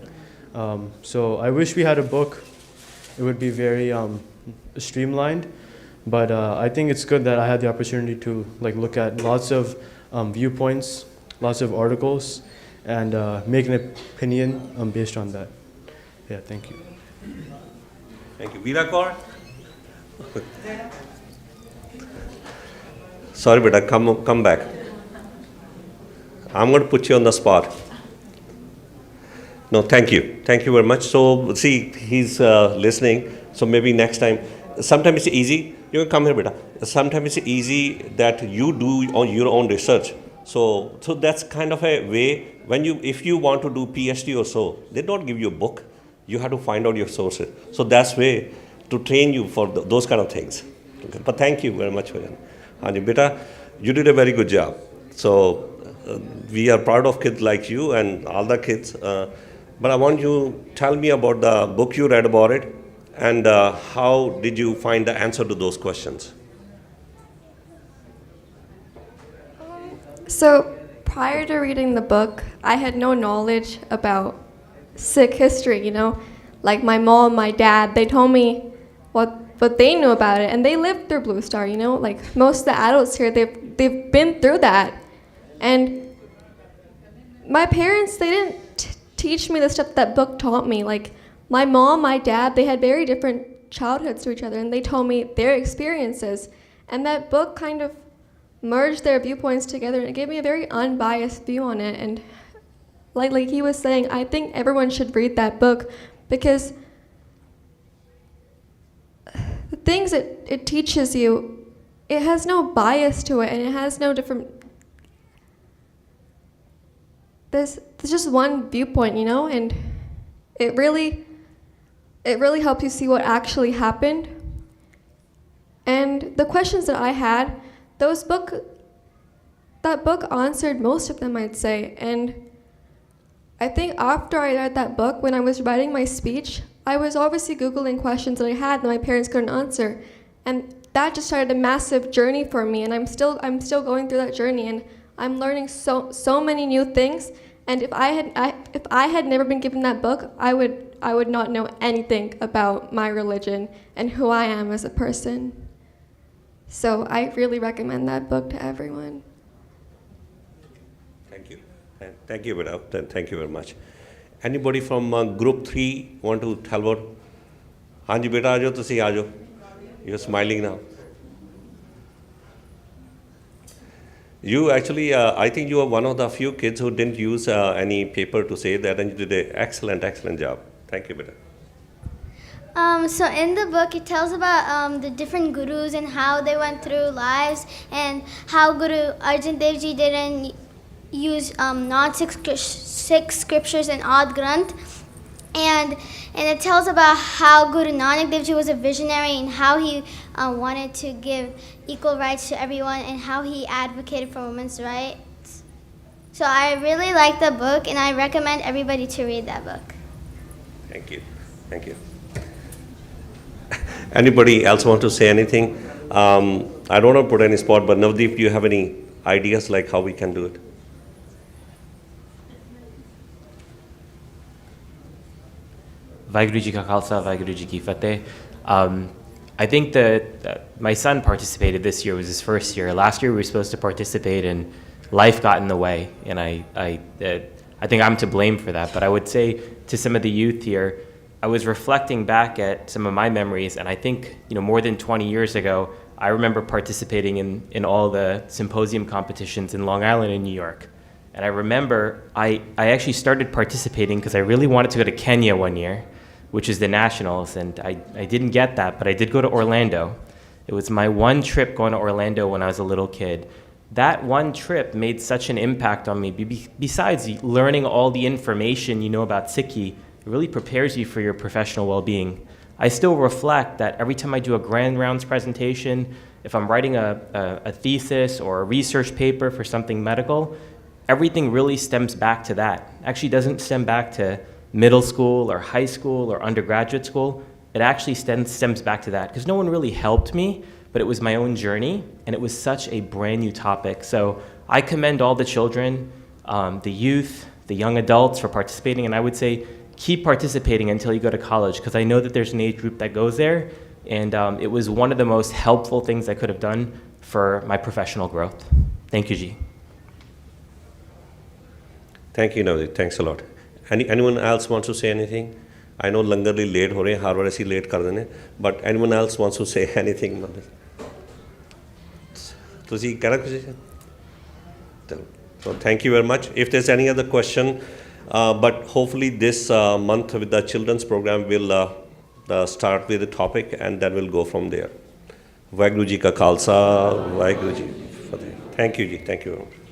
So I wish we had a book. It would be very streamlined. But I think it's good that I had the opportunity to look at lots of viewpoints, lots of articles, and make an opinion based on that. Yeah, thank you. Thank you. Veera Kaur? Sorry, beta, come back. I'm going to put you on the spot. No, thank you. Thank you very much. So, see, he's listening. So maybe next time. Sometimes it's easy. You can come here, beta. Sometimes it's easy that you do your own research. So that's kind of a way if you want to do PhD or so, they don't give you a book. You have to find out your sources. So that's way to train you for those kind of things. Okay. But thank you very much for that. Anjali, beta, you did a very good job. So we are proud of kids like you and all the kids. But I want you to tell me about the book you read about it and how did you find the answer to those questions? So prior to reading the book, I had no knowledge about Sikh history, Like my mom, my dad, they told me what they knew about it, and they lived through Blue Star, Like most of the adults here, they've been through that. And my parents, they didn't teach me the stuff that book taught me. Like my mom, my dad, they had very different childhoods to each other, and they told me their experiences. And that book kind of merged their viewpoints together, and it gave me a very unbiased view on it. And like he was saying, I think everyone should read that book because the things it teaches you, it has no bias to it, and it has no different. There's just one viewpoint, and it really helps you see what actually happened. And the questions that I had, that book answered most of them, I'd say. And I think after I read that book, when I was writing my speech, I was obviously Googling questions that I had that my parents couldn't answer. And that just started a massive journey for me, and I'm still going through that journey, and I'm learning so many new things. And if I had never been given that book, I would not know anything about my religion and who I am as a person. So I really recommend that book to everyone. Thank you. Thank you, Biba. Thank you very much. Anybody from group 3 want to tell about? Hanji beta, aajo, tusi aajo. You're smiling now. You actually, I think you are one of the few kids who didn't use any paper to say that, and you did an excellent job. Thank you, beta. So in the book, it tells about the different gurus and how they went through lives, and how Guru Arjan Dev Ji didn't use non-Sikh scriptures and Odd Granth. And it tells about how Guru Nanak Dev Ji was a visionary, and how he wanted to give equal rights to everyone, and how he advocated for women's rights. So I really like the book, and I recommend everybody to read that book. Thank you. Thank you. Anybody else want to say anything? I don't want to put any spot, but Navdeep, do you have any ideas like how we can do it? Waheguru Ji Ka Khalsa, Waheguru Ji Ki Fateh. I think that my son participated this year, was his first year. Last year we were supposed to participate and life got in the way, and I think I'm to blame for that. But I would say to some of the youth here, I was reflecting back at some of my memories, and I think more than 20 years ago, I remember participating in all the symposium competitions in Long Island and New York. And I remember I actually started participating because I really wanted to go to Kenya one year, which is the nationals, and I didn't get that, but I did go to Orlando. It was my one trip going to Orlando when I was a little kid. That one trip made such an impact on me. Besides learning all the information you know about Sikhi, it really prepares you for your professional well-being. I still reflect that every time I do a grand rounds presentation, if I'm writing a thesis or a research paper for something medical, everything really stems back to that. Actually doesn't stem back to middle school or high school or undergraduate school. It actually stems back to that, because no one really helped me, but it was my own journey, and it was such a brand new topic. So I commend all the children, the youth, the young adults for participating, and I would say keep participating until you go to college, because I know that there's an age group that goes there, and it was one of the most helpful things I could have done for my professional growth. Thank you, Ji. Thank you, Navdeep. Thanks a lot. Anyone else wants to say anything? I know Langar li late ho rahe hain, har baar aisi late kar dene, but anyone else wants to say anything? Tusi kehna kuch? So thank you very much. If there's any other question, but hopefully this month with the children's program will start with the topic and then we'll go from there. Waheguru Ji Ka Khalsa, Waheguru Ji Ki Fateh. Thank you, Ji. Thank you very much.